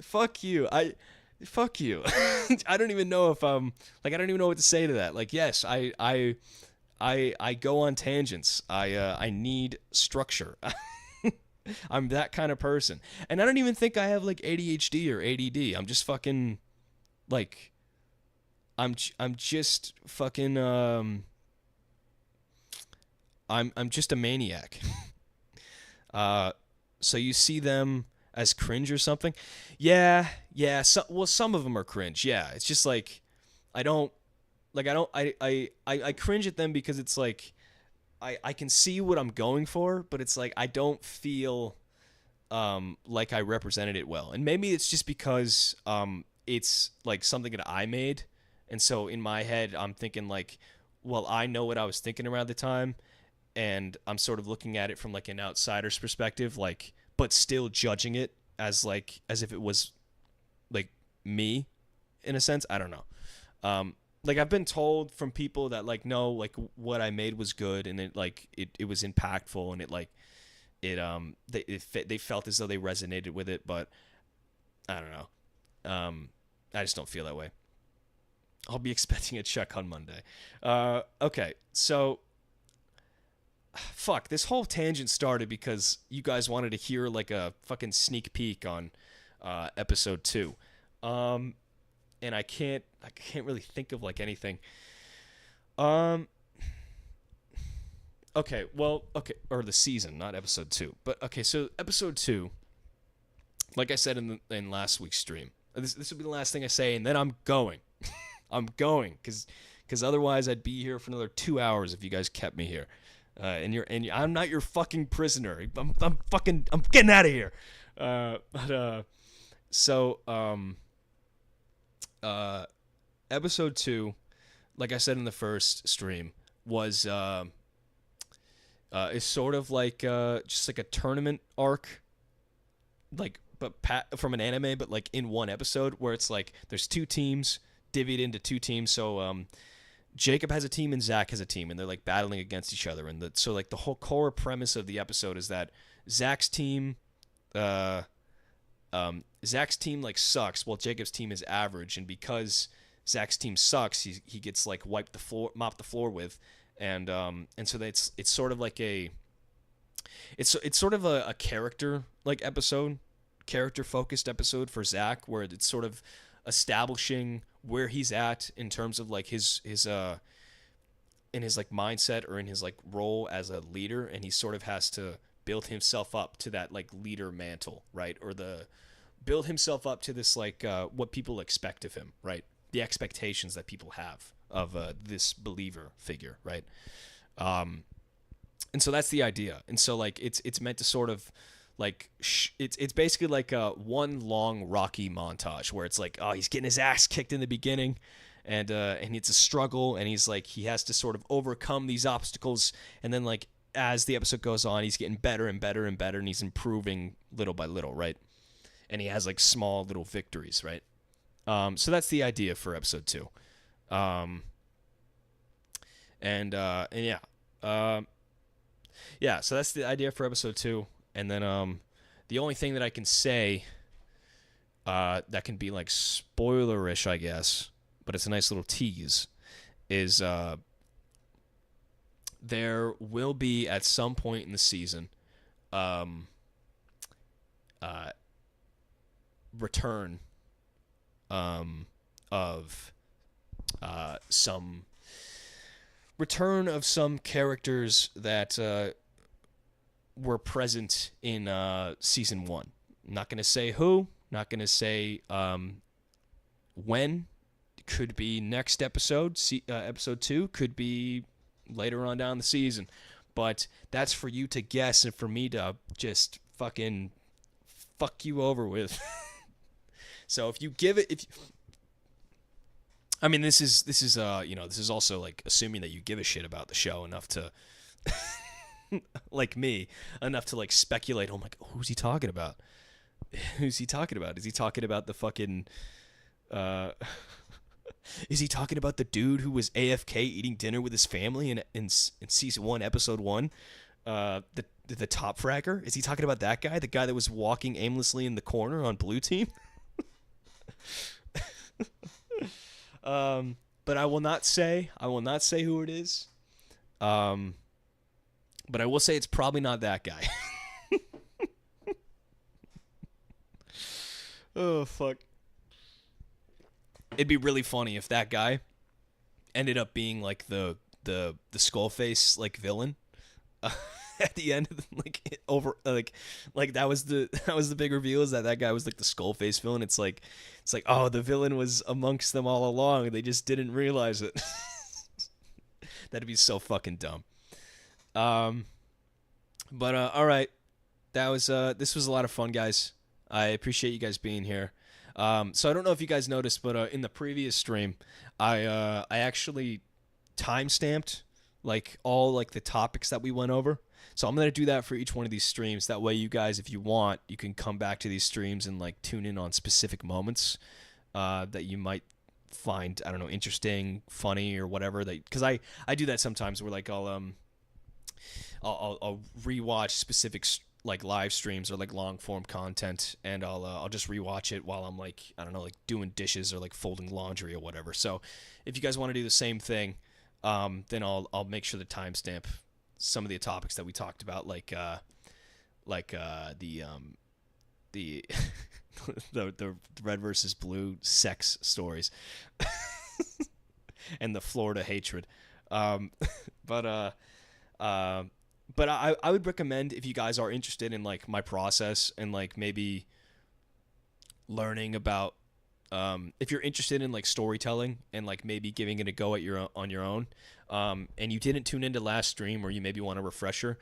Fuck you. Fuck you. I don't even know if I don't even know what to say to that. Like, yes, I go on tangents. I need structure. I'm that kind of person. And I don't even think I have like ADHD or ADD. I'm just fucking like, I'm just fucking I'm just a maniac. So you see them as cringe or something? Yeah. Some of them are cringe. Yeah, it's just like, I cringe at them because it's like, I can see what I'm going for, but it's like I don't feel like I represented it well. And maybe it's just because it's like something that I made, and so in my head I'm thinking like, well, I know what I was thinking around the time, and I'm sort of looking at it from like an outsider's perspective, like, but still judging it as if it was like me in a sense. I don't know. Like, I've been told from people that like, no, like what I made was good, and it was impactful, and they felt as though they resonated with it, but I don't know. I just don't feel that way. I'll be expecting a check on Monday. Okay, so fuck, this whole tangent started because you guys wanted to hear like a fucking sneak peek on episode 2. And I can't really think of like anything. Okay, or the season, not episode 2. But okay, so episode 2, like I said in last week's stream, this will be the last thing I say, and then I'm going. I'm going, because otherwise I'd be here for another 2 hours if you guys kept me here. I'm not your fucking prisoner. I'm getting out of here. Episode 2, like I said in the first stream, was is sort of like just like a tournament arc, like from an anime, but like in one episode, where it's like there's two teams divvied into two teams. So Jacob has a team and Zach has a team, and they're like battling against each other. And so like the whole core premise of the episode is that Zach's team like sucks, while Jacob's team is average. And because Zach's team sucks, he mopped the floor with, and so it's sort of like it's sort of a character like episode, character focused episode for Zach, where it's sort of establishing where he's at in terms of like his in his like mindset or in his like role as a leader, and he sort of has to build himself up to that like leader mantle, right? Or build himself up to this like what people expect of him, right? The expectations that people have of this believer figure, right? And so that's the idea. And so like it's meant to sort of like it's basically like one long Rocky montage where it's like, oh, he's getting his ass kicked in the beginning, and it's a struggle, and he's like, he has to sort of overcome these obstacles, and then like as the episode goes on, he's getting better and better and better, and he's improving little by little, right? And he has like small little victories, right? So that's the idea for episode 2. Yeah, so that's the idea for episode 2. And then the only thing that I can say that can be like spoilerish, I guess, but it's a nice little tease, is there will be at some point in the season return of some characters that were present in season 1. I'm not gonna say who, not gonna say when. Could be next episode. Episode 2 could be later on down the season, but that's for you to guess and for me to just fucking fuck you over with. So if you give it, I mean, this is this is also like assuming that you give a shit about the show enough to like me, enough to like speculate. Oh my god, who's he talking about? Who's he talking about? Is he talking about the fucking is he talking about the dude who was AFK eating dinner with his family in season 1, episode 1? The top fragger? Is he talking about that guy? The guy that was walking aimlessly in the corner on blue team? But I will not say who it is. But I will say it's probably not that guy. Oh fuck. It'd be really funny if that guy ended up being like the skull face like villain at the end of the, like that was the big reveal, is that guy was like the skull face villain. It's like oh, the villain was amongst them all along, they just didn't realize it. That'd be so fucking dumb. But all right, this was a lot of fun, guys. I appreciate you guys being here. So I don't know if you guys noticed, but in the previous stream, I actually timestamped like all like the topics that we went over. So I'm gonna do that for each one of these streams. That way, you guys, if you want, you can come back to these streams and like tune in on specific moments that you might find, I don't know, interesting, funny, or whatever. Because I do that sometimes, where like I'll rewatch specific like live streams or like long form content, and I'll just rewatch it while I'm like, I don't know, like doing dishes or like folding laundry or whatever. So if you guys want to do the same thing, then I'll make sure to timestamp some of the topics that we talked about, like the the red versus blue sex stories and the Florida hatred. But I would recommend, if you guys are interested in like my process and like maybe learning about if you're interested in like storytelling and like maybe giving it a go at on your own, and you didn't tune into last stream or you maybe want a refresher,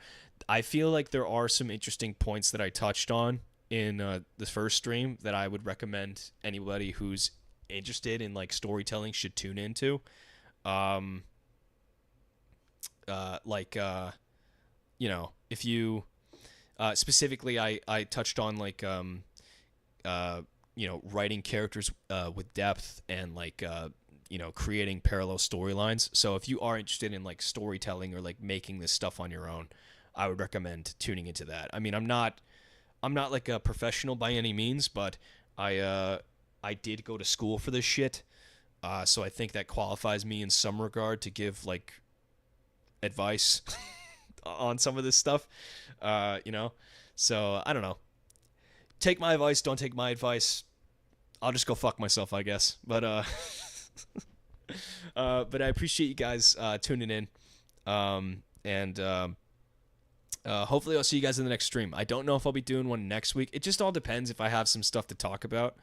I feel like there are some interesting points that I touched on in the first stream that I would recommend anybody who's interested in like storytelling should tune into. Um, like if you specifically, I touched on like writing characters with depth and like creating parallel storylines. So if you are interested in like storytelling or like making this stuff on your own, I would recommend tuning into that. I mean, I'm not like a professional by any means, but I did go to school for this shit. So I think that qualifies me in some regard to give like advice on some of this stuff. So I don't know. Take my advice, don't take my advice. I'll just go fuck myself, I guess. But but I appreciate you guys tuning in. And hopefully I'll see you guys in the next stream. I don't know if I'll be doing one next week. It just all depends if I have some stuff to talk about,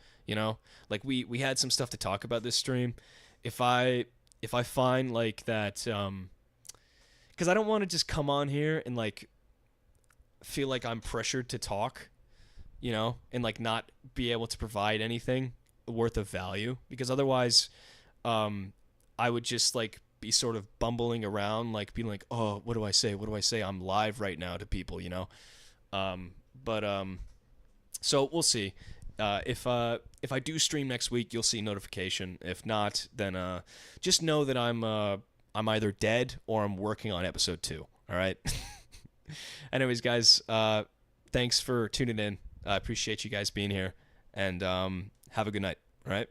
Like we had some stuff to talk about this stream. If I find like that cuz I don't want to just come on here and like feel like I'm pressured to talk, and like not be able to provide anything worth of value, because otherwise I would just like be sort of bumbling around, like being like, oh, what do I say? I'm live right now to people, so we'll see. If I do stream next week, you'll see notification. If not, then just know that I'm either dead or I'm working on episode 2. All right. Anyways, guys, thanks for tuning in. I appreciate you guys being here, and have a good night. All right.